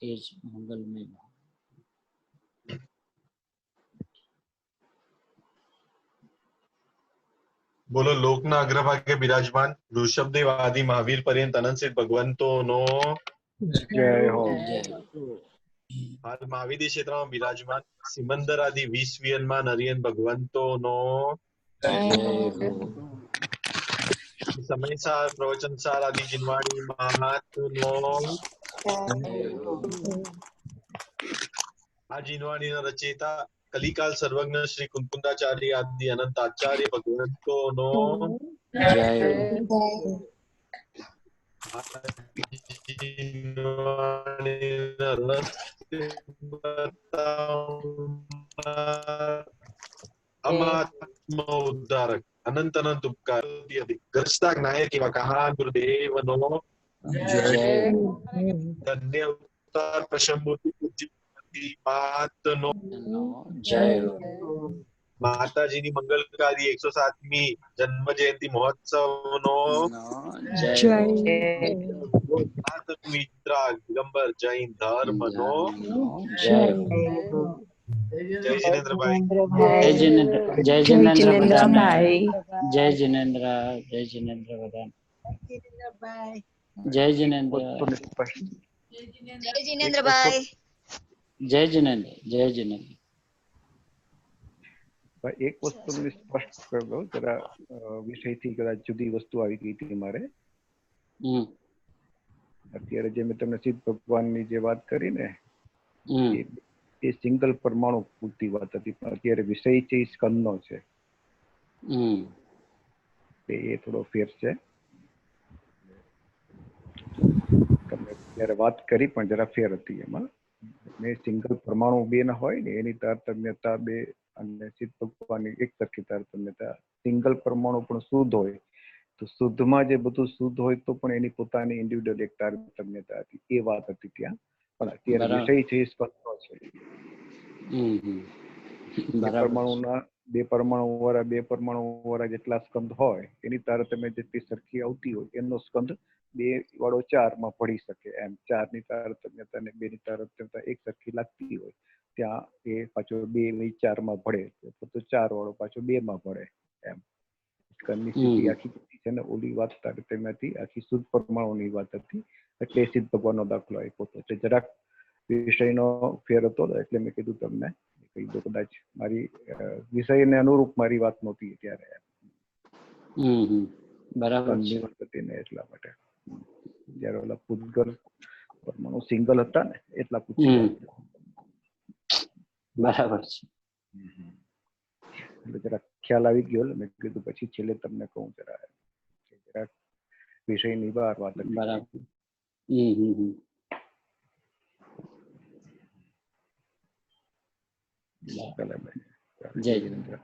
એ જ મંગલમય ભાવ. બોલો લોકના અગ્રભાગે બિરાજમાન ઋષભદેવ આદિ મહાવીર પર્યંત અનંત ભગવંતોનો જય હો. હાલ મહાવિધિ ક્ષેત્રમાં બિરાજમાન સિમંદર આદિ 20 વિયનમાં નરિયન ભગવંતોનો સમયસાર પ્રવચનસાર આદિ જીનવાણી મહાત્મનો આ જીનવાણીના રચયિતા કલિકાલ સર્વજ્ઞ શ્રી કુંકુંદાચાર્ય આદિ અનંત આચાર્ય ભગવંતોનો જય અમાત્મ ઉદ્ધારક અનંત અનંત ઉપકાર ગરજતા નાયક એવા કહાન ગુરુદેવનો જય ધન્ય અવતાર પ્રશંભૂતિ પૂજ્ય પાતનો જય માતાજીની મંગલકારી 107મી જન્મ જયંતિ મહોત્સવનો જય મિત્રા દિગંબર જૈન ધર્મનો જય જય જિનેન્દ્રભાઈ. જય જિનેન્દ્ર બધાને. જય જિનેન્દ્ર, જય જિનેન્દ્ર બધાને. જય જિનેન્દ્ર, વસ્તુને સ્પષ્ટ જય જિનેન્દ્રભાઈ. જય જિનેન્દ્ર, જય જિનેન્દ્ર. એક વસ્તુને સ્પષ્ટ કરી દો જરા, વિષયથી કદાચ જુદી વસ્તુ આવી ગઈ હતી મારે. અત્યારે જે મેં તમને સિદ્ધ ભગવાનની જે વાત કરી ને, એ સિંગલ પરમાણુ પૂરતી વાત હતી, પણ અત્યારે વિષય છે એ સ્કંદનો છે. એ થોડો ફેર છે. તમે ત્યારે વાત કરી પણ જરા ફેર હતી એમાં. મેં સિંગલ પરમાણુ બે ના હોય ને એની તારતમ્યતા બે, અને સિદ્ધ ભગવાનની એક સરખી તારતમ્યતા. સિંગલ પરમાણુ પણ શુદ્ધ હોય તો શુદ્ધમાં જે બધું શુદ્ધ હોય તો પણ એની પોતાની ઇન્ડિવિડ્યુઅલ એક તારતમ્યતા હતી, એ વાત હતી ત્યાં. પણ અત્યારે વિષય છે એ સ્પષ્ટ છે. બે પરમાણુ વાળા જેટલા સ્કંદ હોય એની તારતમ્ય જેટલી સરખી આવતી હોય એનો સ્કંદ 2 વાળો 4 માં ભળી શકે એમ. 4 ની તારતમ્યતા અને 2 ની તારતમ્યતા એક સરખી લાગતી હોય ત્યાં એ પાછો 2 ની 4 માં ભળે તો 4 વાળો પાછો 2 માં ભળે એમ. સ્કંદની સ્થિતિ આખી છે ને ઓલી વાત તારતમ્યથી આખી શુદ્ધ પરમાણુની વાત હતી, એટલે સિદ્ધ ભગવાનનો દાખલો આપ્યો હતો. એટલે જરાક વિષયનો ફેર હતો એટલે મેં કીધું તમને કહી દો, કદાચ મારી વિષયને અનુરૂપ મારી વાત નહોતી ત્યારે. બરાબર છે. એટલા માટે જયારે ઓલા પૂતગલ પરમાણુ સિંગલ હતા ને એટલા પૂછી બરાબર છે. એટલે જરા ખ્યાલ આવી ગયો. મેં કીધું પછી છેલ્લે તમને કહું જરા વિષયની બહાર વાત. બરાબર. જય જિનેન્દ્ર.